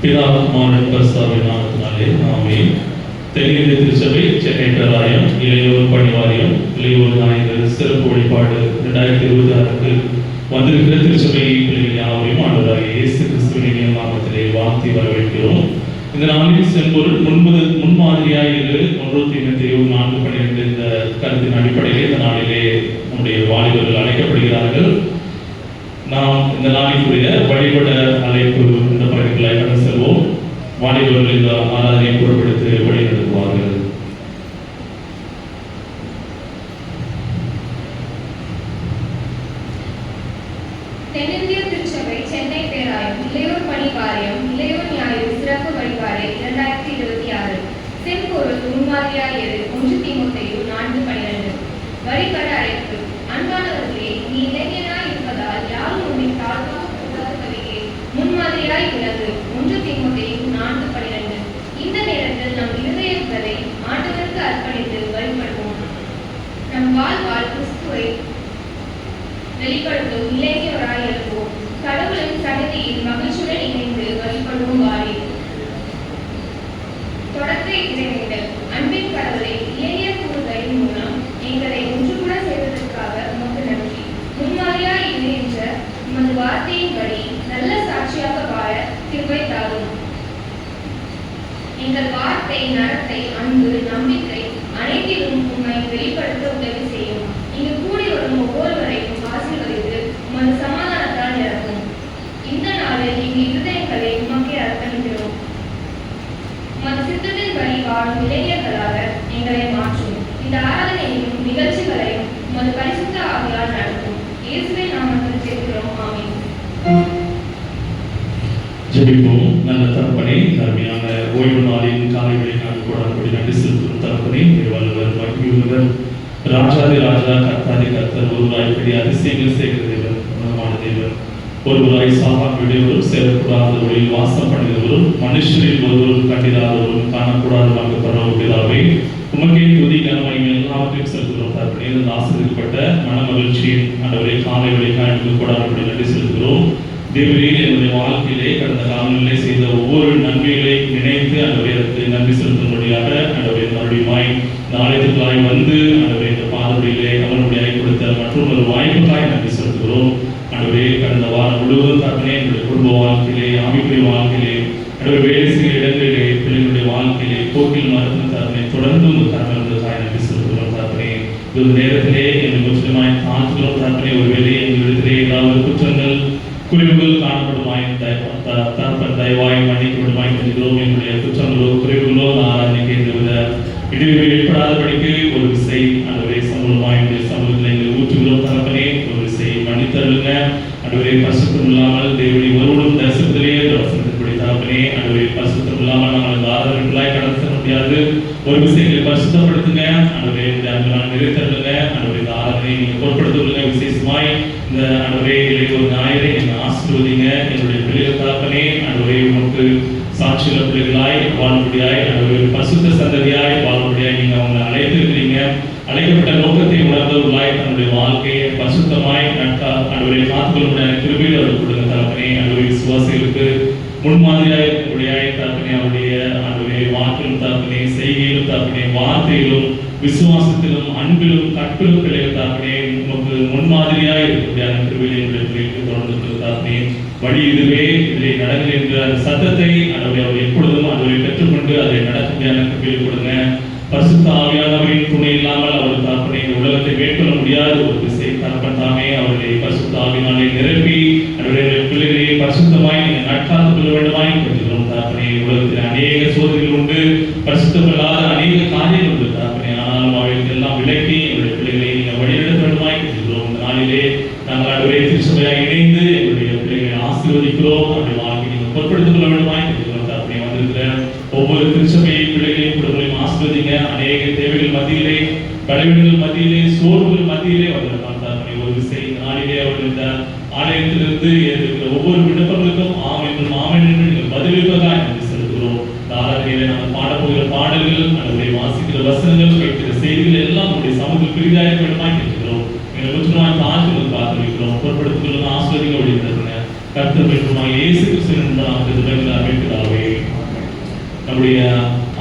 பிதாகுமாரன் பரிசுத்தாவின் நாமத்தினாலே ஆமென். தென்னிந்திய திருச்சபை சென்னை பேராயம் இளையோர் பணிவாரியம் இளையோர் ஞாயிறு சிறப்பு வழிபாடு 2026க்கு வந்திருக்கிற திருச்சபை பிள்ளைகள் யாவரையும் ஆண்டவராகிய இயேசு கிறிஸ்துவின் நாமத்திலே வாழ்த்தி வரவேற்கிறோம். இந்த நாளில் செம்பொருள் முன்மாதிரியாய் இரு 1 தீமோத்தேயு 4:12 இந்த கருத்தின் அடிப்படையில் இந்த நாளிலே நம்முடைய வாலிபர்கள் அழைக்கப்படுகிறார்கள். நாம் இந்த நாளிற்குரிய வழிபட அழைப்பு இந்த பகுதிகளை கடந்து செல்வோம். வாலிபர்கள் இந்த ஆராதனையை பொருட்படுத்தி வழிநடத்துவார்கள். தென்னிந்திய திருச்சபை சென்னை பேராயம் இளையோர் பணிவாரியம் இளையோர் ஞாயிறு சிறப்பு வழிபாடு 2026 செம்பொருள் முன்மாதிரியாய் இரு 1 தீமோத்தேயு 4:12 வழிபட அழைப்பு. அன்பானவர்களே, நீ இளைஞனாய் இருப்பதால் யாரும் உன்னை தாழ்வாக முன்மாதிரியாய் விளங்கு. 1 தீமோத்தேயு 4:12. இந்த நேரத்தில் நம் இருதயங்களை ஆண்டவருக்கு அர்ப்பணித்து வழிபடுவோம். நம் வாழ்வால் கிறிஸ்துவை வெளிப்படுத்தும் இளைஞராய் இருப்போம். கடவுளின் சன்னதியில் மகிழ்ச்சியுடன் இணைந்து வழிபடுவோம். வாரி தொடக்க இறைவேண்டல். அன்பின் கடவுளை, இளைஞர் கூறுகளின் மூலம் எங்களை ஒன்று கூட செய்வதற்காக உமக்கு நன்றி. முன்மாதிரியாய் இரு என்ற உமது வார்த்தையின்படி நல்ல சாட்சியாக வாழ கிருபை தாரும். எங்கள் வார்த்தை, நடத்தை, அன்பு, நம்பிக்கை அனைத்திலும் உம்மை வெளிப்படுத்த உதவி செய்யும். இங்கு கூடி வரும் ஒவ்வொருவரையும் ஆசீர்வதித்து உமது சமாதானத்தால் நிரப்பும். இந்த நாளில் எங்கள் இருதயங்களை உமக்கே அர்ப்பணிக்கிறோம். உமது சித்தத்தின்படி வாழும் இளைஞர்களாக எங்களை மாற்றும். இந்த ஆராதனையையும் நிகழ்ச்சிகளையும் உமது பரிசுத்த ஆவியால் நடத்தும். இயேசுவின் நாமத்தில் ஜெபிக்கிறோம். ஆமென். ஜெபிப்போம். நல்ல தகப்பனே, அருமையான ஓய்வு நாளின் காலை வேளையில் கூட நன்றி செலுத்தும் தகப்பனே, வல்லவர், மகிழ்வுள்ளவர், ராஜாதி ராஜா, கர்த்தாதி கர்த்தர், ஒருவராய் பெரிய அதிசயங்கள் செய்கிற தேவன், உன்னதமான தேவன், ஒருவராய் சாகாவிடையவரும் சேரக்கூடாத ஒளியில் வாசம் பண்ணுகிறவரும் மனுஷரில் ஒருவரும் கண்டிராதவரும் காணக்கூடாதவராக பரவப்பிதாவே, உமக்கே துதி கனமகிமை எல்லாவற்றையும் செலுத்துகிறோம். தகப்பனே, ஆசிரியப்பட்ட மன மகிழ்ச்சியின் ஆண்டவரே காலை வேளையில் கூட நன்றி செலுத்துகிறோம். தேவரே, என்னுடைய வாழ்க்கையிலே கடந்த காலங்களிலே செய்த ஒவ்வொரு நன்மைகளை நினைத்து ஆண்டவரே நன்றி செலுத்தும்படியாக ஆண்டவரே மறுபடியுமாய் நாளையத்துக்காய் வந்து ஆண்டவரே இந்த பாதவழியிலே அவனுடைய கொடுத்த மற்றும் ஒரு வாய்ப்புக்காய் நன்றி செலுத்துகிறோம். ஆண்டவரே, கடந்த வாரம் முழுவதும் தகப்பனே என்னுடைய குடும்ப வாழ்க்கையிலே, ஆவிக்குரிய வாழ்க்கையிலே, ஆண்டவரே வேலை செய்கிற இடங்களிலே, பிள்ளைகளுடைய வாழ்க்கையிலே போக்கில் மருந்து தகப்பனே தொடர்ந்து உங்கள் கரங்களுக்காய் நன்றி செலுத்துகிறோம். தகப்பனே, இந்த நேரத்திலே எங்கள் முற்றிலுமாய் தாழ்த்துகிறோம். தகப்பனே, ஒரு வேலையை எங்களிடத்திலே ஏதாவது குற்றங்கள் குறைவுகள் காணப்படுமாய் தகப்பன் தயவாய் மன்னிக்கப்படுமாய் கருதுகிறோம். என்னுடைய குற்றங்களோ குறைவுகளோ ஆராதனைக்கு எந்தவித இடைவெளி ஏற்படாதபடிக்கு ஒரு விசை ஆண்டவரே சமூகமாய் என்னுடைய சமூகத்தில் எங்கள் ஊற்றுகிறோம். தகப்பனே, ஒரு விசை மன்னித்தருளுங்க. ஆண்டவரே, பரிசுத்தம் இல்லாமல் தேவனை ஒருவரும் தரிசனத்திலேயே வசனத்தின்படி தகப்பனே ஆண்டவரே பரிசுத்தம் இல்லாமல் நாங்கள் இந்த ஆராதனைகளாய் கடந்து செல்ல முடியாது. ஒரு விஷயங்களை பரிசுத்தப்படுத்துங்க. ஆண்டவரே, இந்த அன்பெல்லாம் நிறைத்தருளுங்க. ஆண்டவரே, இந்த ஆராதனை நீங்கள் பொருட்படுத்துங்க. விசேஷமாய் இந்த ஆண்டவரே இளையோர் ஞாயிறை நீங்கள் ஆசீர்வதிங்க. என்னுடைய பிள்ளைகள் தகப்பனே ஆண்டவரே உமக்கு சாட்சியுள்ள பிள்ளைகளாய் வாழும்படியாய் ஆண்டவரே பரிசுத்த சந்ததியாய் வாழும்படியாய் நீங்கள் அவங்களை அழைத்திருக்கிறீங்க. அழைக்கப்பட்ட நோக்கத்தை உணர்ந்தவர்களாய் தன்னுடைய வாழ்க்கையை பரிசுத்தமாய் ஆண்டவரை காத்துக்கொள்ள கிருபையில் அவர்கள் கொடுங்க. தகப்பனே, ஆண்டவரே விசுவாசிகளுக்கு முன்மாதிரியாய் இருக்கக்கூடியாய் தகப்பனே அவருடைய ஆண்டவரே வாக்கிலும் தகப்பனே செய்கையிலும் தகப்பனே வார்த்தையிலும் விசுவாசத்திலும் அன்பிலும் கற்பிலும் பிள்ளைகள் தகப்பனே உமக்கு முன்மாதிரியாய் இருக்கக்கூடிய கிருபையை என்னுடைய பிள்ளைகளுக்கு தொடர்ந்து தகப்பனே வழி இதுவே இதை நடங்கள் என்ற அந்த சத்தத்தை அவர் எப்பொழுதும் அதை பெற்றுக்கொண்டு அதை நடக்கக்கூடிய கிருபையை கொடுங்க. பரிசுத்த ஆவியானவரின் துணை இல்லாமல் அவர் தகப்பனே இந்த உலகத்தை மேற்கொள்ள முடியாத ஒரு திசை தகப்பன் தாமே அவர்களை பரிசுத்த ஆவியானை நிரப்பி அவருடைய பிள்ளைகளை பரிசுத்தமாய் நீங்கள் நட்காத்துக் கொள்ள வேண்டுமாய் கேட்கிறோம். தகப்பனே, உலகத்தில் அநேக சோதனைகள் உண்டு, பரிசுத்தமில்லாத அநேக காரியங்கள் உண்டு தகப்பனே. ஆனாலும் அவைகளுக்கு எல்லாம் விலக்கி எங்களுடைய பிள்ளைகளை நீங்கள் வழிநடத்த வேண்டுமாய் கேட்கிறோம். இந்த நாளிலே நாங்கள் அவருடைய திருச்சபையாக இணைந்து எங்களுடைய பிள்ளைகளை ஆசீர்வதிக்கிறோம். அவருடைய வாழ்க்கை நீங்கள் பொருட்படுத்திக் கொள்ள வேண்டுமாய் கேட்கிறோம். தகப்பனே, வந்திருக்கிற ஒவ்வொரு திருச்சபை பிள்ளைகளையும் குடும்பங்களையும் ஆசீர்வதிங்க. அநேக தேவைகள் மத்தியிலே, பலவீனங்கள் மத்தியிலே, சோர்வுகள் மத்தியிலே அவர்கள் தகப்பனே ஒரு விசை நாளிலே அவர்கள் இந்த ஆலயத்திலிருந்து இருக்கிற ஒவ்வொரு விண்ணப்பங்களுக்கும் ஆம் என்றும் ஆமென் என்று நீங்கள் பதிலளிப்பதாக நன்றி செலுத்துகிறோம். இந்த ஆராதனையிலே நாங்கள் பாடப்போகிற பாடல்கள், நம்முடைய வாசிக்கிற வசனங்கள், கேட்கிற செய்திகள் எல்லாம் உங்களுடைய சமூகத்தில் பெரிதாய் வேண்டுமாய் கேட்கிறோம். எங்களை முற்றிலுமாய் தாழ்த்துவது பார்த்து வைக்கிறோம். பொருட்படுத்துகிறது ஆசிரியர்கள் அப்படின்றதுங்க கர்த்தர் பெருமாள் இயேசு கிறிஸ்துவின் நாமத்தில் ஜெபிக்கிறோம் பிதாவே. நம்முடைய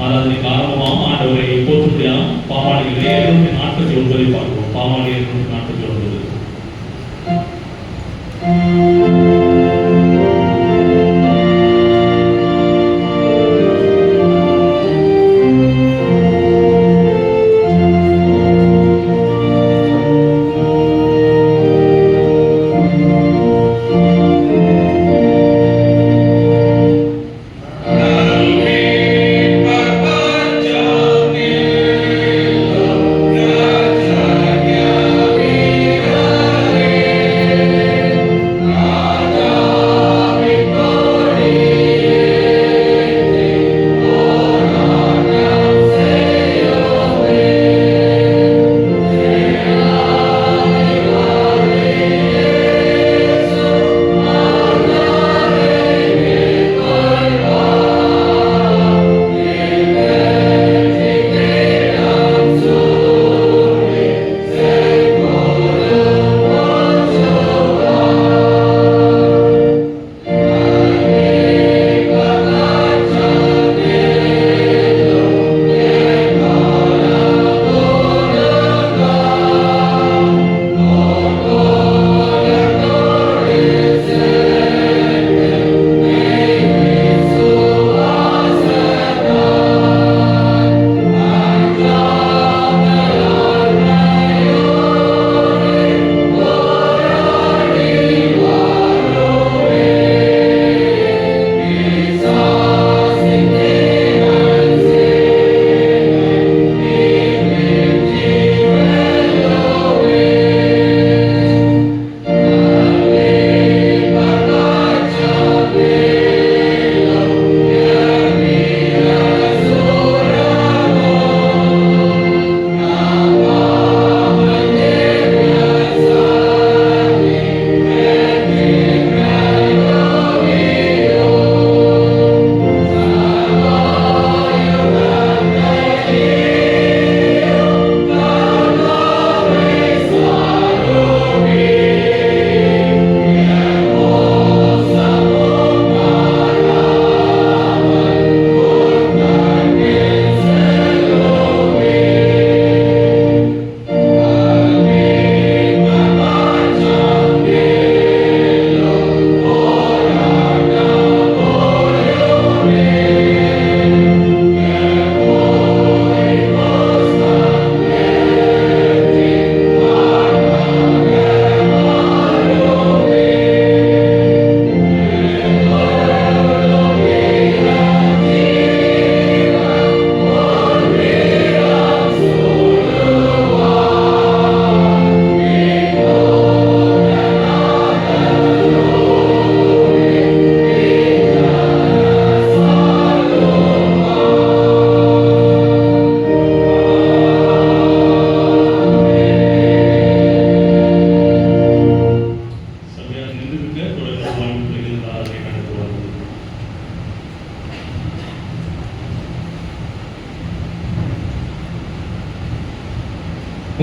ஆராதனைக்கு ஆரம்பமாக ஆண்டவரை போற்றுகிறாம். பாமாலிகளே 249 பார்க்கிறோம். பாமாலி 249.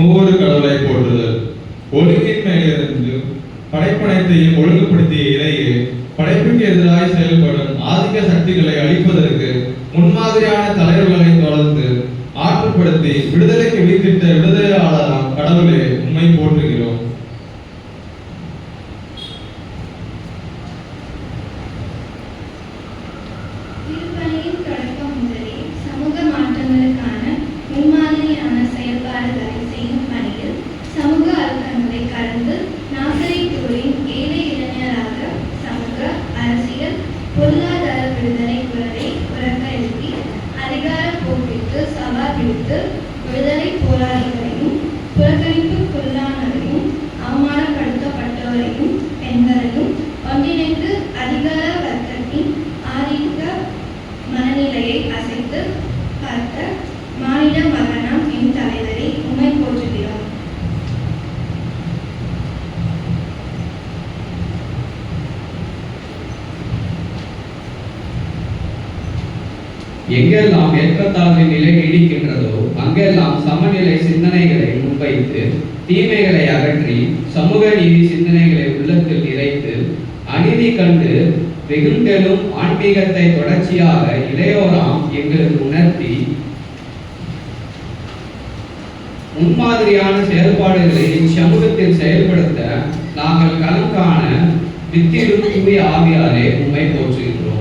மூவரு கடவுளை போற்றுதல். ஒழுங்கின் மேலிருந்து படைப்பனைத்தையும் ஒழுங்குபடுத்திய இறையே, படைப்புக்கு எதிராய் செயல்படும் ஆதிக்க சக்திகளை அழிப்பதற்கு முன்மாதிரியான தலைவர்களை தொடர்ந்து ஆற்றுப்படுத்தி விடுதலைக்கு விதித்திட்ட விடுதலையாளராம் கடவுளே, உம்மை போற்றுகிறோம். திருப்பணியின் தொடக்கம் முதலே சமூக மாற்றங்களுக்கான முன்மாதிரியான செயல்பாடுகளை செய்யும் பணியில் சமூக அழுத்தங்களை கடந்து நாசரேத்தூரின் ஏழை இளைஞராக சமூக, அரசியல், பொருளாதார விடுதலை குரலை உறக்க எழுப்பி அதிகார போக்கிற்கு சவால் விடுத்து விடுதலை போராளிகளையும் புறக்கணிப்புக்குள்ளானவரையும் அவமானப்படுத்தப்பட்டவரையும் பெண்களையும் ஒன்றிணைந்து அதிகார வர்க்கத்தின் ஆதிக்க மனநிலையை அசைத்து பார்த்த மாநில மகனாம் என் தலைவரை உம்மை போற்றுகிறோம். எங்கெல்லாம் ஏற்றத்தாழ்வு நிலை நீடிக்கின்றதோ அங்கெல்லாம் சமநிலை சிந்தனைகளை முன்வைத்து தீமைகளை அகற்றி சமூக நீதி சிந்தனைகளை உள்ளத்தில் நிறைத்து அநீதி கண்டு வெகுண்டெழும் ஆன்மீகத்தை தொடர்ச்சியாக இளையோராம் எங்களுக்கு உணர்த்தி முன்மாதிரியான செயல்பாடுகளை இச்சமூகத்தில் செயல்படுத்த நாங்கள் களம் காண வித்திடும் தூய ஆவியாரே உம்மை போற்றுகின்றோம்.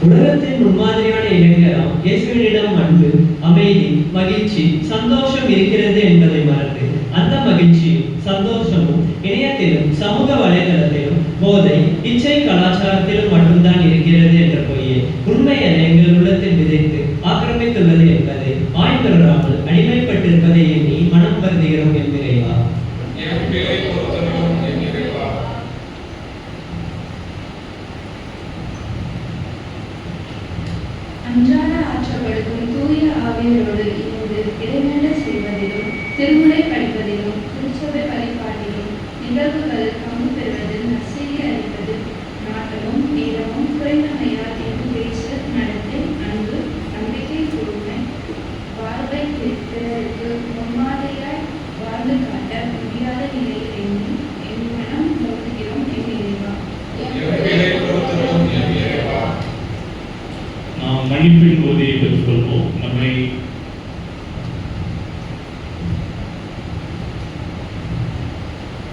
உலகத்தின் முன்மாதிரியான இளைஞராம் இயேசுவினிடம் அன்பு, அமைதி, மகிழ்ச்சி, சந்தோஷம் இருக்கிறது என்பதை மறந்து அந்த மகிழ்ச்சியும் சந்தோஷமும் இணையத்திலும் சமூக வலைதளத்திலும் போதை இச்சை கலாச்சாரத்திலும் மட்டும்தான் இருக்கிறது என்ற பொய்யை உண்மையென எங்கள் உள்ளத்தில் விதைத்து ஆக்கிரமித்துள்ளது என்பதை ஆய்வுறாமல் அடிமைப்பட்டிருப்பதை எண்ணி மனம் வருந்துகிறோம் என்கிறேவா. அன்றாட ஆற்றப்படுத்தும் தூய ஆவியரோடு இணைந்து இறைவேண்டை செய்வதிலும் திருமுறை படிப்பதிலும் திருச்சபை வழிபாட்டிலும் நிகழ்வுகள் பங்கு பெறுவதில் நற்செய்தி அளிப்பது நாட்டமும் நேரமும் குறைந்தமையால் என்று பேச்சு நடத்தை அன்பு நம்பிக்கை பொறுமை வாழ்வை பிறருக்கு முன்மாதிரியாய் வாழ்ந்து காட்ட முடியாத நிலையில் எண்ணி என் மனம் நோக்குகிறோம் என் இறைவா. நாம் மன்னிப்பின் போதையை பெற்றுக்கொள்வோம்.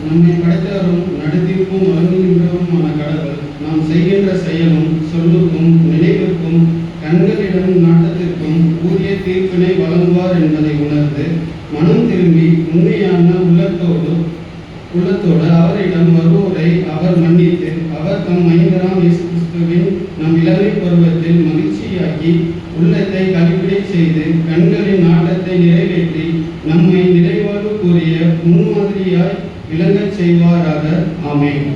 நம்மை படைத்தவரும் நடத்திப்பும் வழங்குகின்றவருமான கடவுள் நாம் செய்கின்ற செயலும் சொல்லுக்கும் நினைவிற்கும் கண்களிடம் நாட்டத்திற்கும் உரிய தீர்ப்பினை வழங்குவார் என்பதை உணர்ந்து மனம் திரும்பி உண்மையான உள்ளத்தோடு அவரிடம் வருவோரை அவர் மன்னித்து அவர் தம் மைந்தராம் இயேசு கிறிஸ்துவின் நம் இளமை பருவத்தில் மகிழ்ச்சியாக்கி உள்ளத்தை கழிப்பிடை செய்து கண்களின் நாட்டத்தை நிறைவேற்றி நம்மை நிறைவாழ்வுக்குரிய முன்மாதிரியாய் விளங்கச் செய்வாராக. ஆமென்.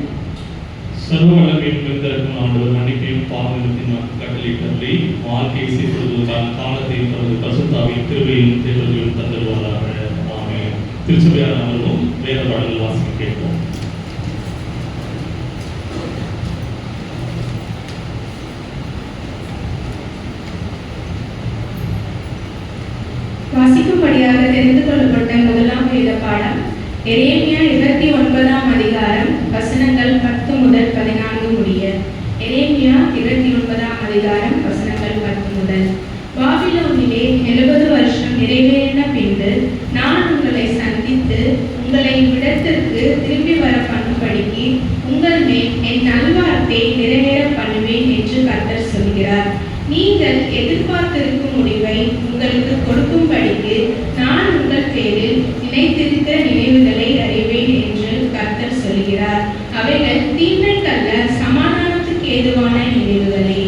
சர்வ வல்லமையும் நிறைந்திருக்கும் ஆண்டவர் மன்னிப்பையும் பாவத்தின் கட்டளை வாழ்க்கையை செய்வதற்கான காலத்தையும் தனது பசுத்தாவின் கிருபையும் தேவதையும் தந்துடுவாராக. ஆமென். திருச்சபையார் அமர்வும் வேத பாடல்கள் வாசிக்க கேட்போம். வாசிக்கும்படியாக தெரிந்து கொள்ளப்பட்ட முதலாம் வேத பாடம் எரேமியா 29ஆம் அதிகாரம் வசனங்கள் 10 முதல் 14 முடிய. எரேமியா 29ஆம் அதிகாரம் வசனங்கள் 10 முதல். பாபிலோனிலே 70 வருஷம் நிறைவேறின பின்பு நான் உங்களை சந்தித்து உங்களை இவ்விடத்திற்கு திரும்பி வர பண்ணும்படிக்கு உங்கள் மேல் என் நல்வார்த்தை நிறைவேற பண்ணுவேன் என்று கர்த்தர் சொல்கிறார். நீங்கள் எதிர்பார்த்திருக்கும் முடிவை உங்களுக்கு கொடுக்கும்படிக்கு நான் உங்கள் பேரில் நினைத்திருந்த நினைவுகளை அறிவேன் என்று கர்த்தர் சொல்கிறார். அவைகள் தீமைக்கல்ல, சமாதானத்துக்கு ஏதுவான நினைவுகளே.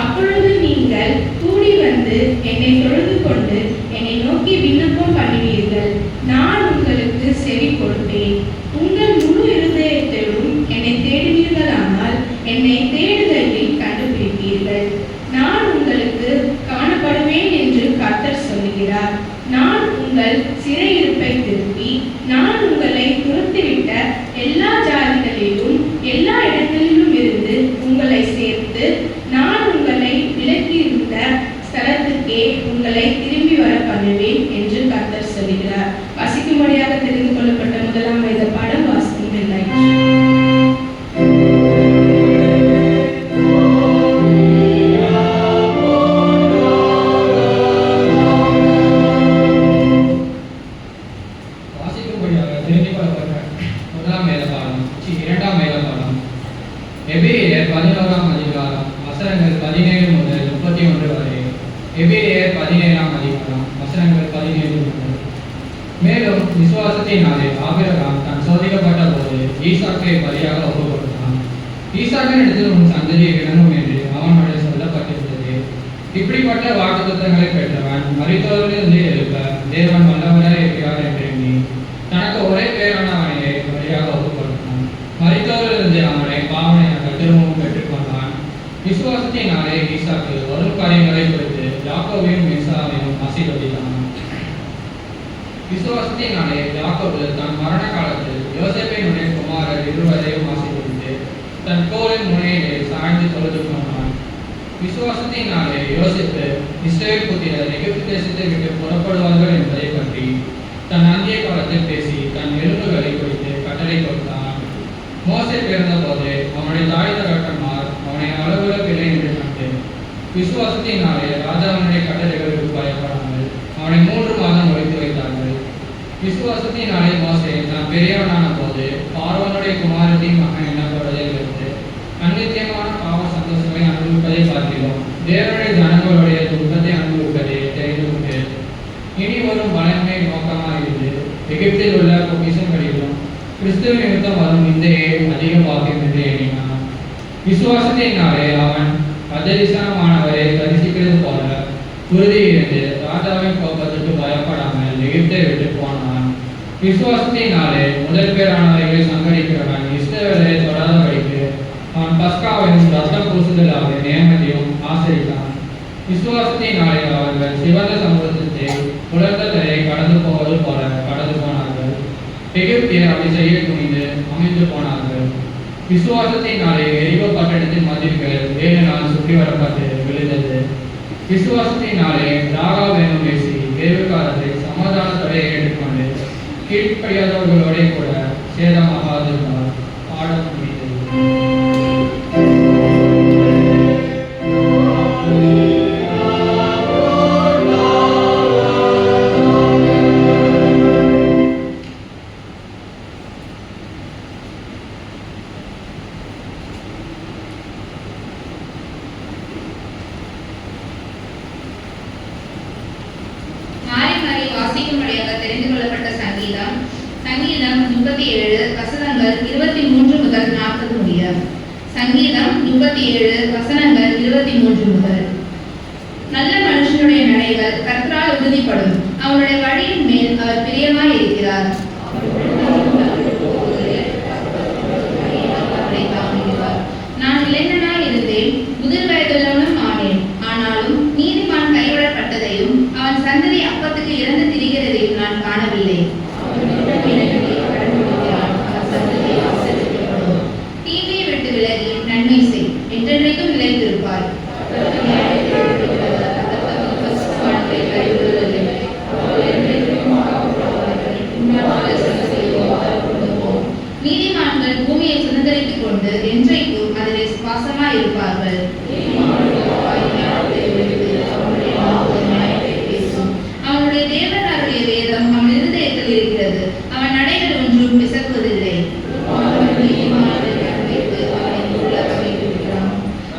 அப்பொழுது நீங்கள் கூடி வந்து என்னை தொழுது கொண்டு என்னை நோக்கி விண்ணப்பம் பண்ணுவீர்கள். நான் உங்களுக்கு செவி கொடுப்பேன். உங்கள் முழு இருதயத்திலும் என்னை தேடுவீர்களானால் என்னை தேடுதலில் கண்டுபிடிப்பீர்கள். நான் உங்களுக்கு காணப்படுவேன் என்று கர்த்தர் சொல்கிறார். நான் உங்கள் சிறையிருப்பை திருப்பி நான் உங்களை துரத்திவிட்ட எல்லா ஜாதிகளிலும் எல்லா இடங்களிலும் இருந்து உங்களை சேர்த்து நான் உங்களை விலக்கியிருந்த ஸ்தலத்துக்கே உங்களை திரும்பி வர பண்ணுவேன் என்று கர்த்தர் சொல்கிறார். வாசிக்கும்படியாக தெரிந்து கொள்ளப்பட்ட முதலாம் வேத பாடம் வாசிக்கும் எல்லாயிற்று. எபிரேயர் 11ஆம் அதிகாரம் வசனங்கள் 17 முதல் 31 வரை. எபிரேயர் 17ஆம் அதிகாரம் வசனங்கள் 17 முதல். மேலும் விசுவாசத்தினாலே ஆபிரகாம் தான் சோதிக்கப்பட்ட போது ஈசாக்கை பலியாக ஒப்புக் கொடுத்தான். ஈசாக்கின் இடத்தில் உன் சந்ததியை விளங்கும் என்று அவனுடைய சொல்லப்பட்டிருந்தது. இப்படிப்பட்ட வாக்குத்தத்தங்களை பெற்றவன் மரித்தோரிலிருந்து எழுப்ப தேவன் வல்லவராய் இருக்கிறார் என்று எண்ணி தனக்கு ஒரே பேரானவனையை பலியாக ஒப்புக் கொடுத்தான். மரித்தோரிலிருந்து அவனை பாவனையாக திரும்ப விசுவாசத்தினாலே ஈசாக்கு வரும் காரியங்களை குறித்து யாக்கோபையும் ஏசாவையும் ஆசீர்வதித்தான். விசுவாசத்தினாலே யாக்கோபு தன் மரண காலத்தில் யோசேப்பினுடைய குமாரர் இருவரையும் ஆசீர்வதித்து தன் கோலின் முனையிலே சாய்ந்து தொழுது கொண்டான். விசுவாசத்தினாலே யோசேப்பு இஸ்ரவேல் புத்திரர் எகிப்து தேசத்தை விட்டு புறப்படுவார்கள் என்பதை பற்றி தன் அந்திய காலத்தில் பேசி தன் எலும்புகளை குறித்து கட்டளை கொடுத்தான். மோசே பிறந்தபோது அவனுடைய தாய் தகப்பன்மார் அவனை அளவுலவில்லை என்று கண்டு விசுவாசத்தினாலே ராஜாவினுடைய கட்டளைகளுக்கு பயப்படாமல் அவனை 3 மாதம் ஒழித்து வைத்தார்கள். விசுவாசத்தினாலே மோசே தான் பெரியவனான போது பார்வோனுடைய குமாரத்தின் மகன் எனப்படுவதிலிருந்து அநித்தியமான பாவ சந்தோஷங்களை அனுபவிப்பதை பார்க்கிறோம். தேவனுடைய ஜனங்களுடைய துன்பத்தை அனுபவிப்பதை தெரிந்து கொண்டு இனி வரும் பலன்மை நோக்கமாக இருந்து எகிப்தில் உள்ள பொக்கிஷங்களிலும் கிறிஸ்துவ நிமித்தம் வரும் நிந்தையை அதிக பாக்கியம் என்று எண்ணினான். விசுவாசத்தினாலே அவன் அதரிசனமானவரை தரிசிக்கிறது போல உறுதியிருந்து ராஜாவின் கோபத்திற்கு பயப்படாமல் எகிப்தை விட்டு போனான். விசுவாசத்தினாலே முதல் பேரானவர்களை சங்கரிக்கிறவன் இஸ்ரவேலை தொடாதபடிக்கு அவன் பஸ்காவையும் ரத்தம் பூசுதலாக நியமத்தையும் ஆசரித்தான். விசுவாசத்தினாலே அவர்கள் சிவந்த சமுத்திரத்தை உலகத்தை கடந்து போவது போல கடந்து போனார்கள். எகிப்தியர் அப்படி செய்ய துணிந்து அமைந்து போனார்கள். விசுவாசத்தினாலே எரிகோ பட்டணத்தின் மதில்கள் 7 நாள் சுற்றி வரப்பட்டு விழுந்தது. விசுவாசத்தினாலே ராகாப் என்னும் வேசி வேவுக்காரத்தை சமாதானத்தோடு ஏற்றுக்கொண்டு கீழ்ப்படியாதவர்களோட கூட சேதமாகாதிருந்தார். பாடம் முடிந்தது. வாசிக்கும்படியாக தெரிந்து கொள்ளப்பட்ட சங்கீதம் 37 வசனங்கள் 23 முதல் 40 முடிய. சங்கீதம் 37 வசனங்கள் 23 முதல். நல்ல மனுஷனுடைய நடைகள் கர்த்தரால் உறுதிப்படும், அவனுடைய வழியின் மேல் அவர் பிரியமாய் இருக்கிறார். நான் இளைஞனாய் இருந்தேன், முதிர் வயதுள்ளவனும் ஆனேன். ஆனாலும் நீதிமான் கைவிடப்பட்டதையும் அவன் சந்ததி அப்பத்துக்கு இறந்து திரிகிறதையும் நான் காணவில்லை. தீமையை விட்டு விலகி நன்மை செய், என்றென்றைக்கும் நிலைத்திருப்பார். நீதிமான்கள் பூமியை சுதந்திரித்துக் கொண்டு என்றைக்கும் அதிலே சுவாசமாய் இருப்பார்கள். அவனுடைய தேவன் அவருடைய வேதம் அவன் இருதயத்தில் இருக்கிறது, அவன் நடைகள் ஒன்றும் பிசக்குவதில்லை.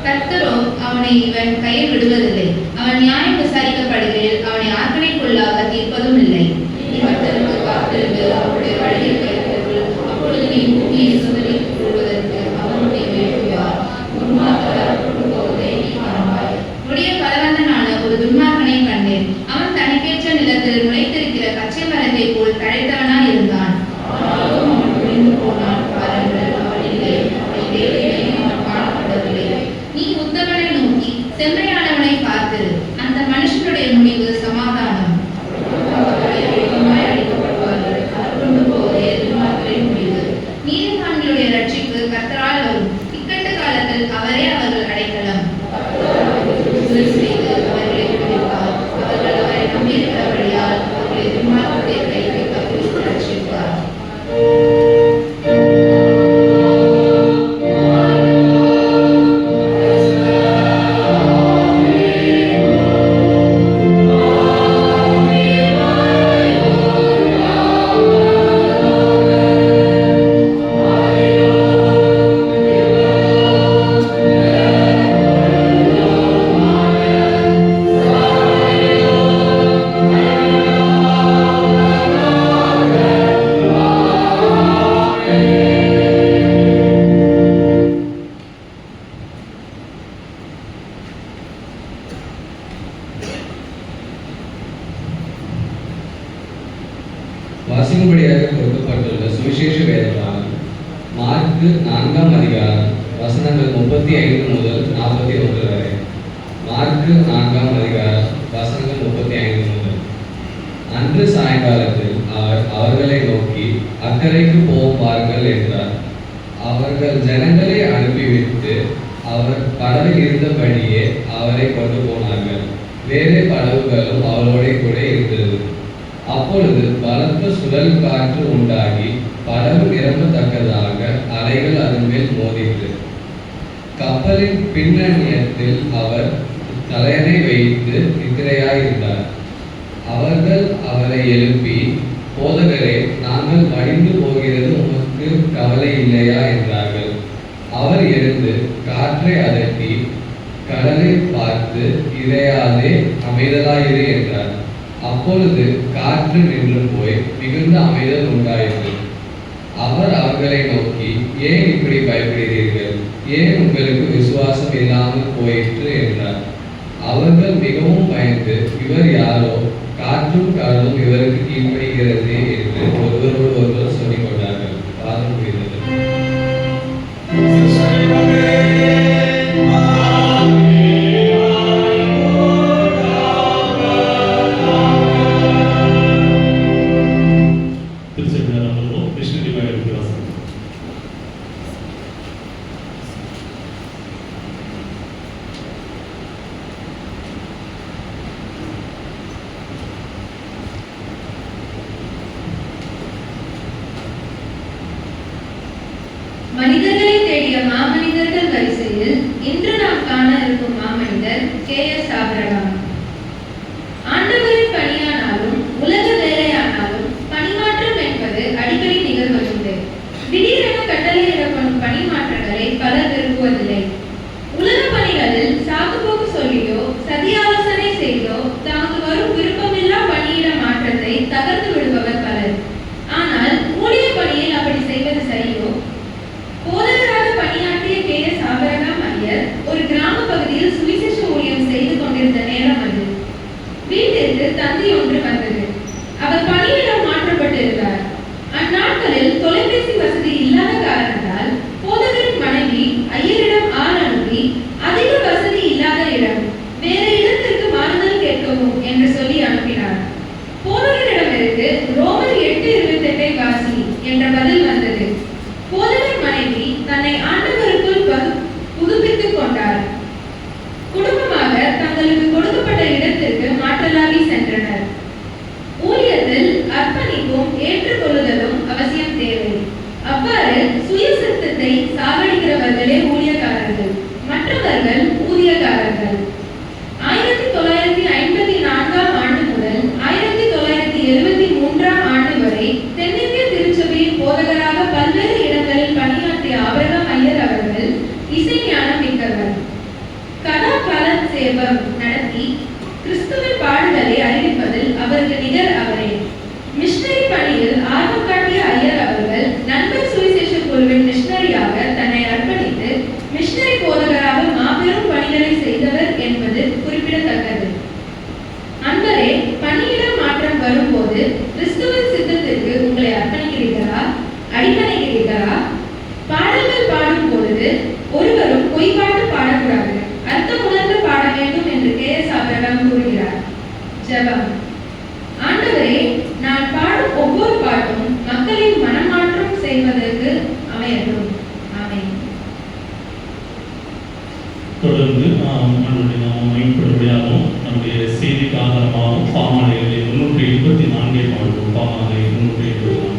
கர்த்தரோ அவனை இவன் கையில் விடுவதில்லை, அவன் நியாயம் விசாரிக்கப்படுகையில் அவனை ஆர்ப்பணிக்குள்ளாக தீர்ப்பதும் இல்லை. கர்த்தருக்கு காத்திருந்து அவருடைய வழியில் கைத்தர்கள், அப்பொழுது நீ பூமியை சுதந்திரித்துக் கொள்வதற்கு அவனுடைய வேண்டுவார். உடைய பலவந்தனான ஒரு துன்மார்க்கனை கண்டேன், அவன் தனக்கேற்ற நிலத்தில் முளைத்திருக்கிற பச்சை மரத்தை போல் தழைத்தவனாய் இருந்தான். போனான், பாருங்கள், அவன் இல்லை, அவனை தேடினையும் அவன் காணப்படவில்லை. நீ உத்தமனை நோக்கி செம்மையானவனை பார்த்திரு, அந்த மனுஷனுடைய முடிவு சமாதானம். நீதிமான்களுடைய ரட்சிப்பு கர்த்தரால் வரும், இக்கட்டு காலத்தில் அவரே அவர்கள் அடைக்கலம். அவர்களை விடுவிப்பார், அவர்கள் அவரை நம்பியிருக்கிறபடியால் அவர்களை துன்மார்க்கத்தை கைக்கு தப்புவித்து ரட்சிப்பார். வாசிக்கும்படியாக கொடுக்கப்பட்டுள்ள சுவிசேஷ வேதத்தால் மார்க்கு 4 வசனங்கள் 35 முதல் 41 மார்க்கு 4ஆம் அதிகாரம் வசனங்கள் 35 முதல். அன்று சாயங்காலத்தில் அவர் அவர்களை நோக்கி அக்கறைக்கு போவார்கள் என்றார். அவர்கள் ஜனங்களை அனுப்பிவிட்டு அவர் படவில் இருந்தபடியே அவரை கொண்டு போனார்கள். வேறு படகுகளும் அவரோட கூட இருந்தது. அப்பொழுது பலத்த சுழல் காற்று உண்டாகி படகு நிரம்பத்தக்கதாக அலைகள் அதன் மேல் மோதிற்று. கப்பலின் பின்னணியத்தில் அவர் தலையணை வைத்து நித்திரையாயிருந்தார். அவர்கள் அவரை எழுப்பி, போதகரே, நாங்கள் மடிந்து போகிறது உமக்கு கவலை இல்லையா என்றார்கள். அவர் எழுந்து காற்றை அதட்டி கடலை பார்த்து, இறையாதே, அமைதலாயிரு என்றார். அப்பொழுது காற்று நின்று போய் மிகுந்த அமைதல் உண்டாயிற்று. அவர் அவர்களை நோக்கி, ஏன் இப்படி பயப்படுகிறீர்கள்? ஏன் உங்களுக்கு விசுவாசம் இல்லாமல் போயிற்று என்றார். அவர்கள் மிகவும் பயந்து, இவர் யாரோ, காற்றும் கடலும் இவருக்கு கீழ்ப்படுகிறது என்று ஒருவரோடு ஒருவர் சொல்லிக் கொண்டார்கள். பாதம் புரிந்தது. மனிதர்களை தேடிய மாமனிதர்கள் வரிசையில் இன்று நாம் காண இருக்கும் மாமனிதர் K.S. ஆபிரகாம். ஆண்டவரின் பணியானாலும் உலக வேலையானாலும் பணிமாற்றம் என்பது அடிக்கடி நிகழ்வதுண்டு. திடீரென கட்டளையிடப்படும் பணிமாற்றங்களை பலர் விரும்புவதில்லை. உலக பணிகளில் சாக்குப்போக்கு சொல்லியோ சதி ஆலோசனை செய்தோ தமக்கு வரும் விருப்பமில்லா பணியிட மாற்றத்தை தகர்த்து விடுபவர் பலர். ஆனால் ஊழிய பணியில் அப்படி செய்வது சரியோ? போதகராக பணியாற்றிய K.S. ஆபிரகாம் ஐயர் ஒரு கிராம பகுதியில் சுவிசேஷ ஊழியம் செய்து கொண்டிருந்த நேரம் அது. வீட்டிற்கு தந்தி ஒன்று வந்தது. அவர் பணியிடம் மாற்றப்பட்டிருந்தார். அந்நாட்களில் தொலைபேசி வசதி இல்லாத காரணத்தால் போதகரின் மனைவி ஐயரிடம் ஆள் அனுப்பி, அதிக வசதி இல்லாத இடம், வேறு இடத்திற்கு மாறுதல் கேட்கவும் என்று சொல்லி அனுப்பினார். போதகரிடமிருந்து ரோமர் 8:28 வாசி என்ற பதில் வந்தது. போதகர் மனைவி தன்னை ஆண்டவருக்குள் புதுப்பித்துக் கொண்டார். குடும்பமாக தங்களுக்கு கொடுக்கப்பட்ட இடத்திற்கு மாற்றலாகி சென்றனர். ஊழியத்தில் அர்ப்பணிப்பும் ஏற்றுக்கொள்ளுதலும் அவசியம் தேவை. அவ்வாறு சுய சித்தத்தை சாவடிக்கிறவர்களே ஊழியக்காரர்கள், மற்றவர்கள் ஊதியக்காரர்கள். 1954ஆம் ஆண்டு முதல் 1973ஆம் ஆண்டு வரை தென்னிந்திய திருச்சபையின் போதகராக பல்வேறு இடங்களில் பணியாற்றிய ஆபிரகாம் ஐயர் அவர்கள் இசை ஞானம் மிக்கவர். கதாபாலன் சேவம் நடத்தி கிறிஸ்துவின் பாடுதலை அறிவிப்பதில் அவருக்கு நிகர் அவரே. மிஷனரி பணியில் ஆர்வம் காட்டிய ஐயர் அவர்கள் நண்பர் சுவிசேஷ குழுவின் மிஷனரியாக தன்னை அர்ப்பணித்து மிஷனரி போதகராக மாபெரும் பணிகளை செய்தவர் என்பது குறிப்பிடத்தக்கது. அன்பரே, பணியிட மாற்றம் வரும்போது கிறிஸ்துவின் சித்தத்திற்கு உங்களை அர்ப்பணிக்கிறீர்களா? அடிப்பணிக்கிறீர்களா? பாடல்கள் பாடும் பொழுது ஒருவரும் பொய் பாட்டு பாடக்கூடாது, அர்த்தம் உணர்ந்து பாட வேண்டும் என்று K.S. ஆபிரகாம் கூறுகிறார். ஜெபம். ஆண்டவரே, நான் பாடும் ஒவ்வொரு பாட்டும் மக்களின் மனமாற்றம் செய்வதற்கு அமையட்டும். ஆமென். தொடர்ந்து நம்மளுடைய நாம் மைப்படுபடியாகவும் நம்முடைய செய்திக்கு ஆதாரமாகவும் பாமாலைகளை 384 பாடுவோம். பாமாலை 384.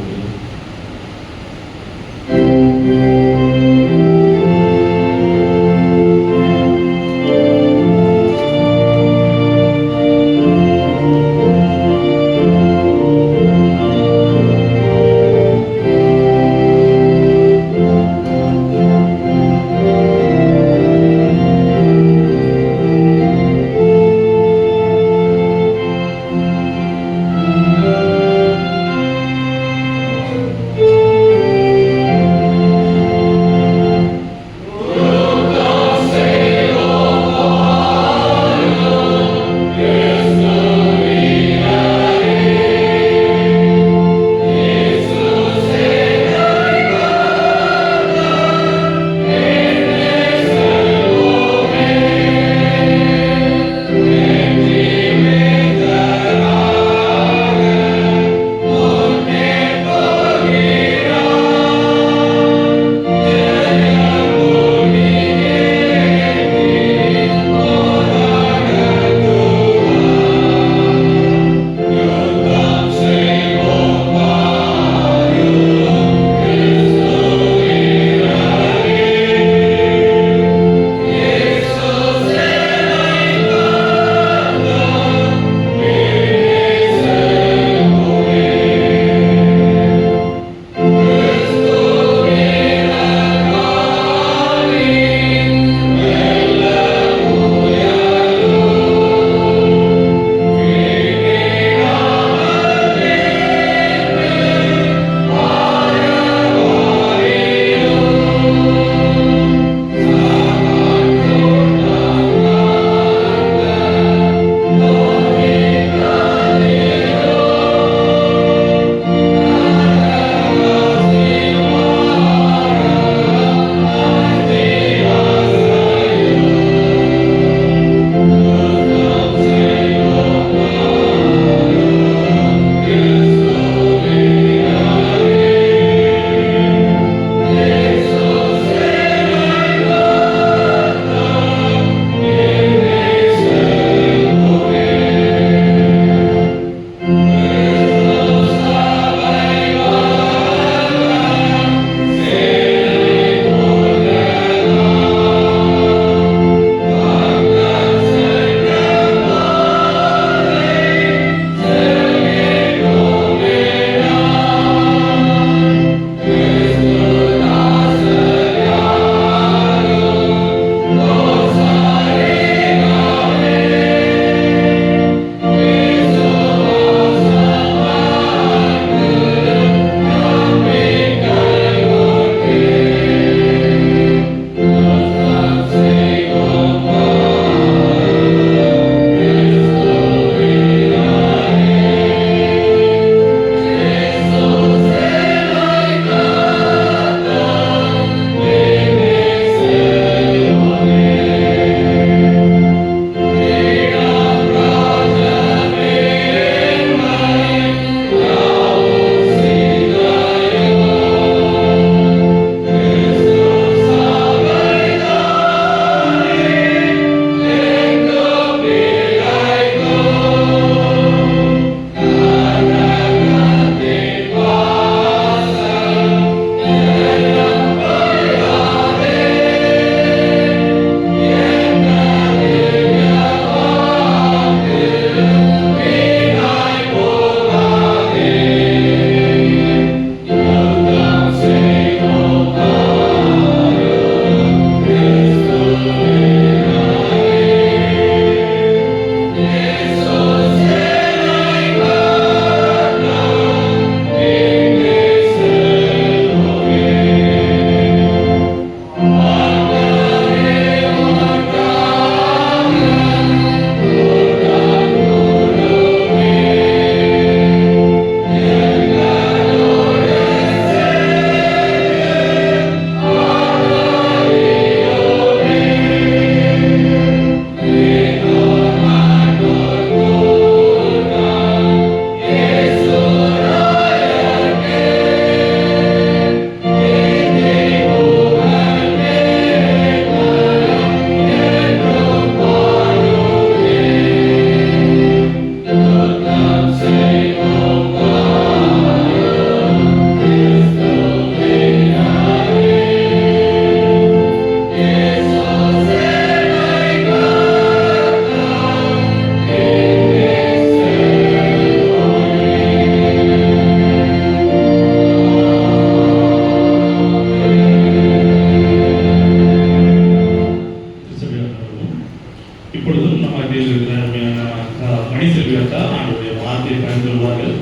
மத்தியில் இருக்கிற அருமையான அக்கா மணிசெல்வி அக்கா அவருடைய வார்த்தையை பயந்து வருவார்கள்.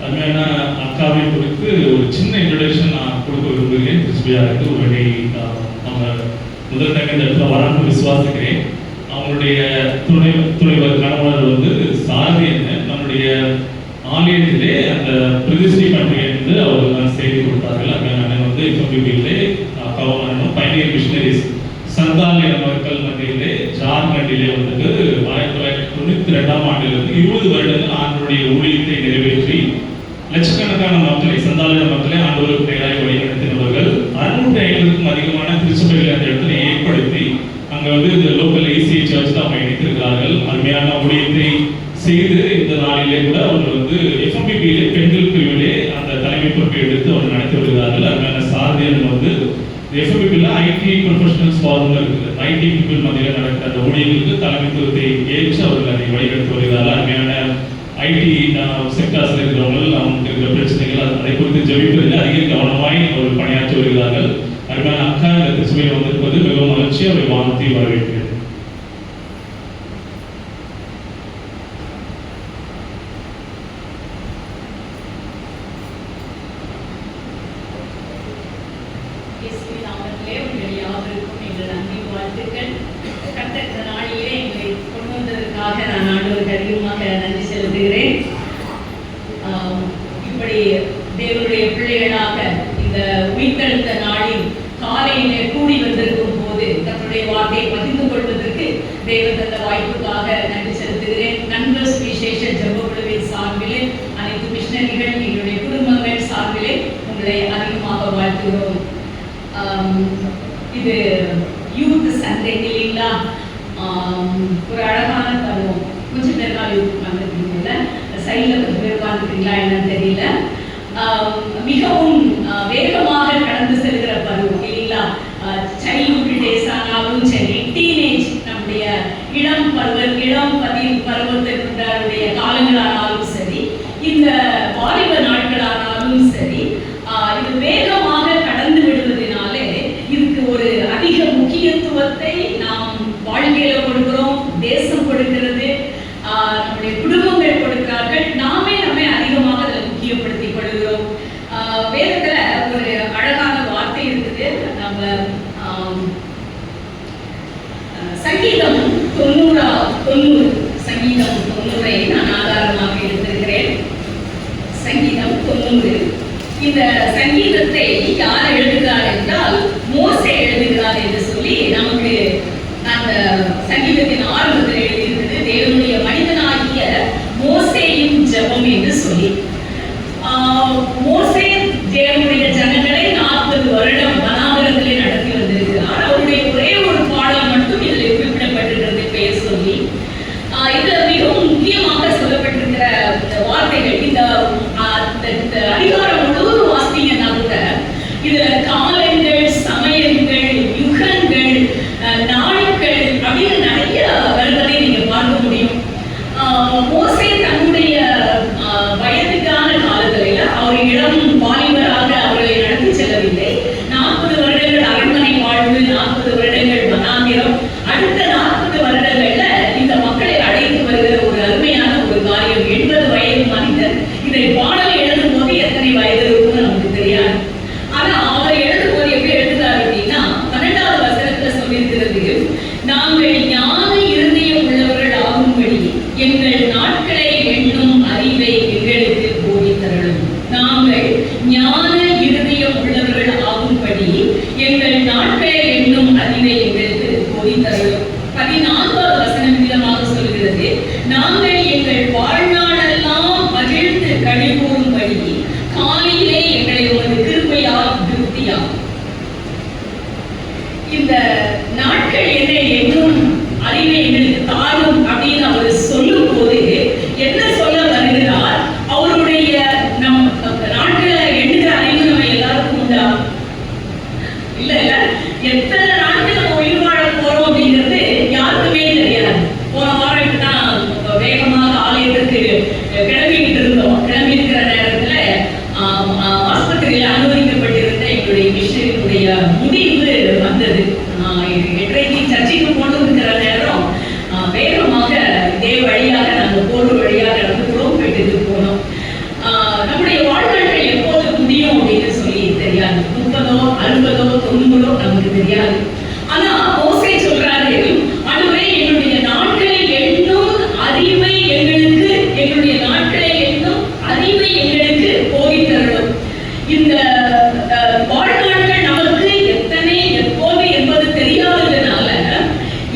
அருமையான அக்காவை குறித்து ஒரு சின்ன இன்ட்ரடக்ஷன் நான் கொடுக்க விரும்புகிறேன். கிறிஸ்பியாருக்கு ஒருவேளை அவங்க முதல் டைம் இந்த இடத்துல வரான்னு விசுவாசிக்கிறேன். அவங்களுடைய துணைவர் கணவர் வந்து சாரதி என்ன நம்முடைய ஆலயத்திலே அந்த பிரதிஷ்டை பண்டிகை என்று அவர்கள் செய்தி கொடுத்தார்கள். அருமையான வந்து எஃப்எம்பிபியிலே அக்காவும் பயணியர் மிஷனரிஸ் சந்தாலிய மக்கள் மத்தியிலே ஜார்க்கண்டிலே வந்துட்டு 1992ஆம் ஆண்டிலிருந்து 20 வருடங்கள் ஆண்டவருடைய ஊழியத்தை நிறைவேற்றி லட்சக்கணக்கான மக்களை சந்தாலிய மக்களை ஆண்டவருக்கு நேராக வழிநடத்தினவர்கள் 650க்கும் அதிகமான திருச்சபைகளை அந்த இடத்துல ஏற்படுத்தி அங்க வந்து இந்த லோக்கல் ஏசிஐ சர்ச் அவங்க இணைத்திருக்கிறார்கள். அருமையான ஊழியத்தை செய்து இந்த நாளிலே கூட அவர்கள் வந்து எஃப்எம்பிபியிலே பெண்கள் பிரிவிலே அந்த தலைமை பொறுப்பை எடுத்து அவர் நடத்தி வருகிறார்கள். அருமையான சாரதியர்கள் வந்து எஃப்எம்பிபியில் ஐடி ப்ரொஃபஷனல்ஸ் ஃபார்ம் இருக்குது. ஐடி பீப்புள் மத்தியில் நடக்கிற அந்த ஊழியர்களுக்கு தலைமைத்துவத்தை ஏற்று அவர்கள் அதை வழிநடத்தி வருகிறார்கள். அருமையான ஐடி செக்டார்ஸில் இருக்கிறவங்க அவங்களுக்கு இருக்கிற பிரச்சனைகள் அதை குறித்து ஜெபிப்பதில் அதிக கவனமாய் அவர்கள் பணியாற்றி வருகிறார்கள். அருமையான அக்கா இந்த திருச்சபையில் வந்திருப்பது மிகவும் மகிழ்ச்சி. அவரை வாழ்த்தி வரவேற்கிறேன். நான் ஆண்டவருக்கு அதிகமாக நன்றி செலுத்துகிறேன். இப்படி தேவனுடைய பிள்ளைகளாக இந்த உயிர்த்தெழுந்த நாளில் காலையிலே கூடி வந்திருக்கும் போது தன்னுடைய வார்த்தையை பகிர்ந்து கொள்வதற்கு தேவன் தந்த வாய்ப்புக்காக நன்றி செலுத்துகிறேன். நண்பர் சுவிசேஷ ஜெப குழுவின் சார்பிலே அனைத்து மிஷனரிகள் எங்களுடைய குடும்பங்கள் சார்பிலே உங்களை அதிகமாக வாழ்த்துகிறோம். இது யூத் சண்டே இல்லைங்களா? ஒரு அழகான பருவம். கொஞ்சம் பேர் தான் யூத் வந்துருக்கீங்கல்ல, சைடில் கொஞ்சம் பேர் உட்காந்துருக்கீங்களா என்னன்னு தெரியல. மிகவும் வேகமாக கடந்து செல்கிற பருவம் இல்லைங்களா? சைல்ட்ஹுட் டேஸ் ஆனாலும் சரி, டீனேஜ் நம்முடைய இளம் பருவத்தினுடைய காலங்களானாலும் சரி, இந்த வாலிப நாட்களானாலும் சரி, இது வேகமாக கடந்து விடுவதனாலே இதுக்கு ஒரு அதிக முக்கியத்துவத்தை நாம் வாழ்க்கையில கொடுக்கிறோம். தேசம் கொடுக்கிறது, நம்முடைய குடும்பங்கள் கொடுக்கிறார்கள், நாமே நம்மை அதிகமாக அதில் முக்கியப்படுத்திக் கொள்கிறோம். வேதத்துல ஒரு அழகான வார்த்தை இருக்குது. நம்ம சங்கீதம் 90 சங்கீதம் 90 நான் ஆதாரமாக எடுத்திருக்கிறேன். சங்கீதம் 90. இந்த சங்கீதத்தை யார் எழுதுகிறார் என்றால் மோசே எழுதுகிறார் என்று சொல்லி நமக்கு அந்த சங்கீதத்தின் ஆரம்பத்தில் எழுதியிருக்கிறது. தேவனுடைய மனிதனாகிய மோசேயின் ஜெபம் என்று சொல்லி மோசே தேவனுடைய ஜனங்களை 40 வருடம் வனாந்தரத்திலே நடத்தி வந்திருக்கிறார். அவருடைய ஒரே ஒரு பாடல் மட்டும் இதில் குறிப்பிடப்பட்டிருக்கிறது பெயர் சொல்லி. இதுல மிகவும் முக்கியமாக சொல்லப்பட்டிருக்கிற வார்த்தைகள் இந்த அதிகாரம் முழுவதும் வாசித்தீங்கன்னா கூட இதுல காலங்கள், சமயங்கள், யுகங்கள், நாட்கள் அப்படின்னு நிறைய வருவதை நீங்க பார்க்க முடியும். மோசே தன்னுடைய வயதுக்கான காலத்துல அவர் இளம் வாலிபராக அவர்களை நடத்தி செல்லவில்லை. 40 வருடங்கள் அரண்மனை வாழ்வு, 40 வருடங்கள் வனாந்திரம், அடுத்த 40 வருடங்கள்ல இந்த மக்களை அழைத்து வருகிற ஒரு அருமையான ஒரு காரியம். 80 வயது மனிதர் இதை பாடல் எழுதும் போது எத்தனை வயது இருக்கும்னு நமக்கு தெரியாது. ஆனா அவர் எழுதும் போது எப்படி எழுதுறாரு அப்படின்னா 12வது வசனத்துல சொல்லியிருக்கிறது, நாங்கள் ஞான இருதயம் உள்ளவர்கள் ஆகும்படி எங்கள் நாட்களை எண்ணும் அறிவை எங்களுக்கு போதித்தரலும். நாங்கள் ஞான இருதயம் உள்ளவர்கள் ஆகும்படி எங்கள் நாட்களை எண்ணும் அறிவை எங்களுக்கு போதித்தரலும். 14வது வசனம் விதமாக சொல்கிறது, நாங்கள் எங்கள் வாழ்நாளெல்லாம் மகிழ்ந்து கழிகூறும்படி காலையிலே எங்களை உமது கிருபையால் திருப்தியாகும். இந்த நாட்கள் என்ன என்னும்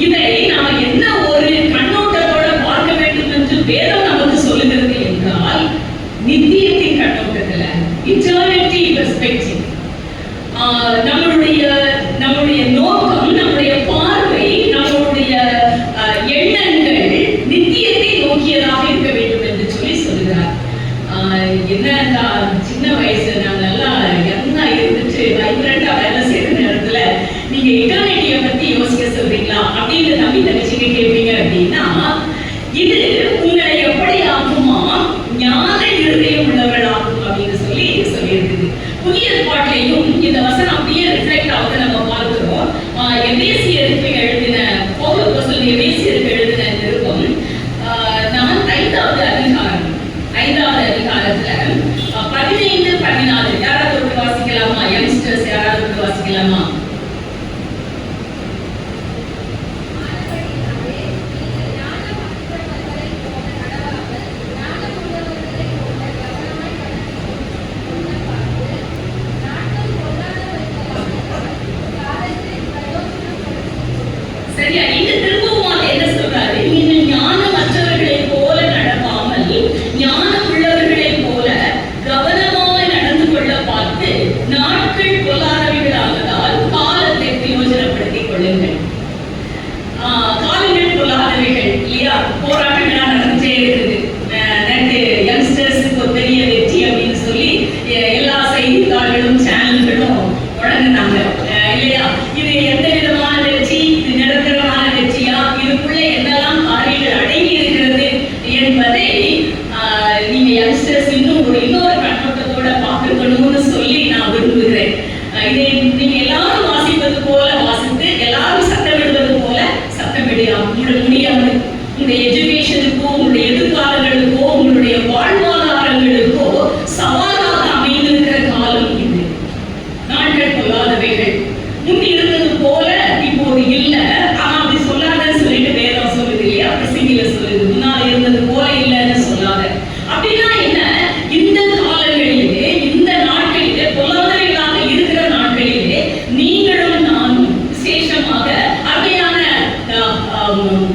இதை நாம என்ன ஒரு கண்ணோட்டத்தோட பார்க்க வேண்டும் என்று வேதம் நமக்கு சொல்லுகிறது என்றால், நித்தியத்தின் கண்ணோட்டத்துல, இட்டர்னிட்டி பெர்ஸ்பெக்டிவ். நம்முடைய நோக்கம், நம்முடைய பார்வை, நம்முடைய எண்ணங்கள் நித்தியத்தை நோக்கியதாக இருக்க வேண்டும் என்று சொல்லுகிறார். என்ன சின்ன வயசு நான் நல்லா யங்கா இருந்துட்டு வைப்ரண்டா வேலை செய்யற நேரத்துல நீங்க இட்டர்னிட்டியை பத்தி யோசிக்க சொல்றீங்களா அப்படின்னு நம்பி தங்கச்சிங்க கேட்பீங்க அப்படின்னா, இது உங்களை எப்படி ஆகுமா, ஞான இருதயம் உள்ளவர்களாகும் அப்படின்னு சொல்லியிருக்குது. புதிய ஏற்பாட்டிலையும் இந்த வசனம் அப்படியே ரிஃப்ளெக்ட் ஆகுது நம்ம பார்க்கிறோம். எபேசியருக்கு எழுதின எபேசியருக்கு எழுதின நிருபம் 5வது அதிகாரத்துல 15-14 யாராவது ஒரு வாசிக்கலாமா? யங்ஸ்டர்ஸ் யாராவது ஒரு வாசிக்கலாமா? சரியா? இங்க திரும்பவும் என்ன சொல்றாரு? நீங்க ஞானமற்றவர்களை போல நடக்காமல் ஞானம் உள்ளவர்களை போல கவனமாய் நடந்து கொள்ள பார்த்து நாட்கள் பொல்லாதவைகளாவதால் காலத்தை பிரயோஜனப்படுத்திக் கொள்ளுங்கள். காலங்கள் பொல்லாதவைகள் இல்லையா? போராட்டங்களா நடந்துட்டே இருக்குது. நேற்று யங்ஸ்டர்ஸுக்கு ஒரு பெரிய வெற்றி அப்படின்னு சொல்லி எல்லா செய்தித்தாள்களும் சேனல்களும் வழங்கினாங்க இல்லையா? இது எந்த விதமான வெற்றி, இது நிரந்தரமான வெற்றியா, இதுக்குள்ள என்னெல்லாம் காரியங்கள் அடங்கி இருக்கிறது என்பதை நீங்க யங்ஸ்டர்ஸ் இன்னொரு கண்ணோட்டத்தோட பார்க்கணும்னு சொல்லி நான் விரும்புகிறேன். இதை நீங்க எல்லாரும் வாசிப்பது போல வாசித்து எல்லாரும் சத்தமிடுவது போல சத்தமிடலாம். முடியாது. உங்களுடைய எஜுகேஷனுக்கோ, உங்களுடைய எதிர்காலங்களுக்கோ, உங்களுடைய வாழ்வாதாரங்களுக்கோ சவாலாக அமைந்திருக்கிற காலம் இது. நாட்கள் பொல்லாதவைகள். முந்தி இருந்தது போல இப்போது இல்ல. ஆனா அப்படி சொல்லாதன்னு சொல்லிட்டு வேதம் சொல்லுது இல்லையா? பிரசங்கில சொல்லுது, முன்னால இருந்தது போல இல்லைன்னு சொல்லாத. அப்படின்னா என்ன? இந்த காலங்களிலே, இந்த நாட்களிலே, பொல்லாதவைகளாக இருக்கிற நாட்களிலே நீங்களும் நானும் விசேஷமாக அருமையான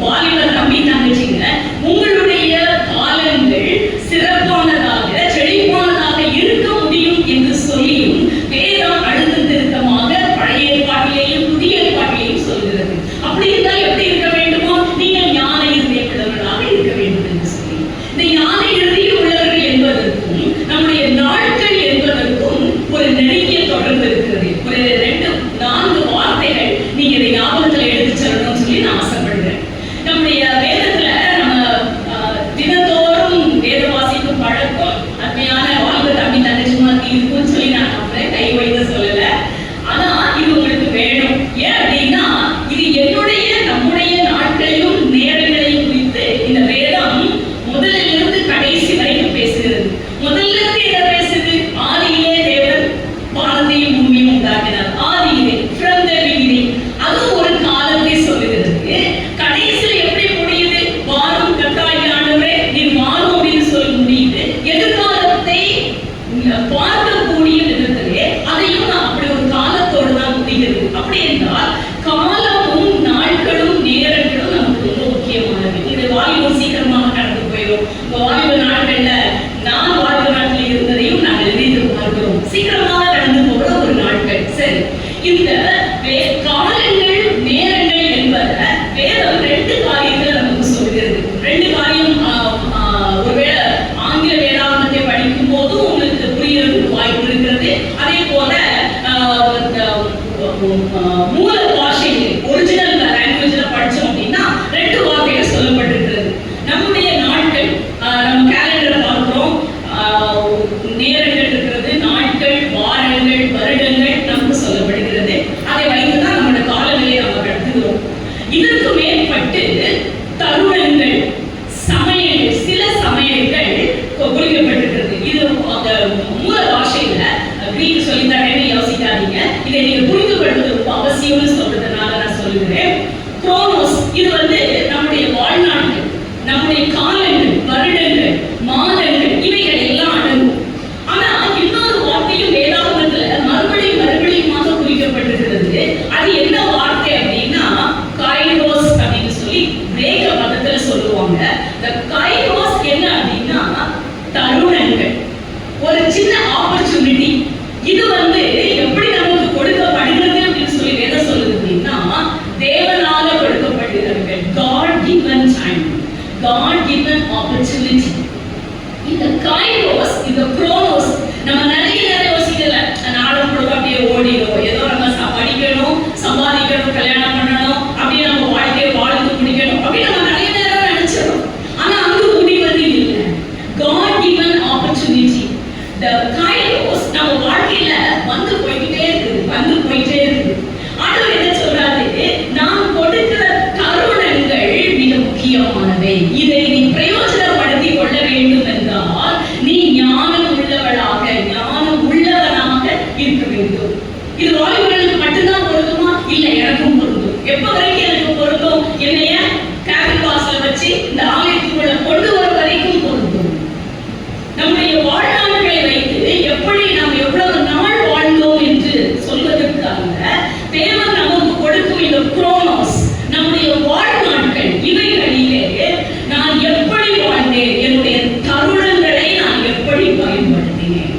வாலிப தம்பி தங்கச்சிங்க, உங்களுடைய காலங்கள் சிறப்பானதாக செழிப்பானதாக இருக்க முடியும் என்று சொல்லியும் வேதம் அழுத்த திருத்தமாக பழைய ஏற்பாட்டிலேயும் புதிய ஏற்பாட்டிலேயும் சொல்கிறது. அப்படி இருந்தால் எப்படி இருக்க வேண்டுமோ? நீங்கள் ஞான இருதயம் உள்ளவர்களாக இருக்க வேண்டும் என்று சொல்லி, இந்த ஞான இருதயம் உள்ளவர்கள் என்பதற்கும் நம்முடைய நாட்கள் என்பதற்கும் ஒரு நெருங்கிய தொடர்பு இருக்கிறது. ஒரு 2-4 வார்த்தைகள் நீங்க இதை ஞாபகத்துல எடுத்து சொல்லணும்னு சொல்லி நான் ஆசைப்படுறேன். நம்முடைய வேதத்துல நம்ம தினத்தோறும் வேத வாசிக்கும் பழக்கம் அருமையான வாழ்வு தம்பி தங்கச்சிமாருக்கு இருக்குன்னு சொல்லி நான் நம்புறேன். கை வைத்து சொல்லல. ஆனா இது உங்களுக்கு வேணும். ஏன் அப்படின்னா, இது நம்முடைய நாட்களையும் நேரங்களையும் குறித்து இந்த வேதம் முதலில் இருந்து கடைசி வரைக்கும் பேசுகிறது. முதல்ல இருந்து என்ன பேசுது? ஆதியிலே தேவன் வானத்தையும் பூமியும் உண்டாக்கினார். ஆதியிலே, from the beginning. அது ஒரு காலத்தை சொல்லுகிறது. கடைசியில் எப்படி முடியுது? வானம் கர்த்தாகிய ஆண்டவரே நீர் வானம் அப்படின்னு சொல்லி முடியுது. எதிர்காலத்தை பார்க்கக்கூடிய விதத்திலே அதையும் அப்படி ஒரு காலத்தோடு தான் முடிகிறது. அப்படி என்றால் காலமும் நாட்களும் நேரங்களும் நமக்கு ரொம்ப முக்கியமானது. இந்த வாலிபம் சீக்கிரமாக கடந்து போயிடும். இந்த வாலிப நாட்கள்ல நான் வாலிப நாட்டில் இருந்ததையும் நாங்கள் எழுதி பார்க்கிறோம். சீக்கிரமாக கடந்து போகிற ஒரு நாட்கள். சரி, இந்த காலங்கள் நேரங்கள் என்பதை வேதம் 2 காரியங்களை நமக்கு சொல்கிறது. 2 காரியம் ஒருவேளை ஆங்கில வேதாகமத்தை படிக்கும் போது உங்களுக்கு புரியறதுக்கு வாய்ப்பு இருக்கிறது. அதே போல மூல பாஷையில் ஒரிஜினல் லாங்குவேஜ்ல படிச்சோம் அப்படின்னா 2 வார்த்தைகள் சொல்லப்பட்டிருக்கிறது. நம்முடைய நாட்கள், நம்ம கேலண்டரை பார்க்கிறோம், நேரங்கள் இருக்கிறது, நாட்கள், வாரங்கள், வருடங்கள் நமக்கு சொல்லப்படுகிறது. அதை வைத்துதான் நம்முடைய காலநிலையை நம்ம கடத்துகிறோம். இதற்கு மேற்பட்டு தருணங்கள், சமயங்கள், சில சமயங்கள் குறிக்கப்பட்டிருக்கிறது. இது அந்த மூல பாஷையில கிரீக் சொல்லித்தரேன்னு யோசிக்காதீங்க. இதை நீங்க புரிந்து கொள்வது ரொம்ப அவசியம்னு சொல்றதுனால நான் சொல்லுகிறேன். குரோனோஸ், இது நம்முடைய வாழ்நாட்கள், நம்முடைய காலங்கள், வருடங்கள், மாதங்கள், இவைகள் எல்லாம் அடங்கும். ஆனா இன்னொரு வார்த்தையும் வேதாகமத்துல மறுபடியுமாக குறிக்கப்பட்டிருக்கிறது. அது என்ன வார்த்தை அப்படின்னா கைரோஸ். சொல்லி கிரேக்க பதத்துல சொல்லுவாங்க. இந்த கைரோஸ் என்ன அப்படின்னா தருணங்கள், ஒரு சின்ன ஆப்பர்ச்சுனிட்டி. இது எப்படி நமக்கு கொடுக்கப்படுகிறது அப்படின்னு சொல்லி வேதம் சொல்லுது அப்படின்னா தேவனால கொடுக்கப்படுகிறது. God given time, God given opportunity. இந்த கைரோஸ், இந்த குரோனோஸ் நம்ம நிறைய யோசிக்கல. நாளும் கூட அப்படியே ஓடிடும். ஏதோ நம்ம படிக்கணும், சம்பாதிக்கணும், கல்யாணம் பண்ணணும், அப்படியே நம்ம வாழ்க்கையை வாழ்ந்து முடிக்கணும் அப்படின்னு நம்ம நிறைய நேரம் நினைச்சிடும். ஆனா அங்கு முடிவது இல்லை. God given opportunity. The kairos நம்ம வாழ்க்கையில வந்து போயிட்டே இருக்குது, வந்து போயிட்டே இருக்குது. ஆண்டவர் என்ன சொல்றாரு? நாம் கொடுக்கிற தருணங்கள் மிக முக்கியமானவை. இதை நீ பிரயோஜனப்படுத்தி கொள்ள வேண்டும் என்றால் நீ ஞானம் உள்ளவளாக, ஞானம் உள்ளவனாக இருக்க வேண்டும். இது வாலிபர்களுக்கு மட்டும்தான் பொருந்துமா? இல்ல, எனக்கும் பொருந்தும். எப்ப வரைக்கும் எனக்கு பொருந்தும்? என்னைய கேபின் பாஸ்ல வச்சு இந்த ஆலயத்துக்குள்ள கொண்டு வர வரைக்கும் பொருந்தும். நம்முடைய வாழ்நாட்களை வைத்து எப்படி நாம் எவ்வளவு நாள் வாழ்ந்தோம் என்று சொல்வதற்காக தேவன் நமக்கு கொடுக்கும் இந்த குரோனோஸ், நம்முடைய வாழ்நாட்கள், இவைகளிலே நான் எப்படி வாழ்ந்தேன், என்னுடைய தருணங்களை நான் எப்படி பயன்படுத்தினேன்,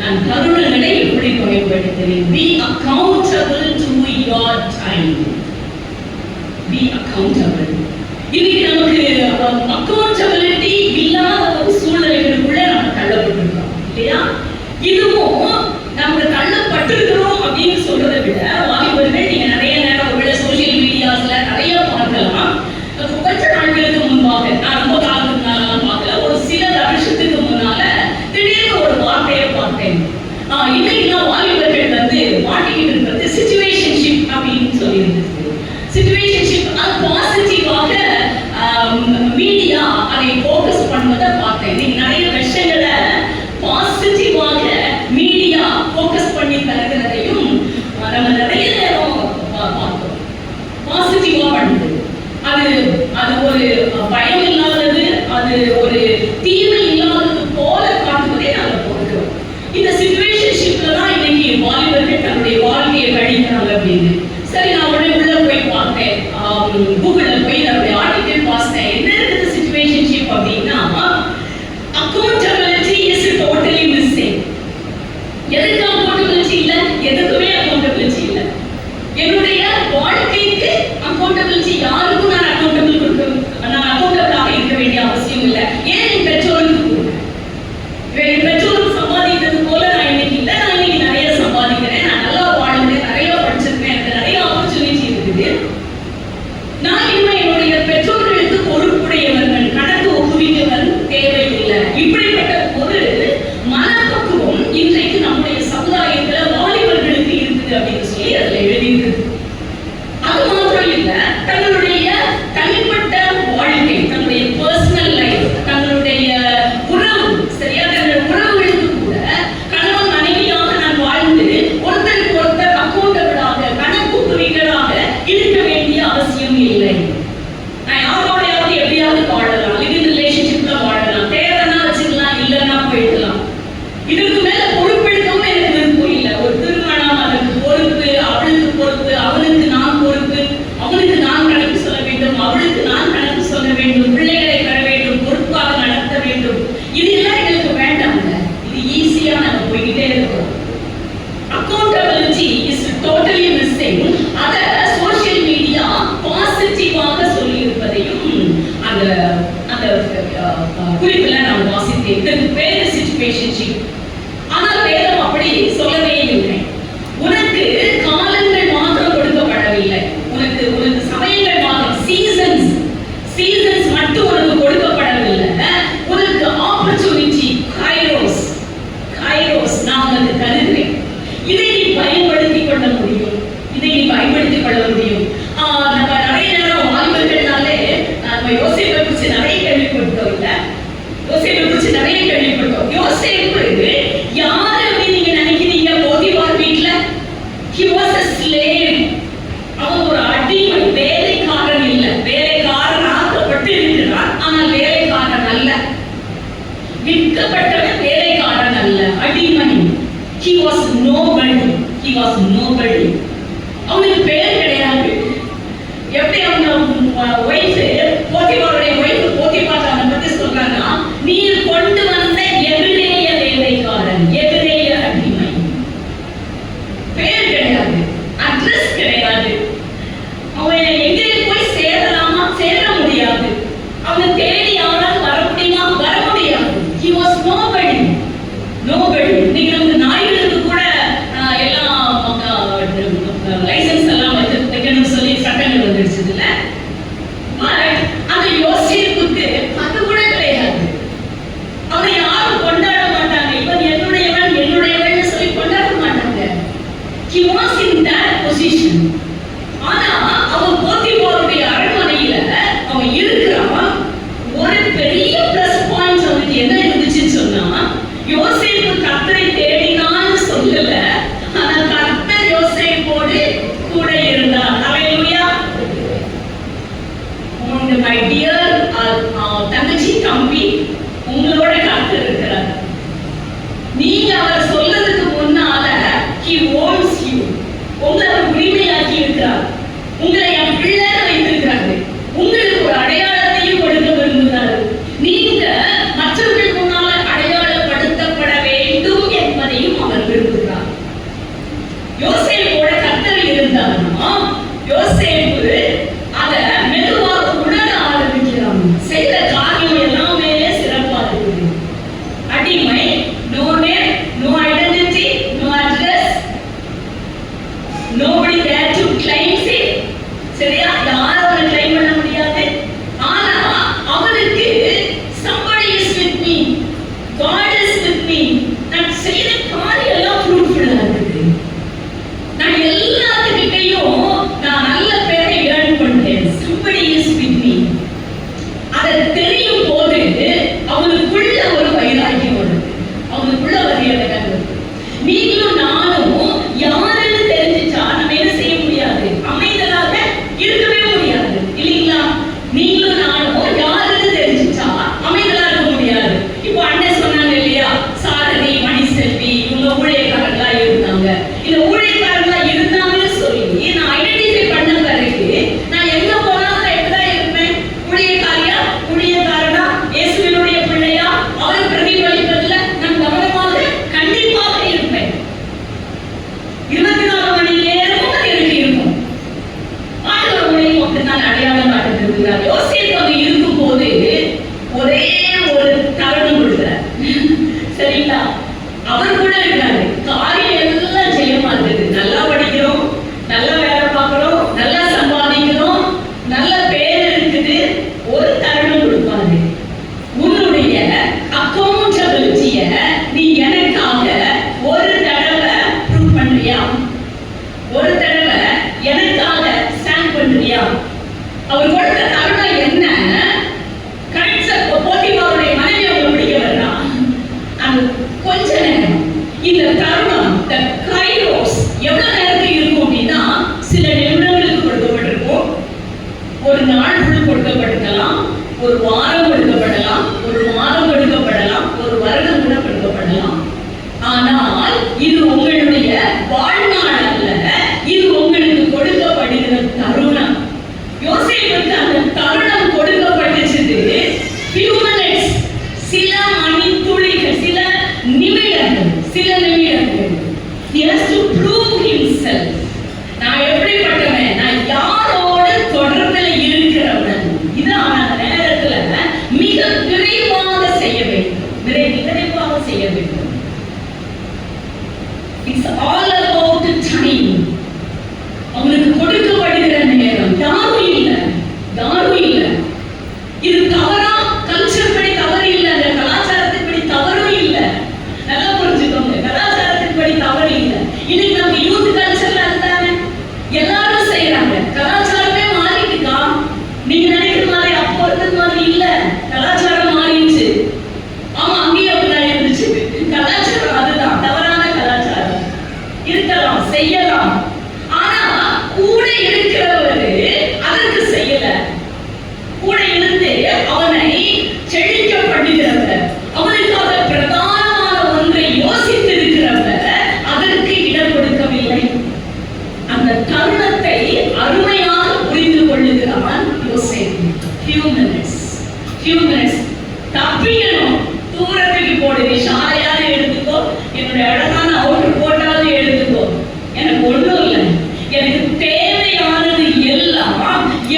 நான் தருணங்களை எப்படி பயன்படுத்தினேன். Be accountable to your time. Be accountable. இன்னைக்கு நமக்கு அக்கௌண்டபிலிட்டி இல்லாத ஒரு சூழ்நிலைகளுக்குள்ள நம்ம தள்ளப்பட்டிருக்கோம் இல்லையா? இதுவும் நம்ம தள்ளப்பட்டிருக்கிறோம் அப்படின்னு சொல்றதை விட வாலிபர்கள் நீங்க நிறைய நேரம் ஒருவேளை சோசியல் மீடியாஸ்ல நிறைய பார்க்கலாம். கொஞ்ச நாட்களுக்கு முன்பாக, நான் ரொம்ப காலத்துக்கு பார்க்கல, ஒரு சில வருஷத்துக்கு முன்னால திடீர்னு ஒரு வார்த்தையை பார்த்தேன். இன்னைக்குதான் வாலிபர்கள் மாட்டிக்கிட்டு இருக்கிறது சிச்சுவேஷன்ஷிப் அப்படின்னு சொல்லியிருந்தது. சிச்சுவேஷன்ஷிப் அது பாசிட்டிவாக மீடியா அதை ஃபோக்கஸ் பண்ணுவதை பார்த்தேன். நீங்க நிறைய விஷயங்களை பாசிட்டிவாக மீடியா ஃபோக்கஸ் பண்ணி தருகிறதையும் நம்ம நிறைய நேரம் பார்த்தோம். பாசிட்டிவா பண்ணுது, அது ஒரு பயம் இல்லாதது, அது ஒரு தீமை இல்லாதது போல காட்டுவதை நாங்கள் பார்க்கிறோம். இந்த சிச்சுவேஷன்ஷிப்ல தான் இன்னைக்கு வாலிபர்கள் தன்னுடைய வாழ்க்கையை கழிக்கிறாங்க அப்படின்னு. சரி, நான் உடனே உள்ள போய் பார்த்தேன், கூகுள்ல போய் நம்முடைய ஆர்டிகல் பார்த்தேன். என்ன இருக்குது சிச்சுவேஷன்ஷிப் அப்படின்னா அக்கௌண்டபிலிட்டி இஸ் டோட்டலி மிஸ்ஸிங். எதுக்கு அக்கௌண்டபிலிட்டி இல்ல? எதுக்குமே அக்கௌண்டபிலிட்டி இல்ல. என்னுடைய வாழ்க்கைக்கு அக்கௌண்டபிலிட்டி யாருக்கும் நான் அக்கௌண்டபிளாக இருக்க வேண்டிய அவசியம் இல்லை. ஏன் என் பெற்றோருக்கு கூட, என் பெற்றோருக்கு சம்பாதிக்கிறது போல நான் இன்னைக்கு இல்லை. நான் இன்னைக்கு நிறைய சம்பாதிக்கிறேன், நான் நல்லா வாழ்கிறேன், நிறைய படிச்சிருக்கேன், எனக்கு நிறைய ஆப்பர்ச்சுனிட்டி இருக்குது. நான் இனிமே என்னுடைய பெற்றோர்களுக்கு பொறுப்புடையவர்கள், கணக்கு ஒப்புவிக்கவர் தேவையில்லை. இப்படிப்பட்ட ஒரு மனப்பக்குவம் இன்றைக்கு நம்முடைய சமுதாயத்துல வாலிபர்களுக்கு இருக்குது அப்படின்னு சொல்லி அதுல எழுதியிருக்கு. அது மாத்திரம் இல்ல, தங்களுடைய தனிப்பட்ட வாழ்க்கை, தன்னுடைய பர்சனல் லைஃப், தங்களுடைய உறவு, சரியா, தங்களுடைய உறவுகளுக்கு கூட கணவன் மனைவியாக நான் வாழ்ந்து ஒருத்தருக்கு ஒருத்தர் அக்கௌண்டபிளாக, கணக்கு ஒப்புவிக்கலாக இருக்க வேண்டிய அவசியம் இல்லை. நான் யாரோடையாவது எப்படியாவது வாழலாம், லிவிங் ரிலேஷன்ஷிப்ல வாழலாம், தேவைன்னா வச்சுக்கலாம், இல்லைன்னா போயிடலாம். இதுக்கு மேல பொறுப்பெடுக்கவும் எனக்கு விருப்பம் இல்லை. ஒரு திருமணம், அதுக்கு பொறுப்பு, அவளுக்கு பொறுப்பு, அவனுக்கு நான் பொறுப்பு, அவனுக்கு நான் கணக்கு சொல்ல வேண்டும், அவளுக்கு நான் கணக்கு சொல்ல வேண்டும், பிள்ளைகளை பெற வேண்டும், பொறுப்பாக நடத்த வேண்டும். இதெல்லாம் எங்களுக்கு வேண்டாங்க. இது ஈஸியா நம்ம போய்கிட்டே இருக்கோம். Accountability is totally missing. அத சோஷியல் மீடியா பாசிட்டிவாக சொல்லி இருப்பதையும் அந்த குறிப்புல நான் வாசித்தேன். இதற்கு பேரு சிச்சுவேஷன்ஷிப். ஆனால் வேதம் அப்படி சொல்லவே இல்லை. உனக்கு காலங்கள் மாத்திரம் கொடுக்கப்படவில்லை, உனக்கு சமயங்கள் மாத்திரம், சீசன்ஸ் மட்டும் உனக்கு கொடுக்கப்படவில்லை. உனக்கு ஆப்பர்ச்சுனிட்டி, கைரோஸ் நான் உனக்கு தருகிறேன். இதை நீ பயன்படுத்திக் கொள்ள முடியும், நம்ம நிறைய நேரம் வாலிபர்கள்னாலே நம்ம யோசேப்பை குறித்து நிறைய கேள்விப்பட்டோம். இல்ல, யோசேப்பை குறித்து நிறைய கேள்விப்பட்டோம். யோசேப்பு யாரு அப்படின்னு நீங்க நினைக்கிறீங்க? போத்திபார் வீட்டுல he was a slave. அவன் ஒரு அடிமை, வேலைக்காரன் இல்ல. வேலைக்காரன் ஆக்கப்பட்டு இருக்கிறான், ஆனால் வேலைக்காரன் அல்ல. விற்கப்பட்டவன் வேலைக்காரன் அல்ல, அடிமை. he was nobody. அவனுக்கு பேர் கிடையாது. எப்படி அவங்க ஒய்ஃப் போத்திபாருடைய ஒய்ஃப் போத்திபாரை பத்தி சொல்றாங்கன்னா, நீர் கொண்டு வந்த எபிரேய வேலைக்காரன், எபிரேய அடிமை. பேர் கிடையாது, அட்ரஸ் கிடையாது. அவன் எங்கே போய் சேரலாமா? சேர முடியாது. அவன் தேடி யாராவது வர முடியுமா? வர முடியாது. He was nobody. Nobody. நீங்க நமக்கு நாய்களுக்கு கூட எல்லாம் லைசன்ஸ் எல்லாம் வைக்கணும்னு சொல்லி சட்டங்கள் வந்துடுச்சு இல்ல? அந்த யோசேப்புக்கு அது கூட கிடையாது. அவனை யாரும் கொண்டாட மாட்டாங்க. இவன் என்னுடையவன் என்னுடையவன் சொல்லி கொண்டாட மாட்டாங்க. He was in that position. ஆனா அவன் போத்திபாருடைய அரண்மனையில அவன் இருக்கிறான். ஒரு பெரிய பிளஸ் பாயிண்ட் அவனுக்கு என்ன இருந்துச்சுன்னு சொன்னா, யோசேப்பு கர்த்தரை தேடினான்னு சொல்லல, ஆனா கர்த்தர் யோசேப்போடு கூட இருந்தார். ஹல்லேலூயா. மை டியர் தங்கச்சி தம்பி, உங்களோட கர்த்தர் இருக்கிறார். நீங்க அவர் சொல்றதுக்கு முன்னால he owns you. உங்களை அவர் உரிமையாக்கி இருக்கிறார். உங்களை என் பிள்ளை வைத்திருக்கிறாரு. உங்களுக்கு ஒரு அடையாளத்தையும் கொடுக்க விரும்புகிறார். நீங்க மற்றவர்கள் முன்னால அடையாளப்படுத்தப்பட வேண்டும் என்பதையும் அவர் விரும்புகிறார். யோசேப்போட கர்த்தர் இருந்தார்னா யோசேப்பு அத மெதுவாக உணர ஆரம்பிக்கிறான். செய்த காரியம் எல்லாமே சிறப்பா இருக்குது. அடிமை, no name, no identity, no address, nobody there to claim it. சரியா? யாரும் அவனை claim பண்ண முடியாது. ஆனா அவனுக்கு somebody is with me, God is with me. நான் செய்த காரியம் எல்லாம் fruitful ஆ இருக்குது. நான் எல்லாத்துக்கிட்டையும் நான் நல்ல பேரை earn பண்றேன். somebody is with me. அது தெரியும் போது அவனுக்குள்ள ஒரு வைராக்கியம் வருது. அவனுக்குள்ள ஒரு வைராக்கியம் வருது. நீங்களும் நானும் யாருன்னு தெரிஞ்சுச்சா நம்ம என்ன செய்ய முடியாது? அமைதலாக இருக்கவே முடியாது இல்லைங்களா? நீங்களும் நானும் யாருன்னு தெரிஞ்சுச்சா அமைதலா இருக்க முடியாது. இப்போ அண்ணன் சொன்னாங்க இல்லையா, சாரதி, மணிசெல்வி இவங்க ஊழியக்காரங்களா இருந்தாங்க. இந்த ஊழியக்காரங்களா இருந்தாங்கன்னு சொல்லி நான் ஐடென்டிஃபை பண்ண பிறகு நான் எங்க போனாலும் எப்படிதான் இருப்பேன்? ஊழியக்காரியா, ஊழியக்காரனா, இயேசுவினுடைய பிள்ளையா, அவர் பிரதிபலிப்பதில் நான் கவனமாக கண்டிப்பாக இருப்பேன். 24 மணி நேரமும் அது எனக்கு இருக்கும். ஆண்டவர் மூலியமா அப்படித்தான் அடையாளம் காட்டுகிறார். யோசேப்பு அங்க இருக்கும் போது ஒரே ஒரு தருணம் கொடுக்கிறார். சரிங்களா? அவர் கூட இருக்காரு. காரியம் எல்லாம் ஜெயமா இருக்குது. நல்லா படிக்கிறோம், நல்லா வேலை பார்க்கிறோம், நல்லா சம்பாதிக்கிறோம், நல்ல பேர் இருக்குது. ஒரு தருணம் கொடுப்பாரு. உன்னுடைய அக்கௌண்டபிலிட்டிய நீ எனக்காக ஒரு தடவை ப்ரூவ் பண்றியா? ஒரு தடவை எனக்காக ஸ்டாண்ட் பண்றியா? அவர் கொடுத்த தருணம் என்ன? போத்திபாருடைய மனைவி அவங்க பிடிக்க வர்றான். அந்த கொஞ்ச நேரம், இந்த தருணம், the kairos எவ்வளவு நேரத்துக்கு இருக்கும் அப்படின்னா, சில நிமிடங்களுக்கு கொடுக்கப்பட்டிருக்கும். ஒரு நாள் முழு கொடுக்கப்பட்டிருக்கலாம், ஒரு வாரம் கொடுக்கப்படலாம், ஒரு மாதம் கொடுக்கப்படலாம், ஒரு வருடம் கூட கொடுக்கப்படலாம். ஆனால் இது உங்களுடைய வாழ்நாள் அல்ல, இது உங்களுக்கு கொடுக்கப்படுகிற தருணம். யோசேப்புக்கு அந்த தருணம் கொடுக்கப்பட்டுச்சு. few minutes, சில மணித்துளிகள், சில நிமிடங்கள், சில நிமிடங்கள். He has to prove himself. நான் எப்படிப்பட்டவன், நான் யாரோட தொடர்புல இருக்கிறவன், இது அவன் அந்த நேரத்துல மிக விரைவாக செய்ய வேண்டும். விரைவாக செய்ய வேண்டும். It's all about the time. அவனுக்கு கொடுக்கப்படுகிற நேரம். யாரும் இல்லை. இது தவறா? கல்ச்சர் படி தவறு இல்லை, அந்த கலாச்சாரத்தின் படி தவறும் இல்லை. நல்லா புரிஞ்சுக்கோங்க, கலாச்சாரத்தின் படி தவறு இல்லை. இன்னைக்கு நம்ம யூத் கல்ச்சர்ல அதுதான்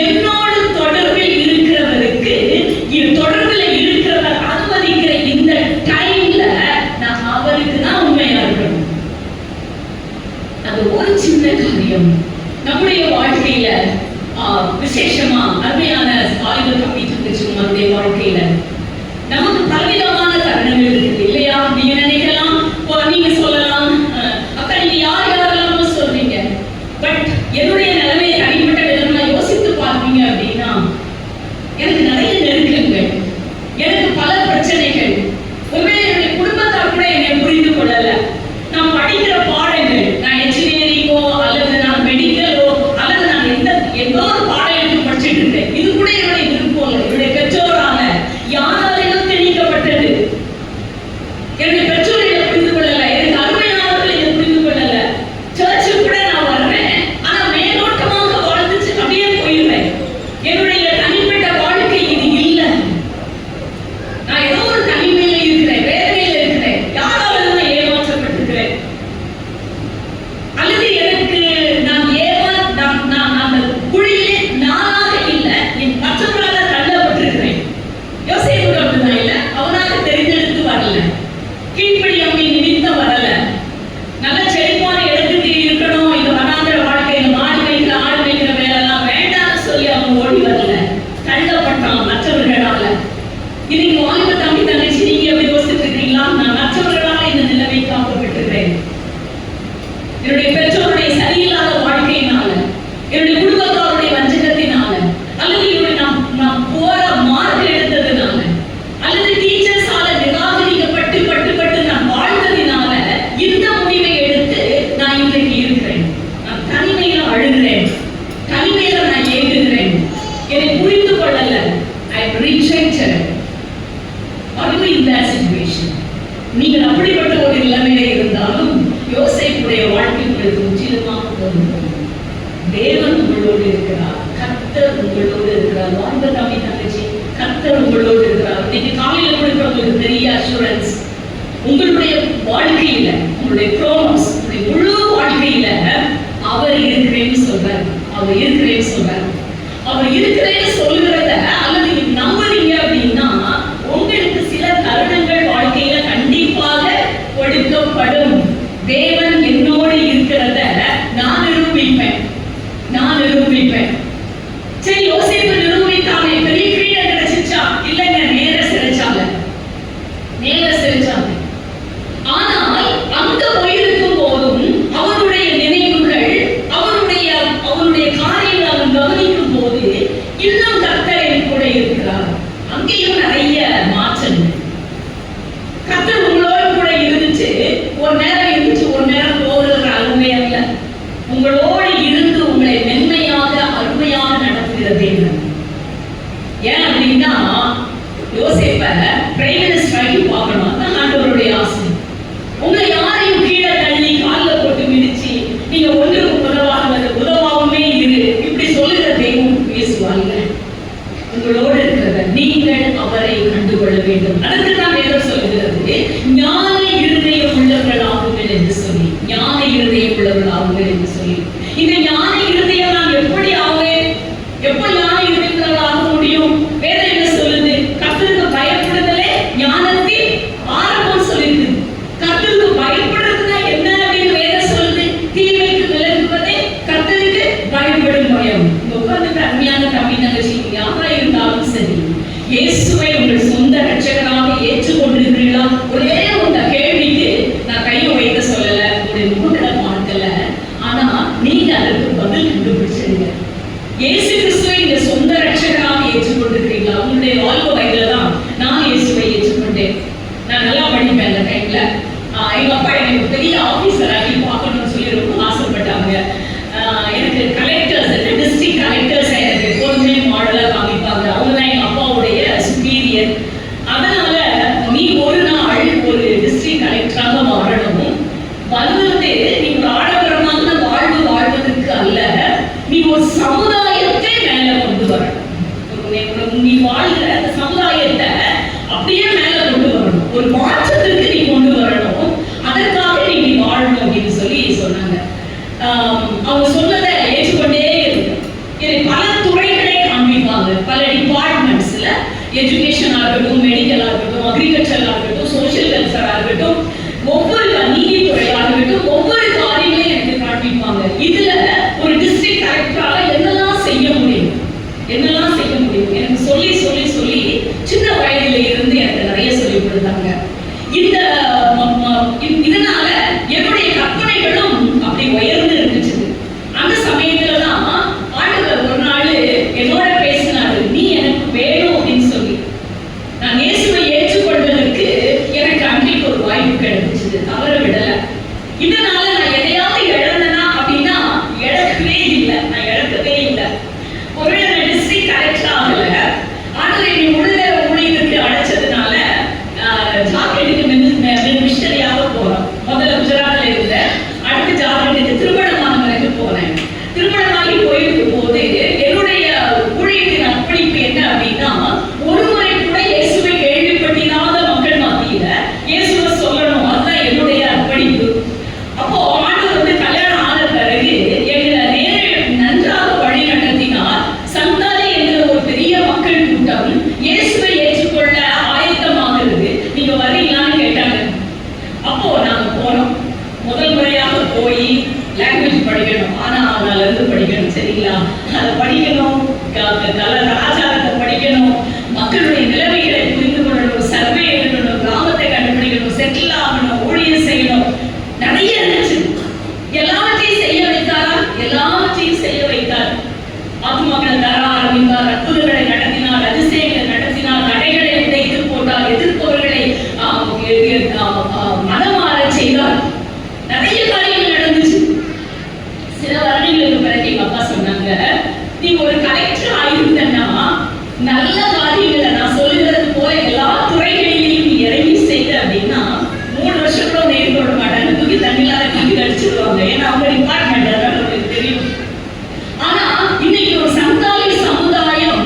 என்னோடு தொடர்பில் இருக்கிறவருக்கு தொடர்பில் இருக்கிறவர் அனுமதிக்கிற இந்த டைம்ல நான் அவருக்கு தான் உண்மையா இருக்கணும். அது ஒரு சின்ன காரியம் நம்முடைய வாழ்க்கையில விசேஷமா அருமையான ஆய்வு கம்மிட்டு இருந்துச்சு நம்முடைய வாழ்க்கையில. நமக்கு பலவிதமான தருணங்கள் இருக்குது இல்லையா? நீங்க நினைக்கலாம், நீங்க சொல்லலாம், அக்கா நீங்க யாரெல்லாம் சொல்றீங்க. பட் என்னுடைய நிலைமையை தனிப்பட்ட விதமா யோசித்து பார்த்தீங்க அப்படின்னா, எனக்கு நிறைய நெருக்கங்கள், எனக்கு பல பிரச்சனைகள். ஒருவேளை என்னுடைய குடும்பத்தார் கூட என்னை புரிந்து கொள்ளல. நான் படிக்கிற பாடங்கள், நான் என்ஜினியரிங்கோ அல்லது நான் மெடிக்கலோ அல்லது நான் எந்தோ ஒரு பாடம் எடுத்து படிச்சுட்டு இருந்தேன். இது கூட என்னுடைய விருப்பம் இல்லை. என்னுடைய பெற்றோரால யாராலையும் திணிக்கப்பட்டது. என்னுடைய பெற்றோர் என்னை புரிந்து கொள்ளல, எனக்கு அருமையானவர்கள் என்னை புரிந்து கொள்ளல. சர்ச்சு கூட நான் வர்றேன், ஆனா மேலோட்டமாக வாழ்ந்துச்சு அப்படியே போயிடுறேன். என்னுடைய தனிப்பட்ட வாழ்க்கை இது இல்லை. நான் ஏதோ ஒரு தனிமையில இருக்கிறேன், வேதனையில இருக்கிறேன், யாரால நான் ஏமாற்றப்பட்டிருக்கிறேன். அல்லது எனக்கு நான் அந்த குழியிலே நானாக இல்லை, என் மற்றவர்களால தள்ளப்பட்டிருக்கிறேன். யோசேப்பு அப்படிதான் இல்லை, அவனாக தெரிந்தெடுத்து வரல, கீழ்ப்படியாமை நிமித்தம் வரல. நல்ல செழிப்பான இடத்துக்கு இருக்கணும், இந்த வனாந்திர வாழ்க்கையில மாடு வைக்கிற ஆடு வைக்கிற வேலைலாம் வேண்டாம்னு சொல்லி அவன் ஓடி வரல, தள்ளப்பட்டான் மற்றவர்களால. இன்னைக்கு வாலிப தம்பி தங்கச்சி நீங்க எப்படி யோசிச்சுட்டு இருக்கீங்களா? நான் மற்றவர்களால இந்த நிலைமை காக்கப்பட்டிருக்கிறேன். என்னுடைய பெற்றோருடைய சரியில்லாத வாழ்க்கையினால, என்னுடைய குடும்பத்தாருடைய வஞ்சகத்தினால, அல்லது என்னுடைய நான் போற மார்க் எடுத்ததுனால, அல்லது டீச்சர்ஸால நிராகரிக்கப்பட்டு பட்டு நான் வாழ்ந்ததினால இந்த முடிவை எடுத்து நான் இன்றைக்கு இருக்கிறேன். நான் தனிமையில அழுகிறேன், தனிமையில நான் ஏங்குகிறேன். என்னை புரிந்து கொள்ளல. I am rejected. Are you in that situation? நீங்கள் அப்படிப்பட்ட ஒரு நிலைமையில இருந்தாலும் யோசேப்புடைய வாழ்க்கை உங்களுக்கு முற்றிலுமாக பொருந்தும். தேவன் உங்களோடு இருக்கிறார், கர்த்தர் உங்களோடு இருக்கிறார். வாழ்ந்த தம்பி தங்கச்சி, கர்த்தர் உங்களோடு இருக்கிறார். இன்னைக்கு காலையில கொடுக்கிற உங்களுக்கு பெரிய அஷூரன்ஸ். உங்களுடைய வாழ்க்கையில, உங்களுடைய ப்ரோமோஸ், உங்களுடைய முழு வாழ்க்கையில அவர் இருக்கிறேன்னு சொல்றார். அவர் இருக்கிறேன்னு சொல்றார். அவர் இருக்கிறேன்னு சொல்லுகிறத அல்லது நம்புறீங்க அப்படின்னா உங்களுக்கு சில தருணங்கள் வாழ்க்கையில கண்டிப்பாக கொடுக்கப்படும். தேவன் என்னோடு இருக்கிறத நான் நிரூபிப்பேன். சரி, யோசேப்பு நிரூபித்தானே, பெரிய கிரீடம் கிடைச்சிச்சா? இல்லைங்க, நேர சிறைச்சாங்க. ஆனால் அங்க போயிருக்கும் போதும் அவருடைய நினைவுகள், அவருடைய காரியங்களை அவன் கவனிக்கும் போது இன்னும் கர்த்தர் என் கூட இருக்கிறார். அங்கேயும் நிறைய மாற்றங்கள். கர்த்தர் உங்களோடு கூட இருந்துச்சு, ஒரு நேரம் இருந்துச்சு, ஒரு நேரம் போகிற அருமை அல்ல. உங்களோடு இருந்து உங்களை மென்மையாக அருமையாக நடத்துகிற தேவன். ஏன் அப்படின்னா யோசேப்பை பிரைம் மினிஸ்டராகி பார்க்கணும், அதான் ஆண்டவருடைய ஆசை. உங்களை யாரையும் கீழே தள்ளி காலில் போட்டு மிதிச்சு நீங்க ஒன்றுக்கு உதவாகவே இரு இப்படி சொல்லுகிற தெய்வம் பேசுவாங்க. உங்களோடு இருக்கிறத நீங்கள் அவரை கண்டுகொள்ள வேண்டும். அதற்கு தான் வேதம் சொல்லுகிறது, ஞான இருதயம் உள்ளவர்களாகுங்கள் என்று சொல்லி. ஞான இருதயம் உள்ளவர்களாகுங்கள் என்று சொல்லி. இந்த ஞான இருதயம் நான் எப்படி ஆவேன்? எப்ப ஞான இருதயங்களாக ஆக முடியும்? வேதம் என்ன சொல்லுது? கர்த்தருக்கு பயப்படுதலே ஞானத்தின் ஆரம்பம் சொல்லிருக்கு. கர்த்தருக்கு பயப்படுறதுனா என்ன அப்படின்னு வேதம் சொல்லுது? தீமைக்கு விலகுவதே கர்த்தருக்கு பயப்படும் பயம். உட்கார்ந்து அருமையான தம்பி தங்கச்சி யாரா இருந்தாலும் சரி, இயேசுவை உங்கள் சொந்த ரட்சகராக ஏற்றுக்கொண்டிருக்கிறீர்களா? ஒரே ஒரு கேள்விக்கு நான் கையை வைக்க சொல்லல, உங்களுடைய முகங்களை பார்க்கல, ஆனா நீங்க அதற்கு பதில் கண்டுபிடிச்சிருங்க. இயேசு கிறிஸ்துவை நீங்க சொந்த ரட்சகராக ஏற்றுக்கொண்டிருக்கிறீங்களா? உங்களுடைய வாழ்க்கை வயதுல தான் நான் இயேசுவை ஏற்றுக்கொண்டேன். நான் நல்லா படிப்பேன் அந்த டைம்ல. எங்க அப்பா எனக்கு பெரிய ஆபீசராகி பார்க்கணும்னு சொல்லி ரொம்ப ஆசைப்பட்டாங்க. எனக்கு கலெக்டர்ஸ், டிஸ்ட்ரிக்ட் கலெக்டர்ஸ் எனக்கு எப்போதுமே மாடலா காமிப்பாங்க. அவங்க தான் எங்க அப்பாவுடைய சுப்பீரியர். அதனால நீ ஒரு நாள் ஒரு டிஸ்ட்ரிக்ட் கலெக்டராக மாறணும். வந்து நீ ஒரு ஆடம்பரமான வாழ்வு வாழ்வதற்கு அல்ல, நீ ஒரு சமுதாயத்தை மேல கொண்டு வரணும். நீ வாழ்கிற அந்த சமுதாயத்தை அப்படியே மேல கொண்டு வரணும். ஒரு மாற்றத்திற்கு நீ கொண்டு வரணும். அதற்காக நீ வாழணும் அப்படின்னு சொல்லி சொன்னாங்க. அவங்க சொன்னதை ஏற்றுக்கொண்டே இருக்கு. பல துறைகளை இருக்கட்டும், மெடிக்கலா இருக்கட்டும், அக்ரிகல்ச்சரா இருக்கட்டும், சோஷியல் வெல்ஃபேரா இருக்கட்டும், ஒவ்வொரு நீதித்துறையாக இருக்கட்டும், ஒவ்வொரு காரியங்களையும் எனக்கு காண்பிப்பாங்க. இதுல ஒரு டிஸ்ட்ரிக்ட் கலெக்டரால என்னெல்லாம் செய்ய முடியும், என்னெல்லாம் செய்ய முடியும் எனக்கு சொல்லி சொல்லி சொல்லி சின்ன வயதில இருந்து எனக்கு நிறைய சொல்லி கொடுத்தாங்க. இதனால என்னுடைய கற்பனைகளும் அப்படி உயர்ந்து இருந்துச்சு. அந்த சமயத்துல தான் ஆண்டவர் ஒரு நாள் என்னோட பேசினாரு, நீ எனக்கு வேணும் அப்படின்னு சொல்லி. நான் இயேசுவை ஏற்றுக்கொள்வதற்கு எனக்கு அன்றைக்கு ஒரு வாய்ப்பு கிடைச்சிது, தவற விடல. இதனால நான் எதையாவது இழந்தனா அப்படின்னா இழக்கவே இல்லை, நான் இழக்கவே இல்லை. ஒருவேளை நான் டிஸ்ட்ரிக்ட் கலெக்டர் ஆகல, ஆண்டவர் என்னை உள்ள ஊழியருக்கு அழைச்சதுனால ஜார்க்கண்டுக்கு மிஷனரியாக போறோம். முதல்ல குஜராத்ல இருந்தேன், அடுத்து ஜார்க்கண்டுக்கு திருமணமானவருக்கு போனேன். திருமணமாகி போயிருக்கும் போது என்னுடைய ஊழியத்தின் அர்ப்பணிப்பு என்ன அப்படின்னா, ஒரு முறை கூட இயேசுவை கேள்விப்பட்டிராத மக்கள் மத்தியில இயேசுவை சொல்லணும், அதுதான் என்னுடைய அர்ப்பணிப்பு. அப்போ ஆண்டவர் கல்யாணம் ஆன பிறகு எங்களை நன்றாக வழி நடத்தினார். சந்தாலி என்ற ஒரு பெரிய மக்கள் கூட்டம் இயேசுவை ஏற்றுக்கொள்ள ஆயத்தமாகிறது, நீங்க வரீங்களான்னு கேட்டாங்க. அப்போ நாங்க போனோம். முதல் முறையாக போய் லாங்குவேஜ் படிக்கணும், ஆனால இருந்து படிக்கணும், சரிங்களா? அதை படிக்கணும், கலாச்சாரத்தை படிக்கணும், மக்களுடைய நிலைமைகளை புரிந்து கொள்ளணும், சர்வே எழுதணும், கிராமத்தை கண்டுபிடிக்கணும், செட்டில் ஆகணும், ஊழியம் செய்யணும், நிறைய இருந்துச்சு. எல்லாவற்றையும் செய்ய வைத்தாரா? எல்லாவற்றையும் செய்ய வைத்தார். ஆத்மாக்களை தர ஆரம்பித்தார், அற்புதங்களை நடத்தினார், அதிசயங்களை நடத்தினார், தடைகளை உடைத்து போட்டார், எதிர்ப்பவர்களை மனமாற செய்தார். நிறைய காரியங்கள் நடந்துச்சு. சில வருடங்களுக்கு பிறகு எங்க அப்பா சொன்னாங்க, நீங்க ஒரு கலெக்டர் ஆயிருந்தன்னா நல்ல காரியங்களை நான் சொல்லுகிறது போல எல்லா துறைகளிலையும் நீ இறங்கி செய்த அப்படின்னா 3 வருஷம் கூட நேர் போட மாட்டாங்க, தூக்கி தண்ணியில தூக்கி கடிச்சிருவாங்க. ஏன்னா அவங்க டிபார்ட்மெண்ட் அதனால உங்களுக்கு தெரியும். ஆனா இன்னைக்கு ஒரு சந்தாலி சமுதாயம்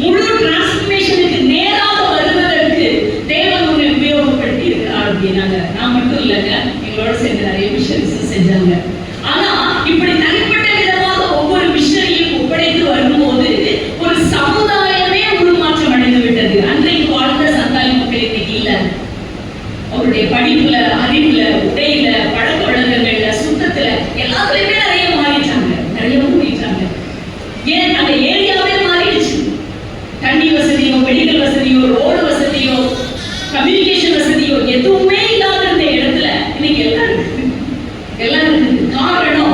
முழு டிரான்ஸ்ஃபர்மேஷனுக்கு நேராக வருவதற்கு தேவன் உன்னை உபயோகப்படுத்தி இருக்கிறார் அப்படின்னாங்க. நான் மட்டும் இல்லைங்க, எங்களோட சேர்ந்து நிறைய மிஷனரிஸ் செஞ்சாங்க. ஆனா இப்படி தனிப்பட்ட விதமாக ஒவ்வொரு மிஷனரியும் ஒப்படைத்து வரும்போது ஒரு சமுதாயமே உருமாற்றம் அடைந்து விட்டது. அன்றைக்கு வாழ்ந்த சந்தாலி மக்கள் இன்னைக்கு இல்ல. அவருடைய படிப்புல, அறிவுல, உடையில, பழக்க வழக்கங்கள்ல, சுத்தத்துல எல்லாத்துலயுமே நிறைய மாறிட்டாங்க, நிறைய மாறிட்டாங்க. ஏன் அந்த ஏரியாவே மாறிடுச்சு. தண்ணி வசதியோ, மெடிக்கல் வசதியோ, ரோடு வசதியோ, கம்யூனிகேஷன் வசதியோ எதுவுமே இல்லாத இந்த இடத்துல இன்னைக்கு எல்லாம் இருக்குது. எல்லாம் இருக்குது. காரணம்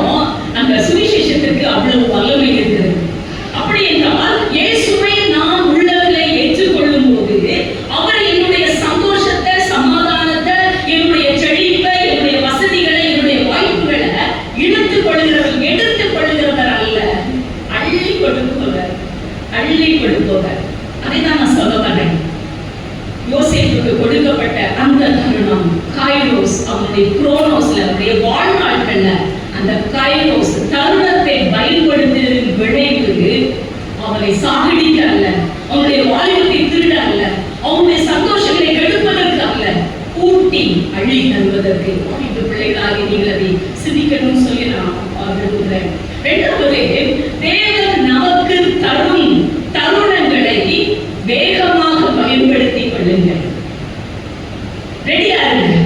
அந்த சுவிசேஷத்திற்கு அவ்வளவு வல்லமை இருக்கிறது. அப்படி என்றால் இயேசுவை நான் உள்ளத்திலே ஏற்றுக்கொள்ளும் போது அவர் என்னுடைய சந்தோஷத்தை, சமாதானத்தை, என்னுடைய செழிப்பை, என்னுடைய வசதிகளை, என்னுடைய வாய்ப்புகளை எடுத்துக் கொள்கிறவர் அல்ல, அள்ளி கொடுப்பவர், அள்ளி கொடுப்பவர். அதைதான் நான் சொல்ல வரேன். யோசேப்புக்கு கொடுக்கப்பட்ட அந்த தருணம் கைரோஸ், அவனுடைய குரோனோஸ்ல, அவனுடைய வாழ்நாட்கள்ல அந்த கைரோஸ் தருணத்தை பயன்படுத்தியதன் விளைவு அவனை சாகடிக்க அல்ல, அவனுடைய வாலிபத்தை திருட அல்ல, அவனுடைய சந்தோஷங்களை கெடுப்பதற்கு அல்ல, கூட்டி அள்ளி தருவதற்கு. வாலிப பிள்ளைகளாகி நீங்கள் அதை சிந்திக்கணும்னு சொல்லி நான் விரும்புகிறேன். இரண்டாவது, தேவன் நமக்கு தரும் தருணங்களை வேகமாக பயன்படுத்திக் கொள்ளுங்கள். ரெடியா இருங்க.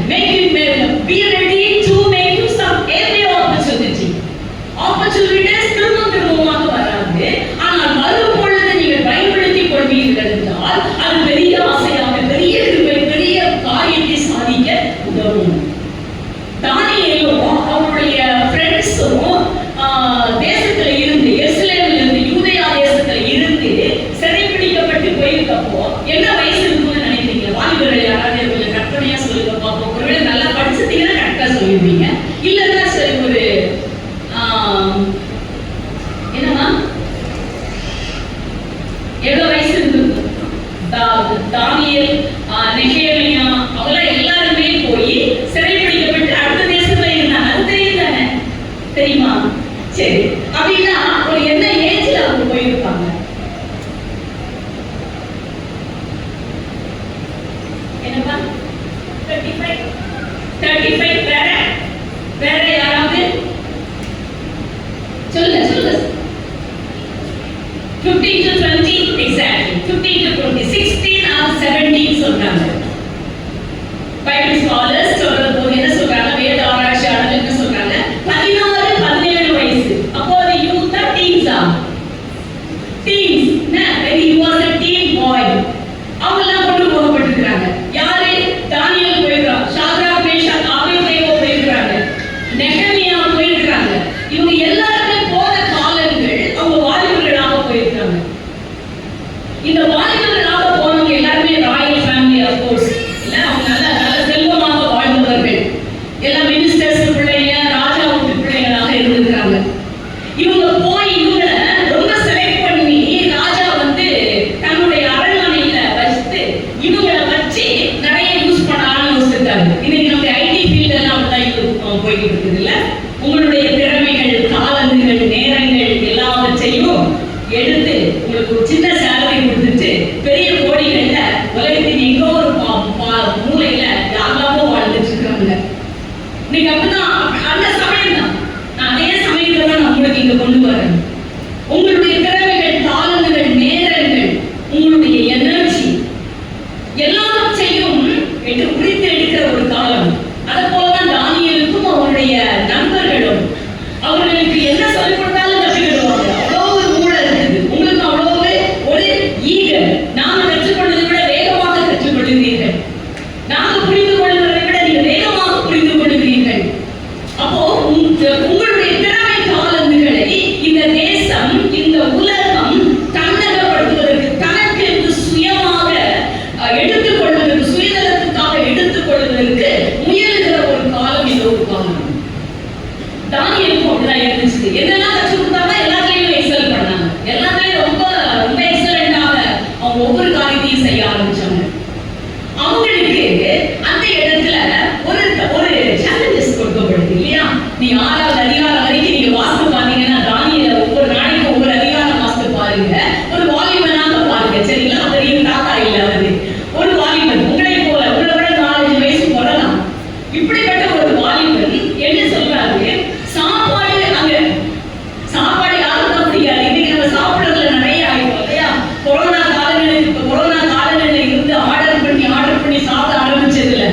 Be ready to make use of every opportunity. Opportunities திரும்பமாக வராது. ஆனால் வரும் பொழுது நீங்கள் பயன்படுத்திக் கொள்வீர்கள் என்றால் அது பெரிய ஆசையாக, பெரிய கிருபை, பெரிய காரியத்தை சாதிக்க உதவும். தானியேலும் அவருடைய ஃப்ரெண்ட்ஸும் தேசத்துல இருந்து, எருசலேமில் இருந்து, யூதேயா தேசத்துல இருந்து சிறைப்பிடிக்கப்பட்டு போயிருக்கப்போ என்ன வயசு இருக்கும்னு நினைக்கிறீங்க? வாலிபர்கள் யாராவது கொஞ்சம் கற்பனையா சொல்லுங்க பார்ப்போம். ஒருவேளை நல்லா படிச்சிட்டீங்கன்னா கரெக்டா சொல்லிடுவீங்க. இல்லைன்னா சரி, ஒரு என்னமா எவ்வளவு வயசு இருந்திருக்கும்? தானியேல், நெகேமியா, அவெல்லாம் எல்லாருமே போய் சிறைப்பிடிக்கப்பட்டு அடுத்த தேசத்துல இருந்தாங்க. அது தெரியும் தானே? தெரியுமா? சரி, அப்படின்னா ஒரு என்ன ஏஜ்ல அவங்க போயிருப்பாங்க? என்னப்பா? 35. வேற யாராவது சொல்லுங்க. 15 to 20, exactly. 15 to 20, 16 or 17. சொல்றாங்க. பைபிள் ஸ்காலர்ஸ் சொல்றது போது என்ன சொல்றாங்க, வேத ஆராய்ச்சியாளர்கள் என்ன சொல்றாங்க, 14-17 வயசு. அப்போ அது யூத்தா டீன்ஸா? Teens. when he was a teen boy அவங்கெல்லாம் கொண்டு போகப்பட்டிருக்கிறாங்க. யாரு? தானியேல் போயிருக்காங்க, ஷாத்ராக் மேஷாக் ஆபேத்நேகோ போயிருக்காங்க, நெகமியா போயிருக்காங்க. இவங்க எல்லாருமே போன காலங்கள் அவங்க வாலிபர்களாக போயிருக்காங்க. இந்த வாலிபர்களாக போனவங்க எல்லாருமே ராயல் ஃபேமிலி ஆஃப் கோர்ஸ் இல்ல, அவங்க நல்ல செல்வமாக வாழ்ந்தவர்கள், எல்லாம் மினிஸ்டர்ஸ் பிள்ளைங்க, ராஜா வீட்டு பிள்ளைங்களாக இருந்திருக்காங்க. இவங்க போய் இவங்களை ரொம்ப செலக்ட் பண்ணி ராஜா வந்து தன்னுடைய அரண்மனையில வச்சு இவங்களை வச்சு நிறைய யூஸ் பண்ணலாம்னு யோசிச்சிருக்காரு. இன்னைக்கு நம்ம ஐடி ஃபீல்ட் எல்லாம் அப்படிதான் போய்கிட்டு இருக்குது இல்ல, உங்களுடைய திறமைகள், தாளந்துகள், நேரங்கள் எல்லாவற்றையும் எடுத்து உங்களுக்கு ஒரு சின்ன சேலரி கொடுத்துட்டு பெரிய கோடிகள்ல உலகத்தின் எங்கோ ஒரு மூலையில யாரெல்லாமோ வாழ்ந்துட்டு இருக்காங்க. இன்னைக்கு அப்படிதான் அந்த சமயம் தான். நான் அதே சமயத்துல தான் உங்களுக்கு இங்க கொண்டு வரேன். உங்களுடைய திறமைகள், தாளந்துகள், நேரங்கள், உங்களுடைய எனர்ஜி எல்லாவற்றையும் உரித்து எடுக்கிற ஒரு காலம். அதை போலதான் தானியேலுக்கும் அவருடைய நண்பர்களும் அவர்களுக்கு என்ன சொல்லிக் கொடுத்தாலும் கற்றுக்கிடுவாங்க. அவ்வளோ ஒரு மூளை இருக்குது. உங்களுக்கு அவ்வளோ ஒரு ஈகர். நாம கற்றுக்கொள்வதை விட வேகமாக கற்றுக்கொள்கிறீர்கள். நாம புரிந்து கொள்வதை விட நீங்க வேகமாக புரிந்து கொள்கிறீர்கள். அப்போ உங்களுடைய திறமை தாளந்துகளை இந்த தேசம், இந்த உலகம் தன்னகப்படுத்துவதற்கு, தனக்கு சுயமாக எடுத்துக்கொள்வதற்கு, சுயநலத்துக்காக எடுத்துக்கொள்வதற்கு முயலுகிற ஒரு காலம் இந்த ஒரு காலம். தானியேலுக்கும் அப்படிதான் இருந்துச்சு. என்னெல்லாம் கற்றுக் கொடுத்தாங்க எல்லாத்துலயும் எக்ஸல் பண்ணாங்க. எல்லாத்துலயும் ரொம்ப ரொம்ப எக்ஸலண்டாக அவங்க ஒவ்வொரு காரியத்தையும் செய்ய ஆரம்பிச்சாங்க. அவங்களுக்கு அந்த இடத்துல ஒரு சேலஞ்சஸ் கொடுக்கப்படுது இல்லையா? நீ 6வது அதிகாரம் வரைக்கும் நீங்க வாசித்து பாத்தீங்கன்னா தானியேல ஒவ்வொரு நாளைக்கு ஒவ்வொரு அதிகாரம் வாசித்து பாருங்க. ஒரு வாலிபனாக பாருங்க, சரிங்களா? பெரிய தாத்தா இல்ல அவரு, ஒரு வாலிபன். உங்களை போல உங்களை விட 4-5 வயசு வரலாம். இப்படிப்பட்ட ஒரு வாலிபன் என்ன சொல்றாரு, சாப்பாடு அங்க சாப்பாடு யாரும் தான் முடியாது. இன்னைக்கு நம்ம சாப்பிடுறதுல நிறைய ஆயிடும் இல்லையா? கொரோனா காலங்களில் இருந்து ஆர்டர் பண்ணி சாப்பிட ஆரம்பிச்சதுல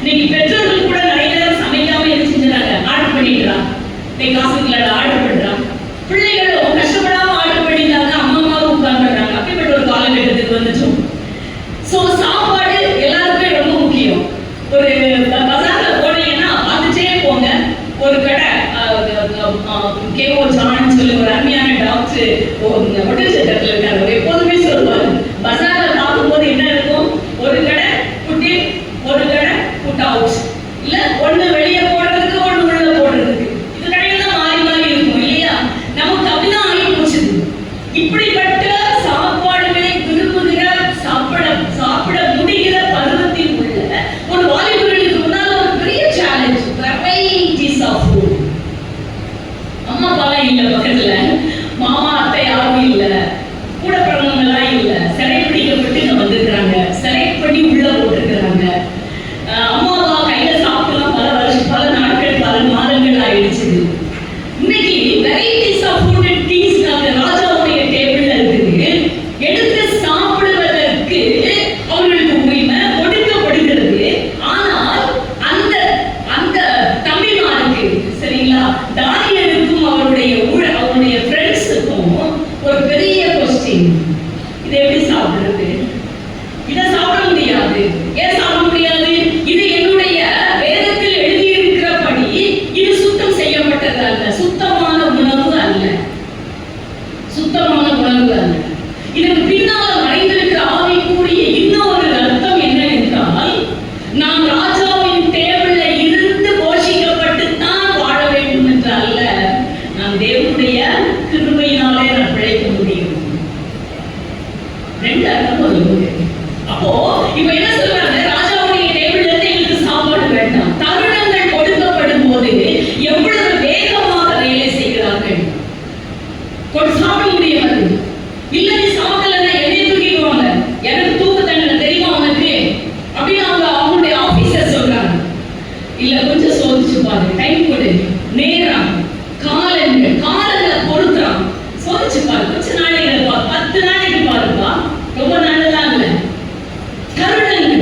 இன்னைக்கு பெற்றோர்கள் கூட நிறைய நேரம் சமைக்காம என்ன செஞ்சுறாங்க, ஆர்டர் பண்ணிடுறான். இன்னைக்கு ஹாஸ்பிட்டல்ல ஆர்டர் பண்றான். பிள்ளைகளும் கஷ்டப்படாம ஆர்டர் பண்ணிட்டாங்க, அம்மாவும் உட்கார்ந்துடுறாங்க. அப்படிப்பட்ட ஒரு காலகட்டத்துக்கு வந்துட்டோம். சோ சாப்பாடு எல்லாருக்குமே ரொம்ப முக்கியம். ஒரு பஜார்ல போனீங்கன்னா பார்த்துட்டே போங்க. ஒரு கடை கேஓ ஜான்னு சொல்லி ஒரு அருமையான டாக்டர் ஹோட்டல் சென்டர்ல இருக்காரு. அவர் எப்போதுமே சொல்லுவாரு, பஜார்ல பார்க்கும்போது என்ன இருக்கும், ஒரு கடை புட் இன், ஒரு கடை புட் அவுட், இல்ல ஒண்ணு வெளியே போடுறதுக்கு, ஒண்ணு உள்ள போடுறதுக்கு. இது கடையெல்லாம் மாறி மாறி இருக்கும் இல்லையா? நமக்கு அப்படிதான் ஆகி போச்சு. இப்படிப்பட்ட சாப்பாடுகளை விரும்புகிற, சாப்பிட முடிகிற பருவத்தில் உள்ள ஒரு வாலிபர்களுக்கு முன்னால் ஒரு பெரிய சேலஞ்ச், வெரைட்டிஸ் ஆஃப் ஃபுட். அம்மா அப்பாலாம் இல்ல பக்கத்துல, மாமா அத்தை யாரும் இல்ல, கூட பிறந்தவங்க எல்லாம் இல்ல, செலக்ட் பிடிக்கப்பட்டு இங்க வந்திருக்கிறாங்க, செலக்ட் பண்ணி உள்ள போட்டிருக்கிறாங்க. அம்மா அப்பா கையில சாப்பிடலாம் பல நாட்கள், பல மாதங்கள் ஆயிடுச்சு. இன்னைக்கு varieties of food and teas ராஜாவுடைய டேபிள்ல இருக்குது. எடுத்து சாப்பிடுவதற்கு அவர்களுக்கு உரிமை கொடுக்கப்படுகிறது. ஆனால் அந்த அந்த தமிழ்நாடுக்கு, சரிங்களா, தானியேலுக்கும் அவருடைய ஃப்ரெண்ட்ஸுக்கும் ஒரு பெரிய கொஸ்டின், இதை எப்படி சாப்பிடுறது? இதை சாப்பிட முடியாது. ஏன் சாப்பிட முடியாது? இது என்னுடைய வேதத்தில் எழுதியிருக்கிறபடி இது சுத்தம் செய்யப்பட்டது அல்ல, சுத்தமான உணவு அல்ல, சுத்தமான உணவு அல்ல. இதற்கு பின்னால் மறைந்திருக்கிற ஆவிக்குரிய இன்னொரு அர்த்தம் என்ன என்றால், நாம் ராஜாவின் டேபிள்ல இருந்து போஷிக்கப்பட்டு தான் வாழ வேண்டும் என்று அல்ல, நாம் தேவனுடைய கிருபையினாலே நான் பிழைக்க முடியும். 2 அர்த்தம் வருது. அப்போ இப்ப என்ன சொல்றாங்க, ராஜாவுடைய டேபிள்ல இருந்து எங்களுக்கு சாப்பாடு வேண்டாம். தருணங்கள் கொடுக்கப்படும் போது எவ்வளவு வேகமாக வேலை செய்கிறார்கள். சாப்பிட முடியாது. இல்ல நீ சாப்பிடலன்னா என்னை தூக்கிடுவாங்க, எனக்கு தூக்க தண்டனை தெரியுமா உனக்கு அப்படின்னு அவங்களுடைய ஆபீசர் சொல்றாங்க. இல்ல கொஞ்சம் சோதிச்சு பாரு, டைம் கொடு, நேரம், காலங்களை பொறுத்துறான், சோதிச்சு பாரு, கொஞ்ச நாளைக்கு 10 நாளைக்கு பாருப்பா, ரொம்ப நாளெல்லாம் இல்ல. தருணங்கள்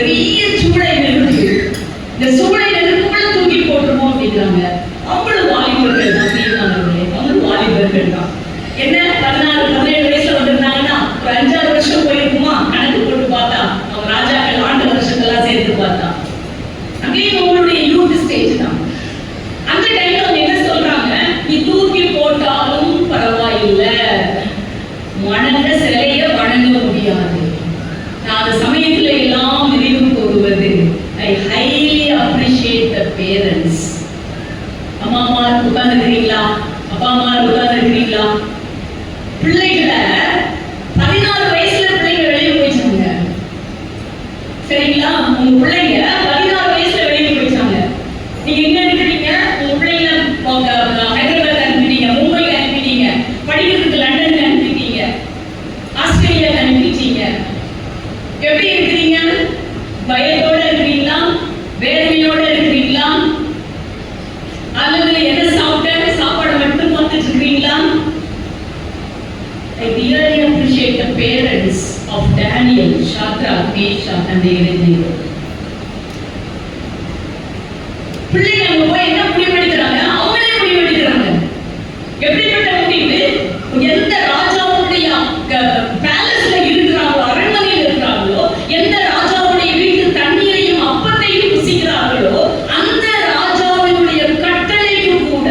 பெரிய சூளை நெருப்பு, இந்த சூளை நெருப்புக்குள்ள தூக்கி போட்டுருவோம் அப்படிங்கிறாங்க. அவங்களும் வாலிபர்கள் தான், தீர்மானங்களே அவங்களும் வாலிபர்கள் தான். என்ன 16-17 வயசுல வந்திருந்தாங்கன்னா ஒரு 5-6 வருஷம் போயிருக்குமா கணக்கு போட்டு பார்த்தா, அவங்க ராஜாக்கள் ஆண்டு வருஷங்கள்லாம் சேர்த்து பார்த்தா அங்கேயும் அவங்களுடைய யூத் ஸ்டேஜ் தான். அந்த டைம்ல அவங்க என்ன சொல்றாங்க, நீ தூக்கி போட்டாலும் பரவாயில்லை, வணங்க சிலைய வணங்க முடியாது. நான் அந்த சமயத்துல எல்லாம் நினைவு கூறுவது, ஐ ஹைலி அப்ரிஷியேட் த பேரண்ட்ஸ். அம்மா உட்கார்ந்து இருக்கிறீங்களா, அப்பா அம்மா உட்கார்ந்து இருக்கிறீங்களா? பிள்ளைகளை 14 வயசுல பிள்ளைங்க வெளியே போயிட்டாங்க, சரிங்களா? உங்க பிள்ளைங்க 16 வயசுல வெளியே போயிட்டாங்க. நீங்க எங்க இருக்கிறீங்க? உங்க பிள்ளைங்க ஹைதராபாத் அனுப்பிட்டீங்க, மும்பைக்கு அனுப்பிட்டீங்க, படிக்கிறதுக்கு லண்டனுக்கு அனுப்பிட்டீங்க, ஆஸ்திரேலியாவுக்கு அனுப்பிட்டீங்க. எப்படி இருக்கிறீங்க? பயத்தோட இருக்கிறீங்களா, வேதனையோட இருக்கிறீங்களா, அல்லது என்ன சாப்பிட்ட சாப்பாடு மட்டும் பார்த்துட்டு இருக்கிறீங்களா? I really appreciate the parents of Daniel, Shadrach, Meshach and Abednego. பிள்ளைங்க அங்க போய் என்ன முடிவெடுக்கிறாங்க? அவங்களே முடிவெடுக்கிறாங்க. எப்படிப்பட்ட முடிவு? எந்த ராஜாவுடைய பேலஸ்ல இருக்கிறாங்களோ, அரண்மனையில் இருக்கிறாங்களோ, எந்த ராஜாவுடைய வீட்டு தண்ணீரையும் அப்பத்தையும் ருசிக்கிறார்களோ, அந்த ராஜாவினுடைய கட்டளைக்கு கூட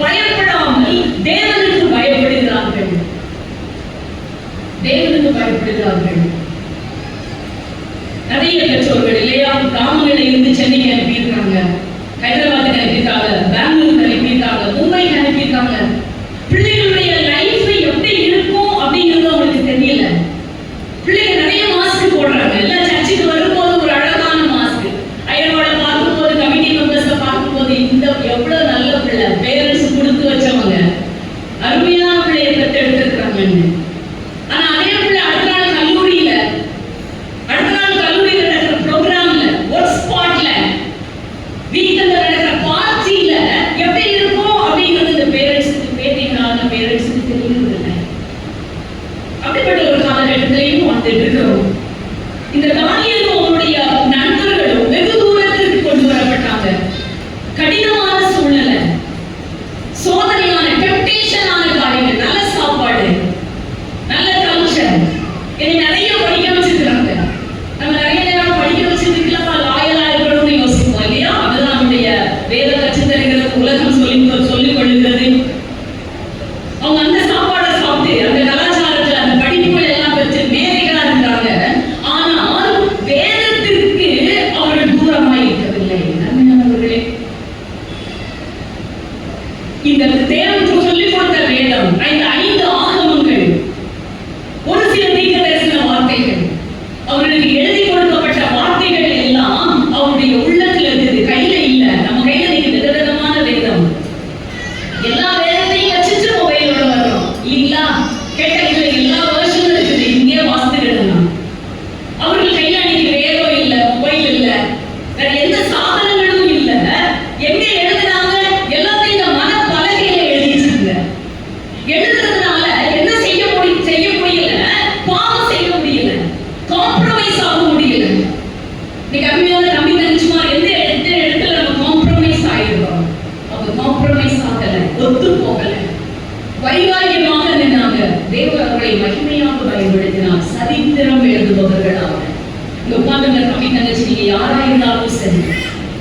பயப்படாமல் தேவனுக்கு பயப்படுகிறார்கள். தேவனுக்கு பயப்படுகிறார்கள். நிறைய பெற்றோர்கள் இல்லையா, கிராமங்களில் இருந்து சென்னைக்கு அனுப்பியிருக்காங்க, ஹைதராபாத்துக்கு அனுப்பியிருக்காங்க, பெங்களூருக்கு அனுப்பியிருக்காங்க, மும்பைக்கு அனுப்பியிருக்காங்க. பிள்ளைகளுடைய லைஃப் எப்படி இருக்கும் அப்படிங்கிறது அவங்களுக்கு தெரியல. பிள்ளைங்க நிறைய மாஸ்க் போடுறாங்க. எல்லாம் சர்ச்சுக்கு வரும்போது ஒரு அழகான மாஸ்க், ஐயரோட பார்க்கும்போது, கமிட்டி மெம்பர்ஸை பார்க்கும்போது, இந்த எவ்வளவு நல்ல பிள்ளை, பேரண்ட்ஸ் கொடுத்து வச்சவங்க, அருமையான பிள்ளையை பெற்று எடுத்துருக்காங்கன்னு. ஆனா அதே பிள்ளை அடுத்த நாள் கல்லூரியில நடக்கிற ப்ரோக்ராம்ல, ஒர்க் ஸ்பாட்ல, வீக்கெண்ட்ல நடக்கிற பார்ட்டியில எப்படி இருக்கும் அப்படிங்கிறது இந்த பேரண்ட்ஸுக்கு, பேத்திகளான பேரண்ட்ஸுக்கு தெரியறது இல்லை. அப்படிப்பட்ட ஒரு காலகட்டத்திலையும் வந்துட்டு இருக்கிறோம். இந்த தானியேலும் அவனுடைய நண்பர்களும் வெகு தூரத்திற்கு கொண்டு வரப்பட்டாங்க. கடினமான சூழ்நிலை, சோதனையான டெம்ப்டேஷனான காரியங்கள், நல்ல சாப்பாடு, நல்ல கல்ச்சர், என்னை நிறைய படிக்க வச்சிருக்கிறாங்க. நம்ம நிறைய நேரம் படிக்க வச்சிருக்கலாம், லாயலா இருக்கணும்னு யோசிப்போம் இல்லையா? அதுதான் நம்முடைய வேத கற்றுத்தருகிறது, உலகம் சொல்லிக் கொள்ளுகிறது. அவங்க அந்த சாப்பாடை சாப்பிட்டு, அந்த கலாச்சாரத்துல, அந்த படிப்புகள் எல்லாம் பெற்று மேதைகளா இருந்தாங்க. ஆனால் வேதத்திற்கு அவர்கள் தூரமாய் இருக்கவில்லை. நன்மையானவர்களே, இந்த தேவன் சொல்லிக் கொடுத்த வேதம், இந்த 5 ஆகமங்கள், ஒரு சில தீர்க்கதரிசன வார்த்தைகள், அவர்களுக்கு எழுதி கொடுக்கப்பட்ட வார்த்தைகள் எல்லாம் அவருடைய உள்ளத்துல இருக்குது, கையில இல்ல. நம்ம கையில இன்னைக்கு விதவிதமான வேதம், எல்லா வேதத்தையும் வச்சுட்டு மொபைலோட வர்றோம் இல்லைங்களா? கேட்ட இதுல எல்லா வருஷமும் இருக்குது, இங்கே வாசித்துக்கிடலாம். அவர்கள் கையில அன்னைக்கு வேதம் இல்ல, மொபைல் இல்ல, வேற எந்த சாதனங்களும் இல்ல. எங்க எழுதுனாங்க? எல்லாத்தையும் இந்த மன பலகையில எழுதிட்டாங்க. எழுதுறதுனால என்ன செய்ய முடியல, பாவம் செய்ய முடியல, காம்ப்ரமைஸ் ஆக முடியல. இன்னைக்கு அருமையான தம்பி நினைச்சுமா, எந்த இடத்துல நம்ம காம்ப்ரமைஸ் ஆகிடுறோம்? அவங்க காம்ப்ரமைஸ் ஆகல, ஒத்து போகல, வைராகியமாக நின்னாங்க. தேவன் அவர்களை மகிமையாக பயன்படுத்தினார், சரித்திரம் எழுதுபவர்களாக. இங்க உட்கார்ந்து தம்பி தங்கச்சி, நீங்க யாரா இருந்தாலும் சரி,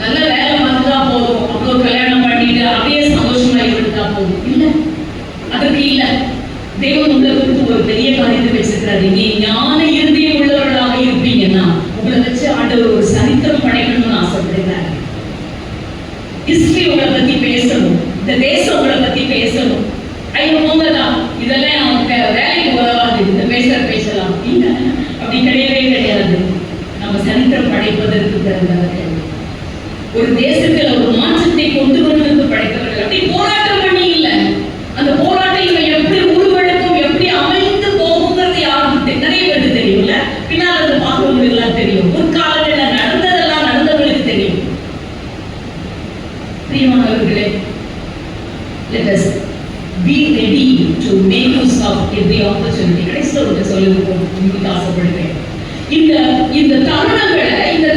நல்ல வேலை பார்த்துட்டா போதும், அப்புறம் கல்யாணம் பண்ணிட்டு அப்படியே சந்தோஷமா இருந்துட்டா போதும் இல்ல, அதற்கு இல்ல. தேவன் உங்களை குறித்து ஒரு பெரிய காரியத்தை வச்சிருக்கிறாரு. நீ ஞான இருதயம் உள்ளவர்களாக இருப்பீங்கன்னா உங்களை வச்சு ஆண்டவர் ஒரு சரித்திரம் படைக்கணும்னு ஆசைப்படுகிறார். ஹிஸ்டரி உங்களை பத்தி பேசணும், இந்த தேசம் உங்களை பத்தி பேசணும். ஐயோ போங்கதான், இதெல்லாம் அவங்க வேலைக்கு உதவாது, இந்த பேசலாம் இல்ல, அப்படி கிடையவே கிடையாது. நம்ம சரித்திரம் படைப்பதற்கு பிறந்தவர்கள், ஒரு தேசத்துல ஒரு மாற்றத்தை கொண்டு வருவதற்கு படைத்தவர்கள். அப்படி போராட்டம் பண்ணி இல்ல, அந்த போராட்டம் இவங்க எப்படி உருவெடுக்கும், எப்படி அமைந்து போகுங்கிறது யாருக்கு நிறைய பேருக்கு தெரியும்ல. பின்னால் அதை பார்க்கவங்களுக்குலாம் தெரியும், முற்காலங்களில் நடந்ததெல்லாம் நடந்தவங்களுக்கு தெரியும். பிரியமானவர்களே, let us be ready to make use of every opportunity. கடைசியில் சொல்லுவோம், உங்களுக்கு ஆசைப்படுகிறேன். இந்த தருணங்களை, இந்த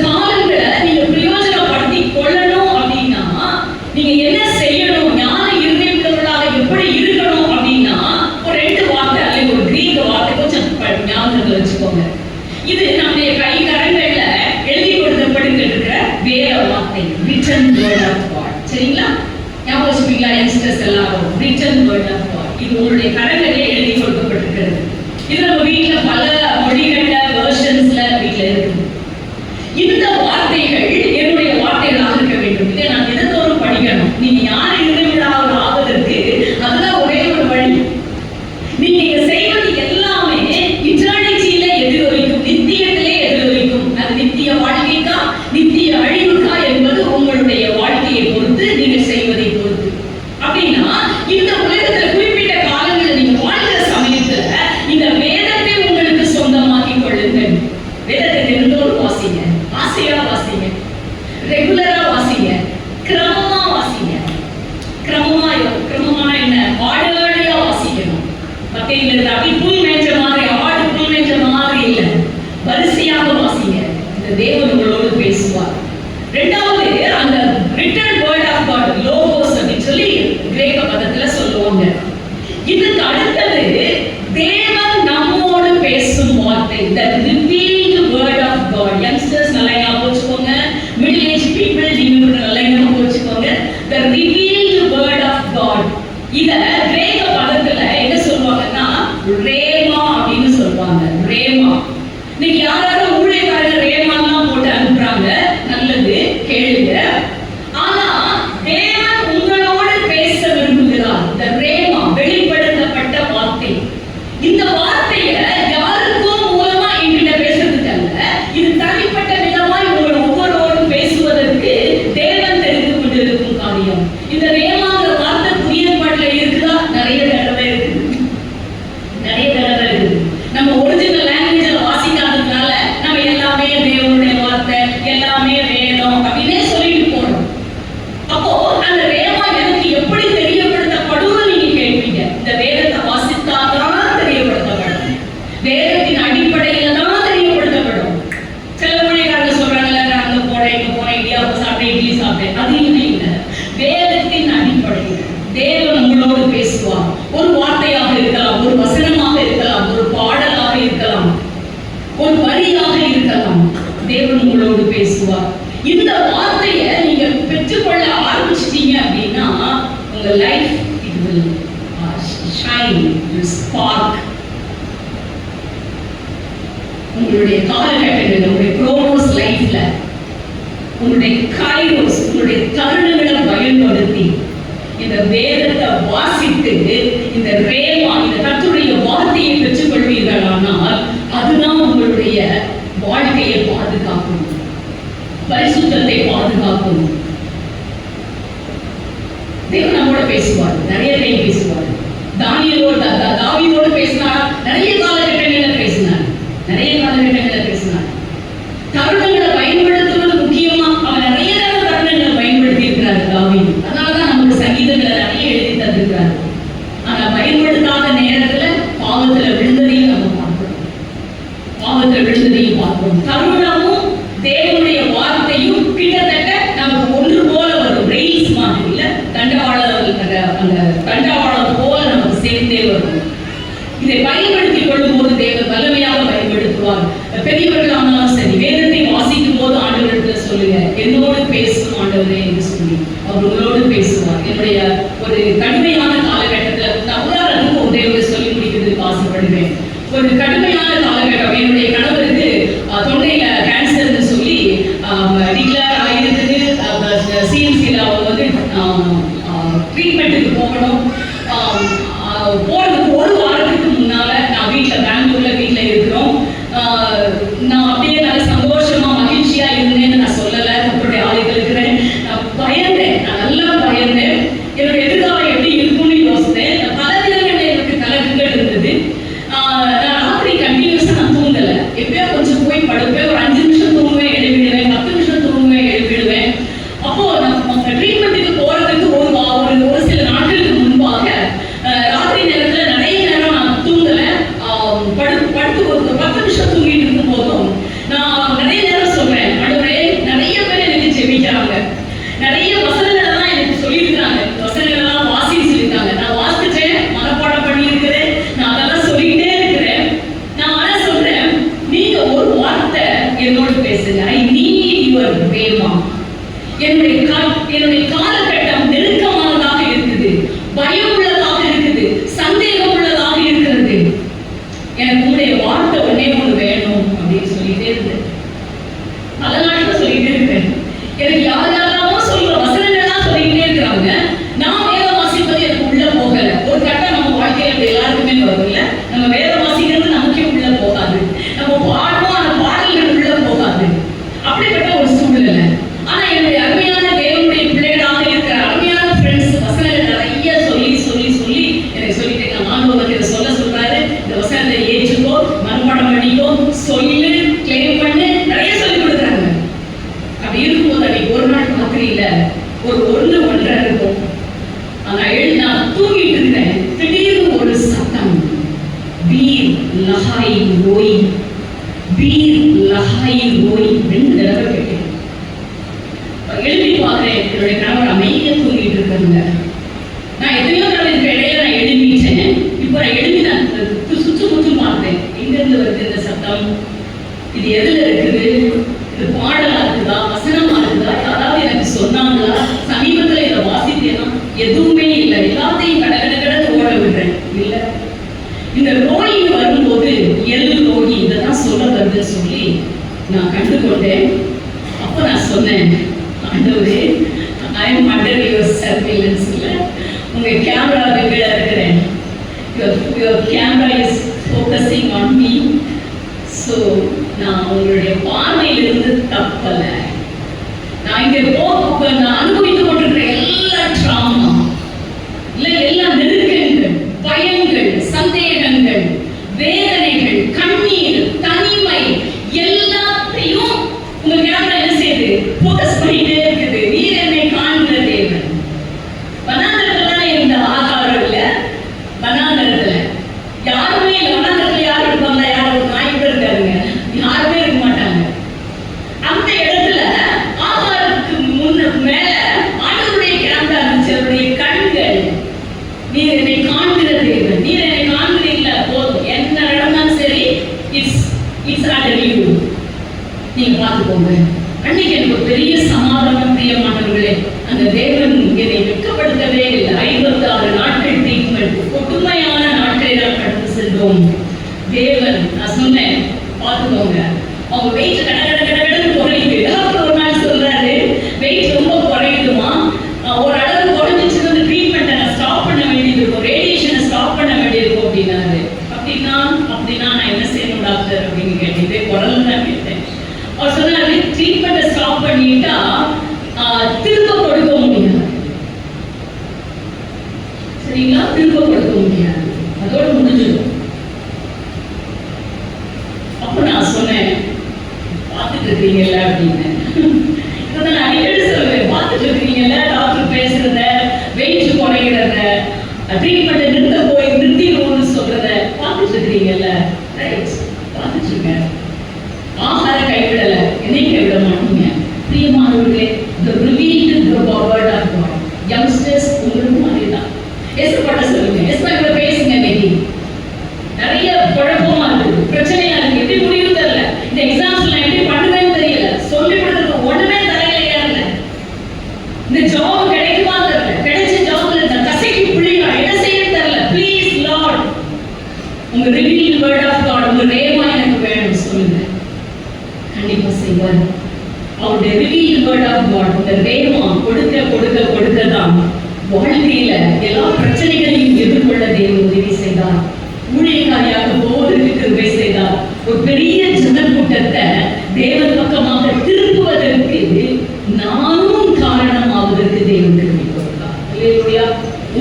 ரிட்டன் வேர்ட் ஆஃப் காட். சரிங்களா? ஞாபகம் வச்சுப்பீங்களா யங்ஸ்டர்ஸ் எல்லாரும்? Written word of God. இது உங்களுடைய கரங்களிலே எழுதி கொடுக்கப்பட்டிருக்கிறது. இது நம்ம வீட்டுல பல மொழிகள்ல வெர்ஷன்ஸ்ல வீட்டுல இருக்கு. இந்த வார்த்தைகள் என்னுடைய வார்த்தைகளாக இருக்க வேண்டும். இதை நான் தினந்தோறும் படிக்கணும். நீங்க யார் இறைவனாக ஆவதற்கு அதுதான் ஒரே ஒரு வழி. நீங்க செய்வது எல்லாமே இட்டர்னிட்டியில எதிரொலிக்கும், நித்தியத்திலே எதிரொலிக்கும். அது நித்திய வாழ்க்கைக்கா நித்திய அழிவுக்கா என்பது உங்களுடைய வாழ்க்கையை பொறுத்து, நீங்க செய்வதை பொறுத்து. அப்படின்னா இந்த உலகத்துல குறிப்பிட்ட காலங்களில் நீங்க வாழ்கிற சமயத்துல இந்த வேதத்தை உங்களுக்கு சொந்தமாக்கி கொள்ளுங்கள். வேதத்தை தினந்தோறும் வாசிங்க, ஆசையா வாசிங்க, ரெகுலரா வாசிங்க, கிரமமா வாசிங்க. கிரமமான என்ன? ஆடுகளியா வாசிக்கணும். பக்கையில இருந்து அப்படி புல் மேய்ச்ச மாதிரி, ஆடு புல் மேய்ச்ச மாதிரி இல்ல, வரிசையாக வாசிங்க. இந்த தேவன் உங்களோடு பேசுவார். ரெண்டாவது, அந்த written word of God, logos அப்படின்னு சொல்லி கிரேக்க பதத்துல சொல்லுவாங்க. இதுக்கு அடுத்தது தேவன் நம்மோடு பேசும் வார்த்தை, the revealed word of God. Youngsters நல்லா ஞாபகம் வச்சுக்கோங்க, மிடில் ஏஜ் பீப்புள் நீங்க நல்லா ஞாபகம் வச்சுக்கோங்க, the revealed word of God. இத கிரேக்க பதத்துல என்ன சொல்லுவாங்கன்னா ரேமா அப்படின்னு சொல்லுவாங்க. ரேமா. இன்னைக்கு யாராவது ஊழியக்காரங்க ரேமாலாம் போட்டு அனுப்புறாங்க, நல்லது, கேளுங்க. ஆனா தேவன் உங்களோடு பேச விரும்புகிறார். இந்த ரேமா, வெளிப்படுத்தப்பட்ட வார்த்தை. இந்த வார்த்தைய யாருக்கும் மூலமா என்கிட்ட பேசுறதுக்கு அல்ல, இது தனிப்பட்ட விதமாய் உங்கள் ஒவ்வொருவரும் பேசுவதற்கு தேவன் தெரிந்து கொண்டிருக்கும் காரியம். இந்த ரேமாங்கிற வார்த்தை புதிய பாட்டுல இருக்குதா? நிறைய தடவை இருக்குது, நிறைய தடவை இருக்குது. நம்ம ஒரிஜினல் லாங்குவேஜ்ல வாசிக்காததுனால நம்ம எல்லாமே தேவனுடைய வார்த்தை, எல்லாமே வேதம் அப்படின்னே சொல்லிட்டு போறோம். அப்போ அந்த ரேமா எனக்கு எப்படி தெரியப்படுத்தப்படும்னு நீங்க கேட்பீங்க. இந்த வேதத்தை வாசித்தாதான் தெரியப்படுத்தப்படும், வேதத்தின் அடிப்படையில தான் தெரியப்படுத்தப்படும். சில மொழிகாரங்க சொல்றாங்கல்ல, நான் அங்க போனேன், இங்க போனேன், இடியாப்பம் சாப்பிட்டேன், இட்லி சாப்பிட்டேன். அது இல்லை. வேதத்தின் அடிப்படையில் தேவன் உங்களோடு பேசுவார். ஒரு வார்த்தையாக இருக்கலாம், ஒரு வசனமாக இருக்கலாம், ஒரு பாடலாக இருக்கலாம், ஒரு வரியாக இருக்கலாம். தேவன் உங்களோடு பேசுவார். இந்த வார்த்தையை நீங்க பெற்றுக்கொள்ள ஆரம்பிச்சிட்டீங்க அப்படின்னா உங்க life it will shine, will spark. உங்களுடைய காலகட்டங்கள், உங்களுடைய குரோனோஸ் லைஃப்ல, உங்களுடைய கைரோஸ், உங்களுடைய தருணங்களை பயன்படுத்தி இந்த வேதத்தை வாசித்து இந்த ரேமா, இந்த கர்த்தருடைய வார்த்தையை பெற்றுக்கொள்வீர்களானால் அதுதான் உங்களுடைய வாழ்க்கையை பாதுகாக்கும், பரிசுத்தத்தை பாதுகாக்கும். தேவன் நம்மோட பேசுவார், நிறைய டைம் பேசுவார். தாவீதோடு பேசினார், நிறைய காலகட்டங்களில் பேசினார், நிறைய காலகட்டங்களில் பேசினார். தருணங்களை பயன்படுத்துவது முக்கியமா. அவர் நிறைய தருணங்களை பயன்படுத்தி இருக்கிறார் தாவீது. அதனாலதான் நமக்கு சங்கீதங்களை நிறைய எழுதி தந்திருக்கிறார். ஆனா பயன்படுத்தாத நேரத்துல பாவத்துல விழுந்ததையும் நம்ம பார்க்கிறோம், பாவத்துல விழுந்ததையும் பார்க்கிறோம். தருணமும் தேவனுடைய வார்த்தையும் கிட்டத்தட்ட நமக்கு ஒன்று போல வரும், ரெயில்ஸ் மாதிரி இல்ல, அந்த தண்டவாளம் போல நமக்கு சேர்ந்தே வரும். இதை பயன்படுத்திக் கொள்ளும் போது தேவன் வல்லமையாக பயன்படுத்துவார். பெரியவர்களானாலும் சரி, வேதத்தை வாசிக்கும் போது ஆண்டவரிடத்துல சொல்லுங்க, என்னோடு பேசும் ஆண்டவரே என்று சொல்லி அவர் உங்களோடு பேசுவார். என்னுடைய ஒரு கடுமையான காலகட்டத்துல நான் உதாரணத்துக்கு ஒன்றே சொல்லி முடிக்கிறதுக்கு ஆசைப்படுவேன். ஒரு கடுமையான காலகட்டம், என்னுடைய கணவருக்கு தொண்டையில கேன்சர்னு சொல்லி டிக்ளேர் ஆகிருக்குது. சிஎம்சியில் அவங்க வந்து ட்ரீட்மெண்ட்டுக்கு போகணும். போறதுக்கு ஒரு வாரத்துக்கு முன்னால நான் பெங்களூர்ல வீட்டுல இருக்கிறோம். நான் அப்படியே நல்ல சந்தோஷமா மகிழ்ச்சியா இருந்தேன்னு நான் சொல்லல, உங்களுடைய ஆளுகள் இருக்கிறேன். நான் பயந்தேன், நான் நல்லா பயந்தேன். என்னோட எதிர்காலம் எப்படி இருக்கும்னு யோசித்தேன். பல தினங்கள் எனக்கு கலக்குகள் இருந்தது. நான் ராத்திரி கண்டினியூஸா நான் தூங்கல. எப்பயோ கொஞ்சம் போய் படுப்பேன், ஒரு 5 நிமிஷம் தூங்குவேன், எழுப்பிடுவேன், 10 நிமிஷம் தூங்குவேன், எழுப்பிடுவேன். அப்போ நான் ட்ரீட்மெண்ட்டுக்கு போறதுக்கு ஒரு சில நாட்களுக்கு முன்பாக ராத்திரி நேரத்துல நிறைய நேரம் நான் தூங்கல. படுத்து ஒரு 10 நிமிஷம் தூங்கிட்டு இருக்கும் போதும் நான் நிறைய நேரம் சொல்றேன், ஆண்டவரே, நிறைய பேர் எனக்கு ஜெபிக்கிறாங்க, நிறைய வசனங்கள் எல்லாம் எனக்கு சொல்லியிருக்கிறாங்க, வசனங்கள் எல்லாம் வாசி சொல்லியிருக்காங்க. நான் வாசிச்சேன், மனப்பாடம் பண்ணி இருக்கிறேன், நான் அதெல்லாம் சொல்லிக்கிட்டே இருக்கிறேன். நான் ஆனா சொல்றேன், நீங்க ஒரு வார்த்தை என்னோடு பேசுங்க. I need your rhema. என்னுடைய காலகட்டம் நெருக்கமானதாக இருக்குது, பயம் உள்ளதாக இருக்குது, சந்தேகம் உள்ளதாக இருக்கிறது. எனக்கு உங்களுடைய வார்த்தை ஒன்னே ஒன்று வேணும் அப்படின்னு சொல்லிட்டே இருந்தேன். பல நாட்கள் சொல்லிட்டே இருக்கேன். எனக்கு யாரெல்லாமோ சொல்ற வசனங்கள்லாம் சொல்லிக்கிட்டே இருக்கிறாங்க. நான் வேதம் வாசிப்பது எனக்கு உள்ள போகல. ஒரு கட்டம் நம்ம வாழ்க்கையில எல்லாருக்குமே வரும் இல்ல, நம்ம வேதம் வாசிக்கிறது நமக்கே உள்ள போகாது, நம்ம பாடுவோம் அந்த பாடல்கள் உள்ள போகாது. அப்படிப்பட்ட ஒரு சூழ்நிலை. ஆனா என்னுடைய அருமையான தேவனுடைய பிள்ளைகளாக இருக்கிற அருமையான ஃப்ரெண்ட்ஸ் வசனங்கள் நிறைய சொல்லி சொல்லி சொல்லி எனக்கு சொல்லிட்டு ஆண்டவர் இதை சொல்றாரு, இந்த வசனத்தை ஏற்றுக்கோ, மனப்பாடம் பண்ணிக்கோ, சொல்லு, கிளைம் பண்ணு, நிறைய சொல்லி கொடுக்குறாங்க. அப்படி இருக்கும்போது அன்னைக்கு ஒரு நாள் ராத்திரி இல்ல, ஒரு 1:30 இருக்கும். நான் தூங்கிட்டு இருந்தேன். திடீர்னு ஒரு சத்தம், வீர் லஹாய் ஓய், வீர் லஹாய் ஓய் 2 தடவை கேட்டேன். எழுதி பார்க்கிறேன், என்னுடைய கணவர் அமைதியா தூங்கிட்டு இருக்காங்க. நான் எத்தனையோ தடவை இதுக்கு இடையில நான் எழுதிட்டேன். இப்போ நான் எழுதி நான் சுற்று முற்று பார்த்தேன். எங்கிருந்து வருது இந்த சத்தம்? இது எதுல இருக்குது? இது பாடலா இருக்குதா, வசனமா இருக்குதா, யாராவது எனக்கு சொன்னாங்களா, சமீபத்துல இதை வாசித்தேன்னா? எதுவுமே இல்லை. எல்லாத்தையும் கடந்து ஓட விடுறேன். இல்லை, இந்த நோய் வரும்போது எள்ளு நோய் இதெல்லாம் சொல்ல வருதுன்னு சொல்லி நான் கண்டுகொண்டேன். அப்ப நான் சொன்னேன், ஆண்டவரே, I am under your surveillance. இல்லை, உங்க கேமரா கீழே இருக்கிறேன். Your camera is focusing on me. So நான் உங்களுடைய பார்வையிலிருந்து தப்பல. நான் இங்கே நான் அனுபவித்துக் கொண்டிருக்கிற எல்லா ட்ராமா இல்லை, எல்லா நெருக்கங்கள், பயங்கள், சந்தேகங்கள், வேதனைகள், கண்ணீர், தனிமை எல்லாத்தையும் உங்க கேமரா என்ன செய்யுது? ஃபோக்கஸ் பண்ணிட்டே இருக்குது. நீர் என்னை காண்கிற தேவன். வனாந்தரத்துல இருந்த ஆகாரம் இல்ல, வனாந்தரத்துல யாருமே இல்லை. வனாந்தரத்துல யாரும் இருப்பாங்க? யாரும் ஒரு நாய் கூட இருக்காருங்க, யாருமே இருக்க மாட்டாங்க. அந்த இடத்துல ஆகாரத்துக்கு மேல ஆண்டவருடைய கேமரா இருந்துச்சு. அவருடைய கண்கள், நீர் என்னை காண்கிற தேவன், நீர் என்னை காண்கிறீங்களா, போதும், என்ன நடந்தாலும் சரி, இட்ஸ் அண்டர் யூ, நீங்க பார்த்துக்கோங்க. அன்னைக்கு எனக்கு ஒரு பெரிய சமாதானம். பிரியமானவர்களே, அந்த தேவன் என்னை வெட்கப்படுத்தவே இல்லை. 56 நாட்கள் ட்ரீட்மெண்ட், கொடுமையான நாட்களை நாம் கடந்து சென்றோம். தேவன், நான் சொன்னேன், பார்த்துக்கோங்க, அவங்க வெயிட் கடன்னு குறையுது. டாக்டர் ஒரு நாள் சொல்றாரு, வெயிட் ரொம்ப குறையுதுமா, ஒரு அளவு குறைஞ்சிச்சு, வந்து ட்ரீட்மெண்ட்டை நான் ஸ்டாப் பண்ண வேண்டியது இருக்கும், ரேடியேஷனை ஸ்டாப் பண்ண வேண்டியிருக்கும் அப்படின்னாரு. அப்படின்னா நான் என்ன செய்யணும் டாக்டர் அப்படின்னு கேட்டேன். குரல் தான் கேட்டேன். அவர் சொன்னாரு, ட்ரீட்மெண்ட்டை ஸ்டாப் பண்ணிட்டா திரும்ப கொடுக்க முடியாது. சரிங்களா? திரும்ப கொடுக்க முடியாது, அதோட முடிஞ்சிடும். அப்ப நான் சொன்னேன், பார்த்துட்டு இருக்கீங்கல்ல அப்படின்னு. இதை நான் அடிக்கடி சொல்லுவேன், பார்த்துட்டு இருக்கீங்கல்ல, டாக்டர் பேசுறத, வெயிட் குறைகிறத, ட்ரீட்மெண்ட்டை நிறுத்திடுவோம்னு சொல்றத பார்த்துட்டு இருக்கீங்கல்ல, ரைட், பார்த்துட்டு இருக்கேன். ஆகார கைவிடல, என்னையும் கைவிட மாட்டீங்க. பிரியமானவர்களே, the revealed word of God. youngsters உங்களுக்கும் அதேதான். ஏசப்பட்ட சொல்லுங்க, ஏசப்பா பேசுங்க. இன்னைக்கு நிறைய குழப்பமா இருக்கு, பிரச்சனையா இருக்கு, எப்படி முடிவு தெரியல, இந்த எக்ஸாம்ஸ்ல எப்படி பண்ணுவேன்னு தெரியல, சொல்லி கொடுத்துருக்க ஒண்ணுமே தலையில ஏறல, இந்த ஜாப் கிடைக்குமா தெரியல, கிடைச்ச ஜாப்ல இந்த கசைக்கு புள்ளியா என்ன செய்யணும் தெரியல. ப்ளீஸ் லார்ட், உங்க revealed word of God, உங்க ரேமா எனக்கு வேணும் சொல்லுங்க. கண்டிப்பா செய்வார். அவருடைய revealed word of God, இந்த ரேமா கொடுக்க கொடுக்க கொடுக்கதான் வாழ்க்கையில எல்லா பிரச்சனைகளையும் எதிர்கொள்ள தேவன் உதவி செய்தார். ஊழியக்காரியாக போவதற்கு கிருபை செய்தார். ஒரு பெரிய ஜனக்கூட்டத்தை தேவன் பக்கமாக திருப்புவதற்கு நானும் காரணமாவதற்கு தேவன் கிருபை கொடுத்தார். அல்லேலூயா.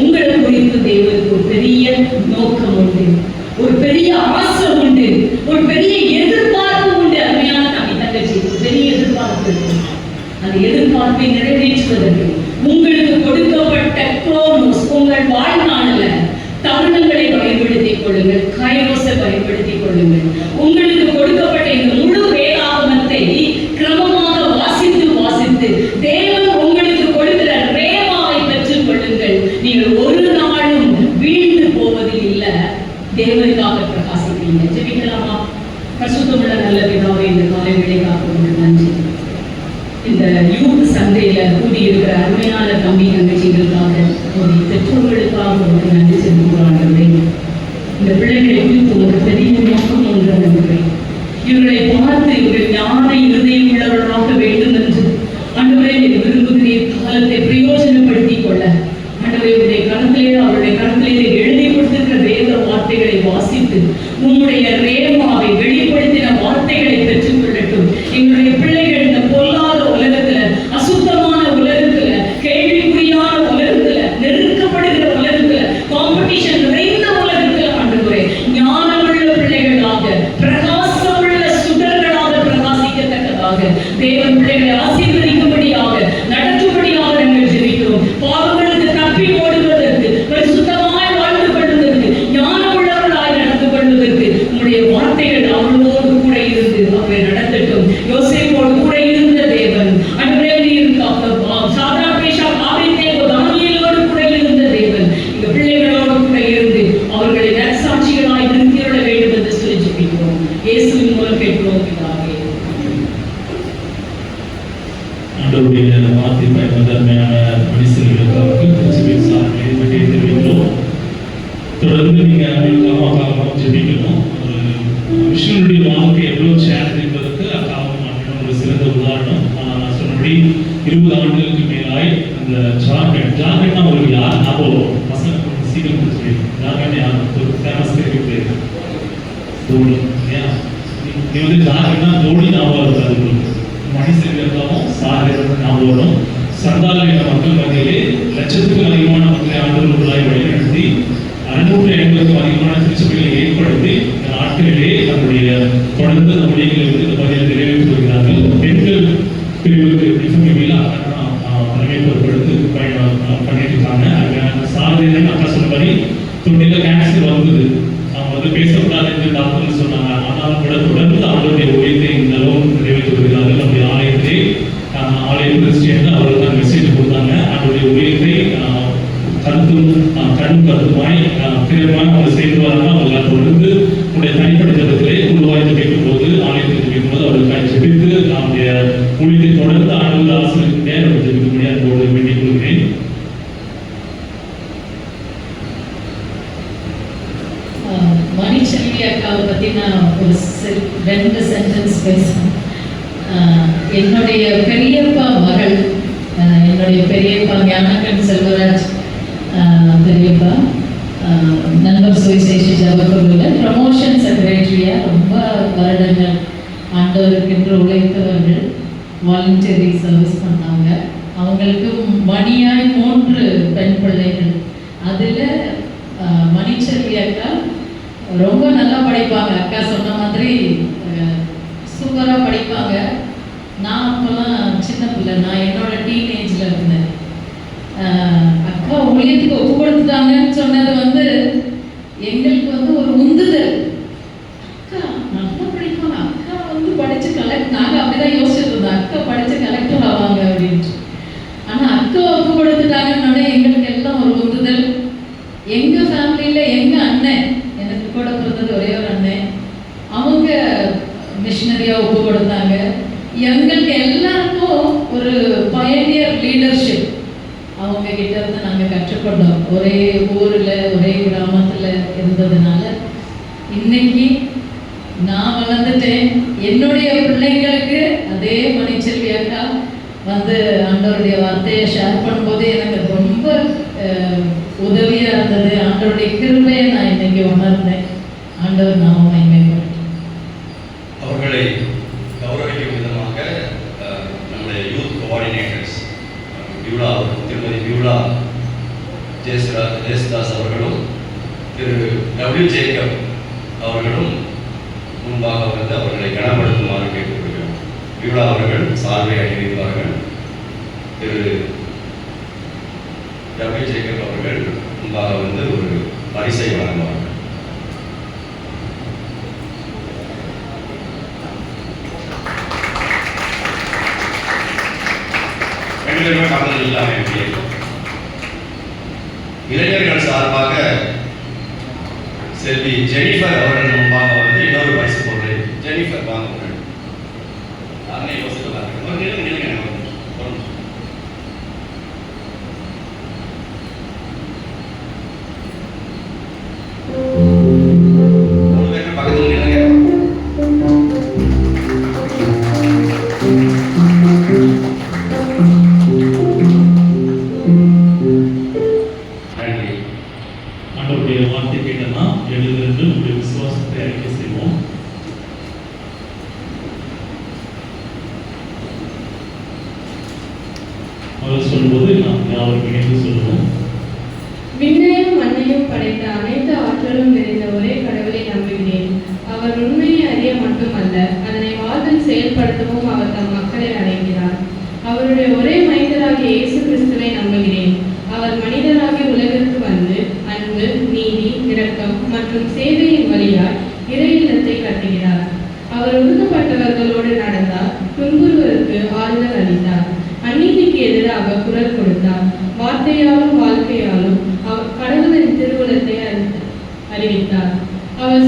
உங்களை குறித்து தேவனுக்கு ஒரு பெரிய நோக்கம் உண்டு, ஒரு பெரிய ஆசை உண்டு, ஒரு பெரிய எதிர்பார்ப்பு உண்டு. அருமையான தம்பி தங்கச்சி, ஒரு பெரிய எதிர்பார்ப்பு இருக்கு. அந்த எதிர்பார்ப்பை நிறைவேற்றுவதற்கு உங்களுக்கு கொடுக்கப்பட்ட குரோனோஸ், உங்கள் வாழ்நாளில் தருணங்களை பயன்படுத்திக் கொள்ளுங்கள், கைரோஸை பயன்படுத்திக் கொள்ளுங்கள். உங்களுக்கு கொடுக்கப்பட்ட இந்த முழு வேதாகமத்தை கிரமமாக வாசித்து வாசித்து தேவன் உங்களுக்கு கொடுக்கிற ரேமாவை பெற்றுக் கொள்ளுங்கள். நீங்கள் ஒரு நாளும் வீழ்ந்து போவது இல்லை, தேவனுக்காக பிரகாசிப்பீங்க. ஜெபிக்கலாமா? பரிசுத்தமுள்ள நல்ல பிதாவே, இந்த காலை வேளைக்காக உங்களுக்கு நன்றி. இந்த இந்த யூத் சந்தையில கூடியிருக்கிற அருமையான தம்பி தங்கச்சிகளுக்காக ஒரு பெற்றோர்களுக்காக ஒரு நன்றி செலுத்துகிறார்கள். இந்த பிள்ளைகளுக்கு ஒரு பெரிய நோக்கம் என்று நம்புகிறேன். இவர்களை பார்த்து இவர்கள் ஞான இருதயம் உள்ளவர்களாக வேண்டும் என்று ஆண்டவரே விரும்புகிறேன். காலத்தை பிரயோஜனப்படுத்திக் கொள்ள ஆண்டவருடைய கருத்திலே அவருடைய கருத்திலே எழுதி கொடுத்திருக்கிற வேத வார்த்தைகளை வாசித்து உங்களுடைய ரேமாவை வெளிப்படுத்தின வார்த்தைகளை பெற்றுக் கொள்ளட்டும். எங்களுடைய பிள்ளைகள் இந்த பொல்லாத உலகத்துல, அசுத்தமான உலகத்துல, கேள்விக்குறியான உலகத்துல, நெருக்கப்படுகிற உலகத்துல, காம்படிஷன் நிறைந்த உலகத்துல ஆண்டவரே ஞானமுள்ள பிள்ளைகளாக, பிரகாசமுள்ள சுடர்களாக பிரகாசிக்கத்தக்கதாக தேவன் பிள்ளைகளை ஆசீர்வதிக்கும்படியாக நடத்தும்படியாக நாங்கள் ஜெபிக்கிறோம். பாவங்களுக்கு தப்பி ஓடுவதற்கு, பரிசுத்தமாய் வாழ்ந்து கொள்வதற்கு, ஞானமுள்ளவர்களாய் நடந்து கொள்வதற்கு உங்களுடைய வார்த்தைகள் அவர்களோடு கூட இருந்து அவரை நடத்தட்டும். யோசேப்போடு கூட இருந்த தேவன் தானியேலோடு கூட இருந்த தேவன் இந்த பிள்ளைகளோடு கூட இருந்து அவர்களை நற்சாட்சிகளாய் நிறுத்திவிட வேண்டும் என்று சொல்லி ஜெபிக்கிறோம். இயேசுவின் மூலம் கேட்கிறோம் பிதாவே. ஆண்டவருடைய வார்த்தை பயன்படுத்தமையான மனுஷர்களுக்கு தெரிவிக்கிறோம். தொடர்ந்து நீங்க அக்காவும் ஜெபிக்கணும். ஒரு மிஷனுடைய வாழ்க்கை எவ்வளவு சேலஞ்ச் என்பதற்கு அக்காவும் அண்ணனும் ஒரு சிறந்த உதாரணம். நான் சொன்னபடி 20 ஆண்டுகளுக்கு மேலாய் அந்த ஜார்க்கண்ட் உங்களுக்கு யார் ஞாபகம் பசங்க சீக்கிரம் கொடுத்து ஜார்க்கண்ட் யார் ஒரு ஃபேமஸ் கிரிக்கெட் தோனி. நீ வந்து ஜார்க்கண்ட்னா தோனி ஞாபகம் இருக்காது உங்களுக்கு. மணிசெல்வம் சாலை ஞாபகம் வரும். சந்தால என்ற மக்கள் வகையிலே லட்சத்துக்கும் அதிகமான மக்களை ஆண்டவர்களாய் வழிநடத்தி 650க்கும் அதிகமான திருச்சபைகளை ஏற்படுத்தி இந்த நாட்களிலே நம்முடைய தொடர்ந்து நம்முடைய இந்த பகுதியில் நிறைவேற்றி வருகிறார்கள். பெண்கள் பிரிவுக்கு தலைமை பொறுப்படுத்தி பண்ணிட்டு இருக்காங்க. சாரதியில அக்கா சொன்ன மாதிரி தொண்டில கேன்சர் வந்தது. அவங்க வந்து பேசக்கூடாது என்று டாக்டர் சொன்னாங்க. ஆனாலும் கூட தொடர்ந்து அவருடைய ஊழியத்தை இந்த அளவு நிறைவேற்றி வருகிறார்கள். நம்முடைய ஆலயத்திலே ஆலய பிரசிடென்ட் அவர்கள் மெசேஜ் கொடுத்தாங்க. அவருடைய ஊழியத்தை கருத்துமாய் திறமாய் அவங்க செய்து வராங்க. அவர்கள் தொடர்ந்து உடைய தனிப்பட்ட ஜபத்திலே குழுவாய்த்து கேட்கும் போது ஆலயத்தில் கேட்கும்போது அவர்களுக்காக ஜெபித்து நம்முடைய ஊழியத்தை தொடர்ந்து ஆண்டவர் ஆசிரியர் நேரம் ஜெபிக்க முடியாது வேண்டிக் கொள்கிறேன். மணிச்செல்வி அக்காவை பற்றி நான் ஒரு 2 சென்டென்ஸ் பேசுகிறேன். என்னுடைய பெரியப்பா மகள், என்னுடைய பெரியப்பா ஞானக்கன் செல்வராஜ் பெரியப்பா நண்பர் சுவிசேஷ ஜபக்குழுவில் ப்ரமோஷன் செக்ரட்டரியாக ரொம்ப வருடங்கள் ஆண்டவருக்கென்று உழைத்தவர்கள். வாலண்டியரி சர்வீஸ் பண்ணாங்க. அவங்களுக்கு மணியாய் 3 பெண் பிள்ளைகள். அதில் மணிச்செல்வி அக்கா ரொம்ப நல்லா படிப்பாங்க. அக்கா சொன்ன மாதிரி சூப்பராக படிப்பாங்க. நான் அப்போல்லாம் சின்ன பிள்ளை, நான் என்னோட டீனேஜில் இருந்தேன். அக்கா ஊழியத்துக்கு ஒப்பு கொடுத்துட்டாங்கன்னு சொன்னது வந்து எங்களுக்கு வந்து ஒரு உந்துதல். அக்கா நல்லா படிப்பாங்க, அக்கா வந்து படித்து கலெக்ட், நாங்கள் அப்படிதான் யோசிச்சுட்டு இருந்தோம், அக்கா படித்து கலெக்டர் ஆவாங்க அப்படின்ட்டு. ஆனால் அக்கா ஒப்பு கொடுத்துட்டாங்கன்னு எங்களுக்கு எல்லாம் ஒரு உந்துதல். எங்கள் ஃபேமிலியில் எங்கள் அண்ணன், எனக்கு கூட பிறந்தது ஒரே ஒரு அண்ணன், அவங்க மிஷினரியாக ஒப்பு கொடுத்தாங்க. எங்களுக்கு எல்லாருக்கும் ஒரு பயனியர் லீடர்ஷிப் அவங்க கிட்ட இருந்து நாங்கள் கற்றுக்கொண்டோம். ஒரே ஊரில் ஒரே கிராமத்தில் இருந்ததுனால இன்னைக்கு நான் வளர்ந்துட்டேன். என்னுடைய பிள்ளைங்களுக்கு அதே மணிச்செல்வி அக்கா வந்து ஆண்டவருடைய வார்த்தையை ஷேர் பண்ணும்போது எனக்கு ரொம்ப உதவியாக இருந்தது. ஆண்டவருடைய கிருபையை நான் இன்னைக்கு உணர்ந்தேன். ஆண்டவர் நாம மகிமைப்படும். அவர்களை கௌரவிக்கும் விதமாக நம்முடைய யூத் கோஆர்டினேட்டர்ஸ் திருமதி பியூலா ஜெயசுதாஸ் அவர்களும் திரு டபிள்யூ ஜேக்கப் அவர்களும் முன்பாக வந்து அவர்களை கனப்படுத்துமாறு கேட்டுக்கொள்கிறோம். பியூலா அவர்கள் சால்வை அணிவிப்பார்கள். திரு டபிள்யூ ஜேக்கப் அவர்கள் முன்பாக வந்து ஒரு பரிசை வழங்குவார்கள். இளைஞர்கள் சார்பாக செல்வி ஜெனிஃபர் அவர்கள் முன்பாக வந்து இன்னொரு பரிசு பொருள். ஜெனிஃபர் வாங்க. அவர் சொல்லும்போது நாம் யாரும் இணைந்து சொல்லுவோம். விண்ணையும் மண்ணையும் படைத்த அனைத்து ஆற்றலும் நிறைந்த ஒரே கடவுளை நம்புகிறேன். அவர் உண்மையை அறிய மட்டுமல்ல, அதனை வாழ்வில் செயல்படுத்தவும் அவர் தம் மக்களை அழைக்கிறார். அவருடைய ஒரே மைந்தராகிய இயேசு கிறிஸ்துவை நம்புகிறேன். அவர் மனிதராகி உலகிற்கு வந்து அன்பு, நீதி, இரக்கம் மற்றும் சேவையின் வழியாய் இறை இல்லத்தை கட்டுகிறார். அவர் ஒடுக்கப்பட்டவர்களோடு நடந்தார், துன்புறுவோருக்கு ஆறுதல் அளித்தார், அநீதிக்கு எதிராக குரல் கொடுத்தார். வார்த்தையாலும் வாழ்க்கையாலும் அவர் கடவுளின் திருவுளத்தை அறிவித்தார். அவர்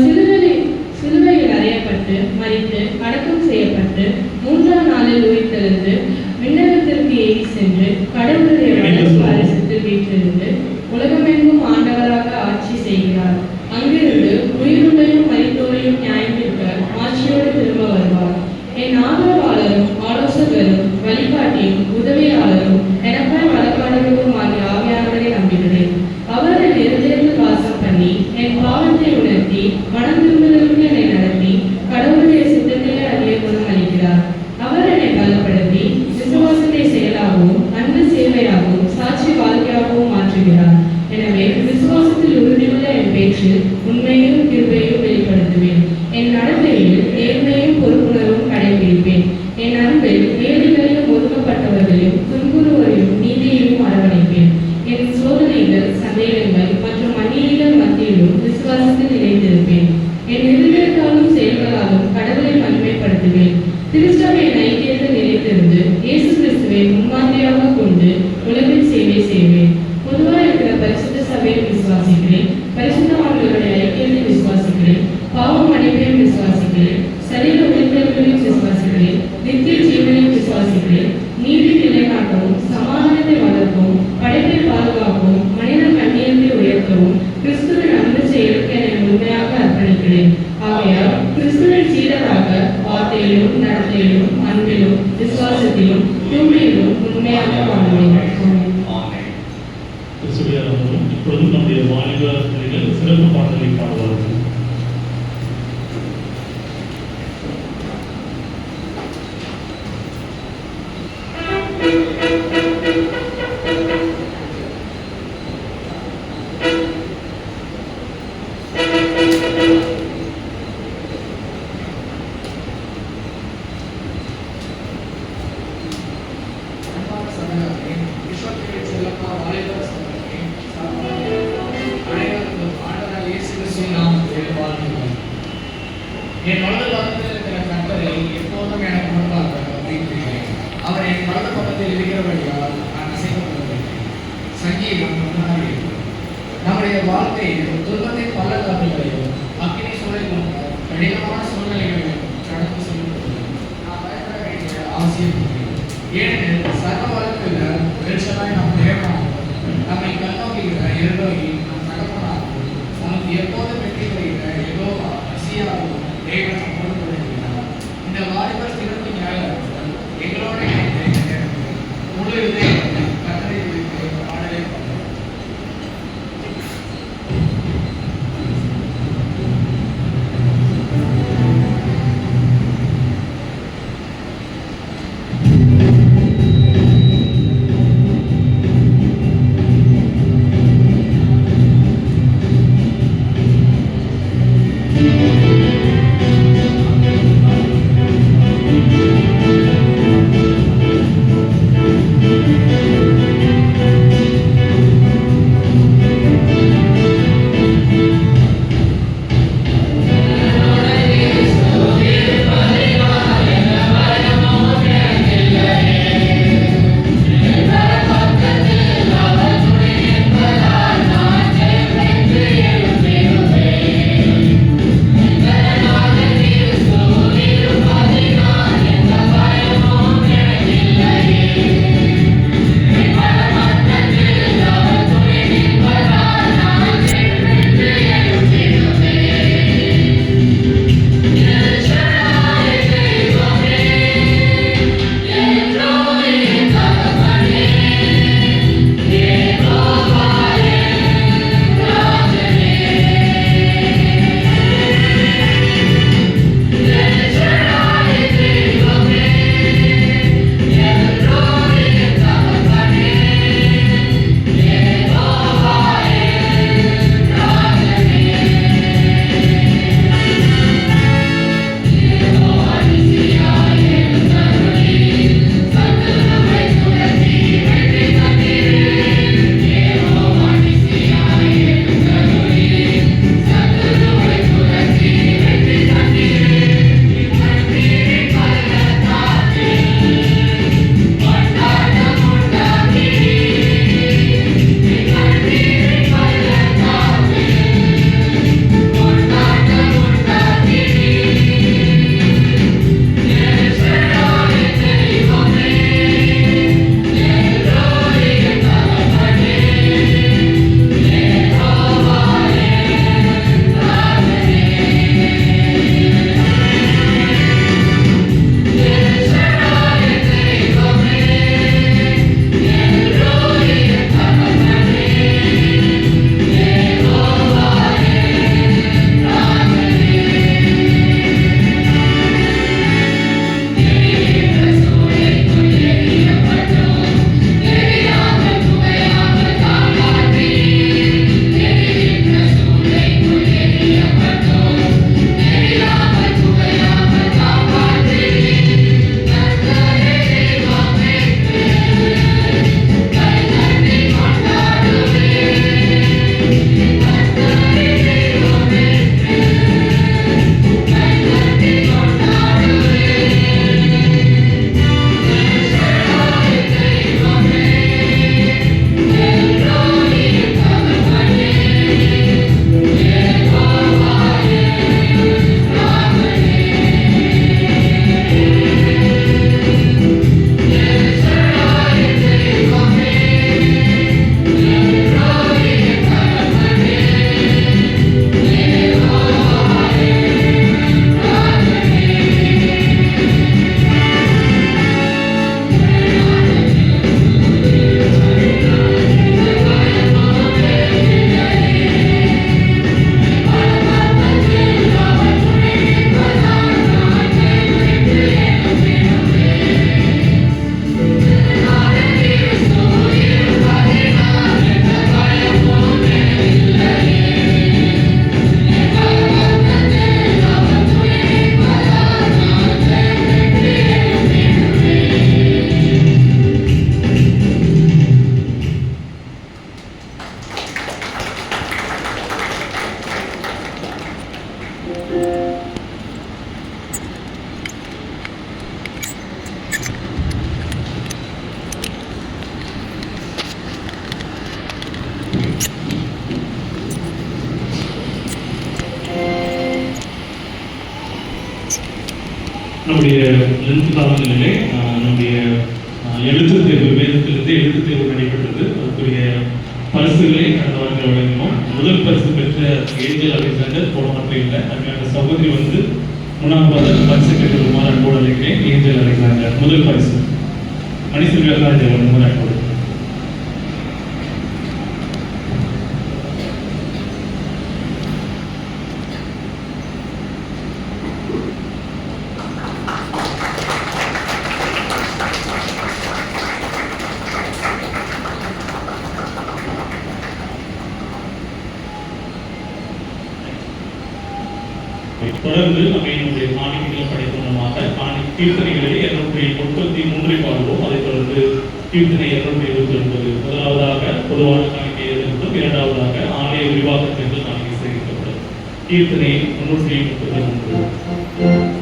சிலுவையில் அறையப்பட்டு மரித்து அடக்கம் செய்யப்பட்டு 3ஆம் நாளில் உயிர்த்தெழுந்து விண்ணகத்திற்கு ஏறி சென்று கடவுளுடைய வலதுபாரிசத்தில் வீற்றிருந்து உலகமெங்கும் ஆண்டவராக ஆட்சி செய்கிறார். அங்கிருந்து உயிருள்ளையும் மரித்தோரையும் நியாயம் தீர்க்க ஆட்சியோடு திரும்ப வருவார். என் ஆதரவாளரும் ஆலோசகரும் வழிகாட்டியும் உதவியாளரும் எனக்காய் வழக்காளரும் ஆகிய ஆவியானவரை நம்புகிறேன். அவர் என் இருதயத்தில் வாசம் பண்ணி என் பாவத்தை உணர்த்தி மனம் திரும்புதலுக்கு என்னை நடத்தி கடவுளுடைய சித்தத்திலே அறிய குணம் அளிக்கிறார். அவர் என்னை பலப்படுத்தி விசுவாசத்தை செயலாகவும் அன்பு சேவையாகவும் சாட்சி வாழ்க்கையாகவும் மாற்றுகிறார். எனவே விசுவாசத்தில் உறுதியுள்ள என் பேச்சில் உண்மையும் கிருபையும் வெளிப்படுத்துவேன். என் நடத்தையில் நேர்மையும் பொறுப்புணர்வும் கடைபிடிப்பேன். என் அன்பில் ஏழைகளையும் ஒதுக்கப்பட்டவர்களையும் துன்புறுவோரையும் நீதியையும் அரவணைப்பேன். என் சோதனைகள், சந்தேகங்கள் மற்றும் அநீதிகள் மத்தியிலும் விசுவாசத்தில் நிலைத்திருப்பேன். என் இருதயத்தாலும் செயல்களாலும் கடவுளை மகிமைப்படுத்துவேன். திருச்சபையின் ஐக்கியத்தில் நிலைத்திருந்து இயேசு கிறிஸ்துவை முன்மாதிரியாக கொண்டு உலகில் சேவை செய்வேன். பொதுவாக இருக்கிற பரிசுத்த சபையை விசுவாசிக்கிறேன். பரிசுத்தவான்களுடைய ஐக்கியத்தை விசுவாசிக்கிறேன். பாவ மன்னிப்பையும் விசுவாசிக்கிறேன். சரீர உயிர்த்தெழுதலையும் விசுவாசிக்கிறேன். நித்திய ஜீவனையும் விசுவாசிக்கிறேன். நீதி நிலைநாட்டவும் சமாதானத்தை வளர்க்கவும் படைப்பை பாதுகாக்கவும் மனித கண்ணியத்தை உயர்த்தவும் கிறிஸ்துவின் அன்பு செயலுக்கு என்னை முழுமையாக அர்ப்பணிக்கிறேன். ஆகையால் கிறிஸ்துவின் சீடராக வார்த்தையிலும் நடத்தையிலும் அன்பிலும் விசுவாசத்திலும் தூய்மையிலும் உண்மையாக வாழ்வேன். இப்பொழுதும் நம்முடைய வாலிப பிள்ளைகள் சிறப்பு பாடலை பாடுவார்கள். என் வலது பக்கத்தில் இருக்கிற கர்த்தரை எப்போதும் எனக்கு முன்பாக வைத்திருக்கிறேன். அவர் என் வலது பக்கத்தில் இருக்கிறபடியால் நான் அசைக்கப்படுகிறேன். சங்கீதம் 3. நம்முடைய வாழ்க்கையில் துன்பத்தின் பள்ளத்தாக்குகளையும் அக்கினி சூழலும் கடினமான சூழ்நிலைகளையும் கடந்து செல்லும்போது நாம் பயப்பட வேண்டிய அவசியம் இல்லை. ஏனெனில் சர்வ வளர்க்கிற வெளிச்சமாய் நாம் தேவனாகவும் நம்மை கண்ணோக்குகிற எல்லோரி நம் தகப்பனாகவும் நமக்கு எப்போதும் வெற்றி பெறுகிற யெகோவா மெசியாவும் தேவன் நம்மோடு இருக்கிறார். இந்த வாலிபர் சிறப்பு ஞாயிறு எங்களோட இணைந்து முழு இதயத்தை கர்த்தரை குறித்து பாடலை பாடுவோம். Thank you. வரக்கூடிய 2 காலங்களிலே நம்முடைய எழுத்து தேர்வு, வேதத்திலிருந்து எழுத்து தேர்வு நடைபெற்றது. அதுக்குரிய பரிசுகளை கடந்த வாரத்தில் வழங்கினோம். முதல் பரிசு பெற்ற ஏஞ்சல் அலெக்சாண்டர் போன வாரத்தில் இல்லை. அதுக்கான சகோதரி வந்து 3வது பரிசு பெற்றதுமாறு அன்போடு அழைக்கிறேன். ஏஞ்சல் அலெக்சாண்டர் முதல் பரிசு. மணிசெல்வி அல்லாஜ் அன்போடு அன்போடு. தொடர்ந்து நம்ம என்னுடைய காணிக்கைகளை படிப்பதற்காக கீர்த்தனைகளை 233 பாடுவோம். அதைத் தொடர்ந்து கீர்த்தனை 229 முதலாவதாக பொதுவான காணிக்கை எதிர்த்தும், இரண்டாவதாக ஆலய விரிவாக்கத்திற்கு காணிக்கை சேகரிக்கப்படும். கீர்த்தனை 333. Amen.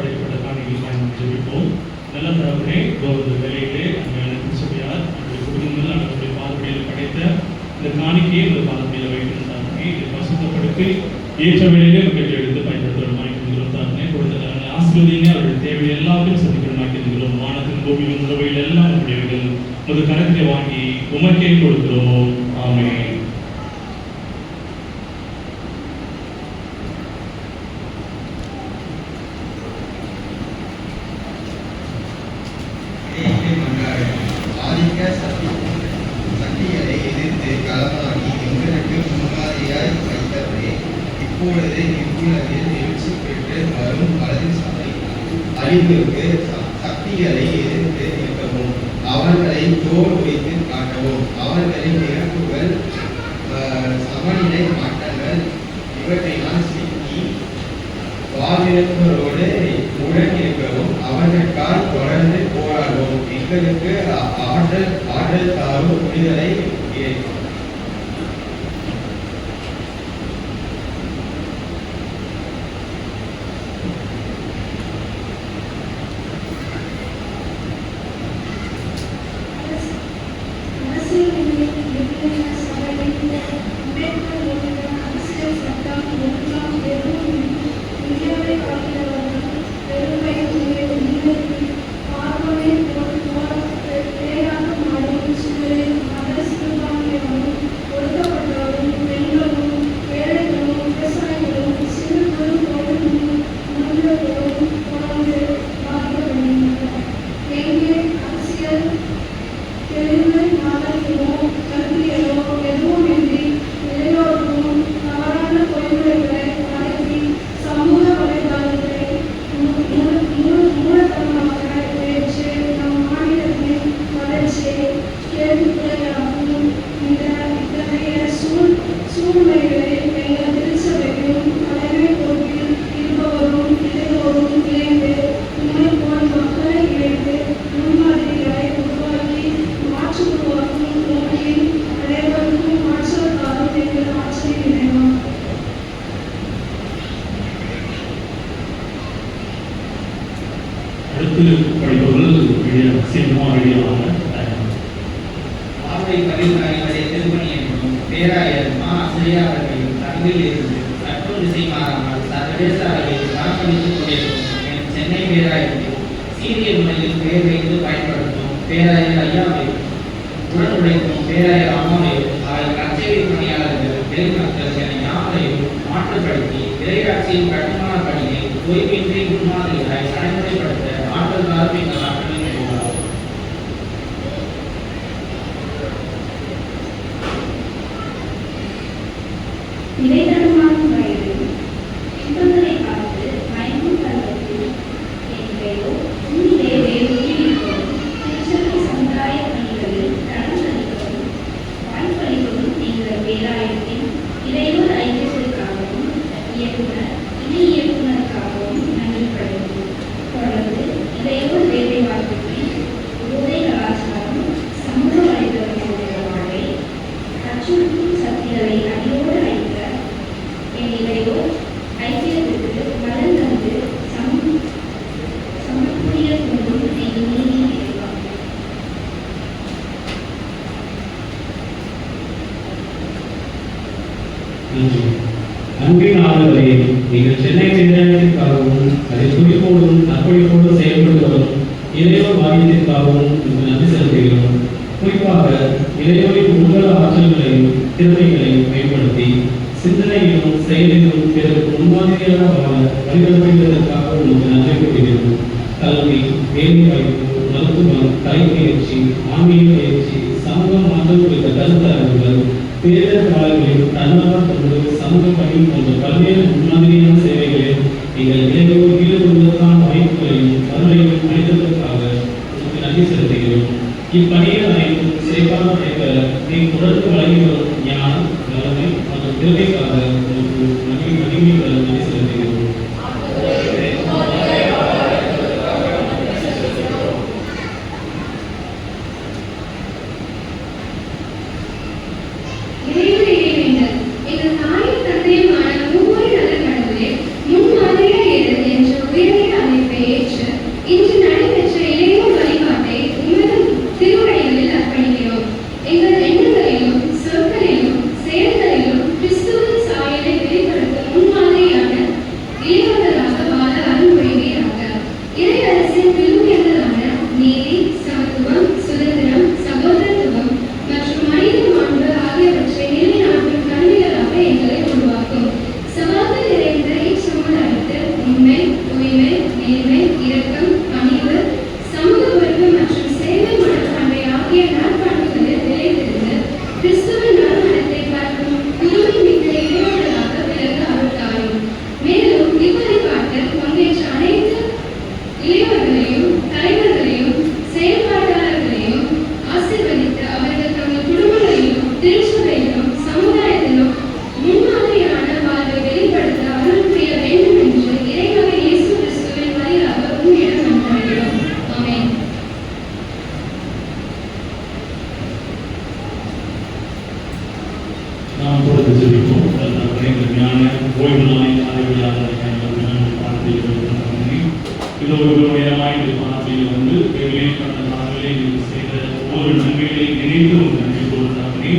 படைக்கப்பட்ட காணிகளுக்காக நாம் ஜெபிப்போம். நல்ல தகவலே இந்த வேலையிலே அங்கே திருச்சபையார் நம்முடைய குடும்பங்கள் நம்முடைய பாதப்படியில் படைத்த இந்த காணிக்கையை இந்த பாதப்படியில் வைத்திருந்தாங்க. இதை பசுத்தப்படுத்தி ஏற்ற வேலையிலே மக்கள் எடுத்து பயன்படுத்துகிறோம் தானே கொடுத்த ஆசீர்வதிங்க. அவருடைய தேவையை எல்லாத்தையும் சந்திக்கிறோம். வானத்தின் பூமியின் உறவையில் எல்லாம் நம்முடையவர்கள் ஒரு கணக்கை வாங்கி உமக்கே கொடுக்கிறோம். ஆமென். ஆதிக்க சக்திகளை எதிர்த்து களமாடி எங்களுக்கு முன்மாதிரியாய் வைத்தவரே, இப்பொழுது இவ்வுலகில் எழுச்சி பெற்று வரும் வலதுசாரி அறிவுக்கு சக்திகளை எதிர்த்து நிற்கவும், அவர்களை தோல் வைத்து காட்டவும், அவர்களின் இறப்புகள் சமநிலை மாற்றங்கள் இவற்றையெல்லாம் சிக்கி வாழ்வினர்களோடு உடன் இருக்கவும் அவர்களுக்காக தொடர்ந்து போராடுவோம். எங்களுக்கு ஆற்றல் தாரும் புரிதலை கிடைக்கும். அன்பின் ஆதரவை நீங்கள் சென்னை பேராயத்திற்காகவும் அதை குறிப்போடும் அர்ப்பணிப்போடு செயல்பட்டு வரும் இளையோர் வாரியத்திற்காகவும் நன்றி செலுத்துகிறோம். குறிப்பாக இளையோரின் உடல் ஆற்றல்களையும் திறமைகளையும் மேம்படுத்தி சிந்தனையிலும் செயலிலும் பிறகு முன்மாதிரியாக வாழ வழிநடத்துவதற்காக உங்களுக்கு நன்றி கூறுகிறோம். கல்வி, வேலைவாய்ப்பு, மருத்துவம், கலைப்பயிற்சி, ஆன்மீக பயிற்சி, சமூக மாற்றம் குறித்த கருத்தரங்குகள், பேரிடர் காலங்களில் தன்னார்வ தொண்டு, சமூக பணி போன்ற பல்வேறு முன்மாதிரியான சேவைகளில் நீங்கள் இளையோர் ஈடுபடுவதற்கான வாய்ப்புகளையும் கருணையும் அளித்ததற்காக உங்களுக்கு நன்றி செலுத்துகிறோம். இப்பணிகள் அனைத்தும் சிறப்பாக நடைபெற நீங்கள் தொடர்ந்து வழங்கி வரும் ஞானம், வளமை மற்றும் திறமைக்காக உங்களுக்கு மகிமைகளை நன்றி செலுத்துகிறோம். முன்மாதிரியாக என்ற உயரிய அமைப்பை ஒரு நேரமாய் இந்த பாடத்தில் வந்து தேவையை கடந்த நாட்களே நீங்கள் செய்த ஒவ்வொரு நன்மைகளை நினைத்து ஒரு நன்றி கூறுகிறார்களே.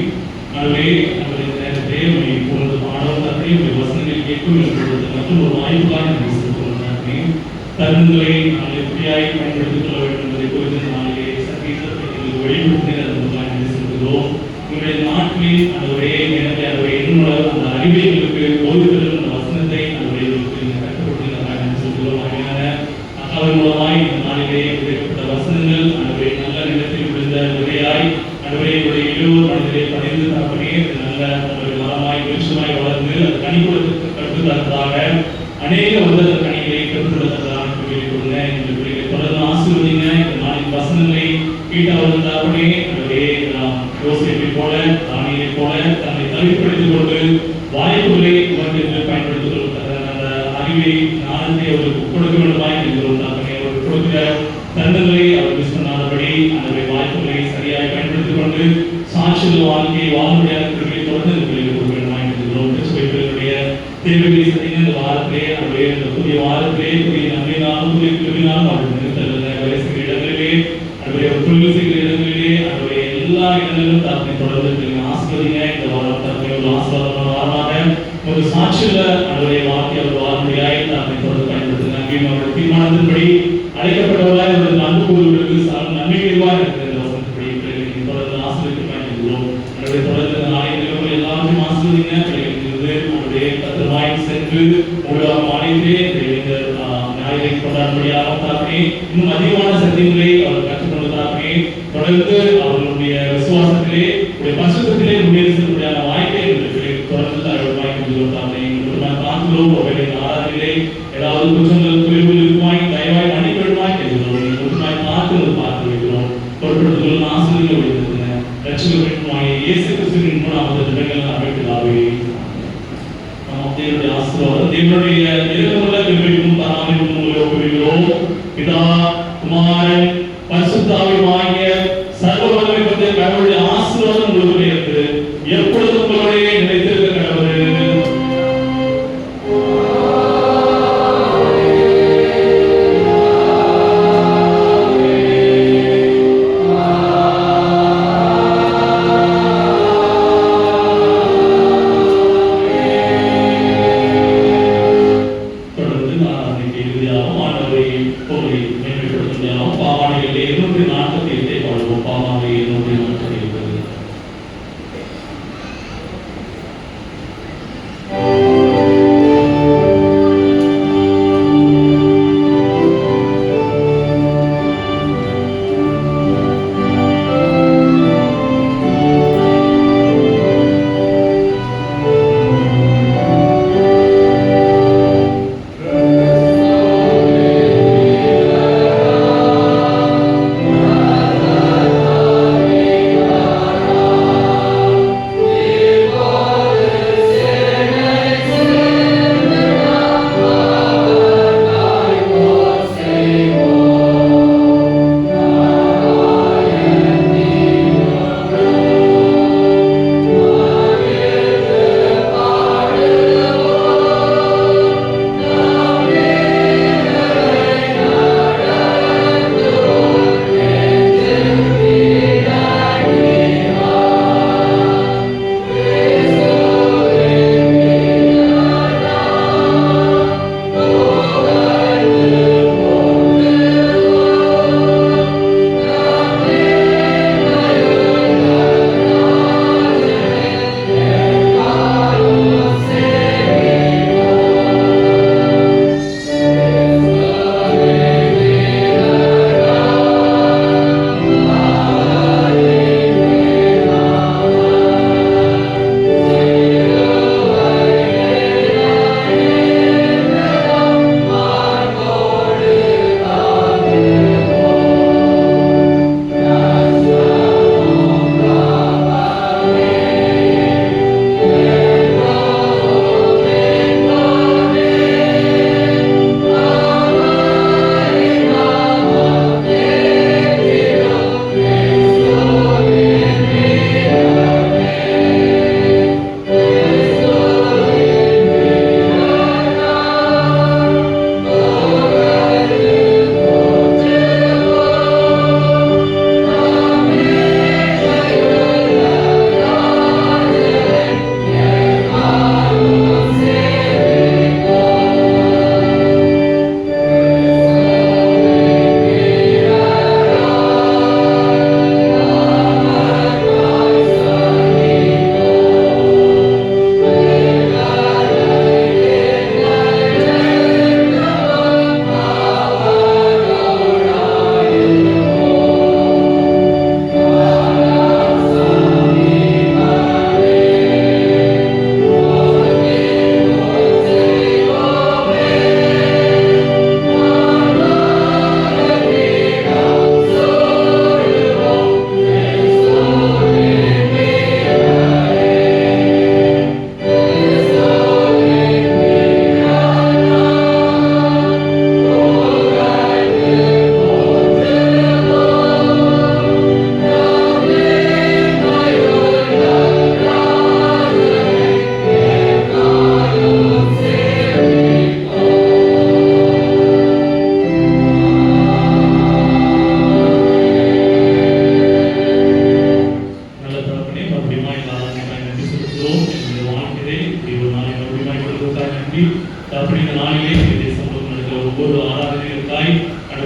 அதுவே நம்முடைய தேவனை இப்பொழுது பாடம் தந்தை உடைய வசனங்கள் கேட்கும் என்பது மற்றும் ஒரு வாய்ப்பாக நன்றி செலுத்துகிறார்களே. தருணங்களை நாங்கள் எப்படியாய் பயன்படுத்திக் கொள்ள வேண்டும் என்பதை குறித்து நாளிலே சங்கீதத்தை வெளிப்படுத்தி அதற்காக நன்றி செலுத்துகிறோம். உங்களுடைய நாட்களில் அதுவரே எனவே அதுவரை என்னோட அந்த அறிவியலுக்கு ஓய்வுதலும் அந்த வசனத்தை அதுவரை கற்றுக்கொடுத்ததாக நன்றி செலுத்துகிறோம். அதன் மூலமாய் இந்த நாளிலே விதைக்கப்பட்ட வசனங்கள் அதுவரை நல்ல நிலத்தில் விழுந்த விதையாய் அதுவரை உடைய இருவர் மனதிலே பதிந்து தரப்படி நல்ல ஒரு மரமாய் விருட்சமாய் வளர்ந்து அது கனி கொடுத்ததாக அநேக வந்து அந்த கனிகளை பெற்றுள்ளதாக கொடுங்க. இந்த பிள்ளைகளை தொடர்ந்து ஆசீர்வதிங்க. இந்த நாளின் வசனங்களை கேட்டவர்கள் தாப்பனே அதுவே யோசேப்பை போல தானியலை போல தன்னை தவிர்ப்படுத்திக் கொண்டு வாய்ப்புகளை உணர்ந்து பயன்படுத்திக் கொள்வதற்கான அந்த அறிவை ஞானத்தை அவருக்கு கொடுக்க வேண்டுமாய் இருக்கிறோம். தாப்பனே அவர் கொடுக்கிற தருணங்களை அவர் மிஸ் பண்ணாதபடி அந்த வாய்ப்புகளை சரியாக பயன்படுத்திக் கொண்டு சாட்சிகள் வாழ்க்கையை வாழ்முறையாக தொடர்ந்து இந்த பிள்ளைகளை கொடுக்க வேண்டுமாய் இருக்கிறோம். பிள்ளைகளுடைய தேவைகளை சதிங்க இந்த வாரத்திலே அவருடைய இந்த புதிய வாரத்திலே புதிய நன்மையினாலும் புதிய கிருமினாலும் அவர்கள் நிறுத்தல்ல வேலை செய்கிற இடங்களிலே அவருடைய தொழில் செய்கிற இடங்களிலே அவருடைய எல்லா இடங்களிலும் தன்னை தொடர்ந்து ஆசிர்வதிங்க. இந்த வாரம் தன்னை ஒரு ஆசீர்வாதமான வாரமாக ஒரு சாட்சியில அவருடைய வாக்கை அவர் வாழ்முறையாய் தன்னை தொடர்ந்து பயன்படுத்துங்க. அங்கேயும் அவருடைய தீர்மானத்தின்படி அழைக்கப்பட்டவர்களாய் அவர்கள் அன்பு கூறுவதற்கு நன்மைகளாக இருக்கிற வசனத்தின்படி பிள்ளைகளை தொடர்ந்து ஆசிரியருக்கு பயன்படுத்துகிறோம். அவருடைய தொடர்ந்து ஆலயங்கள் எல்லாத்தையும் ஆசிர்வதிங்க. அவருடைய பத்திரமாய் சென்று மூலம் ஆலயத்திலே ஞாயிறை கொண்டாடும்படியாக தாக்கே இன்னும் அதிகமான சத்தியங்களை அவர் கற்றுக்கொண்டு தாக்கே தொடர்ந்து அவர்களுடைய விசுவாசத்திலே உடைய பரிசுத்தத்திலே முன்னேறி செல்லும்படியான வாய்ப்பை தொடர்ந்து அவர்கள் வாய்ப்பு தாக்கே பார்க்கிறோம். அவருடைய ஆராதனையிலே ஏதாவது குற்றங்கள் குறைவுகள் இருக்குமாய் தயவாய் மன்னிப்பிடுமாய் கேட்கிறோம். குற்றமாய் பார்த்து வைக்கிறோம். பொருட்படுத்துகள் ஆசிரியர்கள் வைத்திருக்கின்றன ரட்சகர்களுமாய் இயேசு கிறிஸ்துவின் மூலமாக திட்டங்கள் அமைக்கிறாவே. தேவனுடைய ஆசீர்வாதம் தேவனுடைய இரக்கமுள்ள கிருபையும் பராமரிப்பும் உங்களை ஒப்புவிக்கிறோம். பிதா குமாரன் பரிசுத்த ஆவியாகிய சர்வ வல்லமை கொண்ட கடவுளுடைய ஆசீர்வாதம் உங்களுக்கு இருக்கு. எப்பொழுதும் உங்களுடைய நிலைத்திருக்க கடவுள். Amen.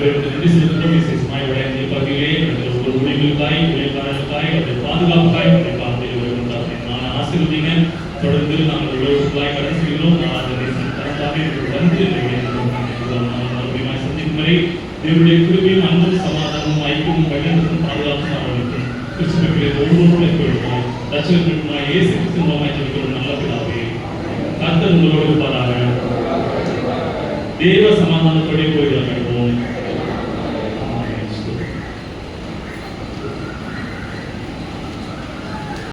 அவர்களுக்கு நன்றி செலுத்துகிறோம். விசேஷமாய் இந்த பகுதியிலே ஒரு ஊழியர்களுக்காய் ஊழியக்காரர்களுக்காய் அவருடைய பாதுகாப்புக்காய் அவருடைய பார்வையில் ஆசீர்வதிங்க. தொடர்ந்து நாங்கள் உழவுக்காய் கடன் செய்கிறோம். சந்திக்கும் வரை தேவனுடைய கிருபையும் அன்பும் சமாதானமும் ஐக்கியமும் பகிர்ந்தும் பாதுகாப்பும் அவர்களுக்கு கிறிஸ்துவிலே ஒவ்வொருவரும் எப்பொழுதும் ரட்சகருமாய் இயேசு கிறிஸ்து மூலமாய் ஜெபிக்கிறோம் நல்ல பிதாவே. கர்த்தர் உங்களோடு இருப்பாராக. தேவ சமாதானத்தோடு போயிடுவாங்க.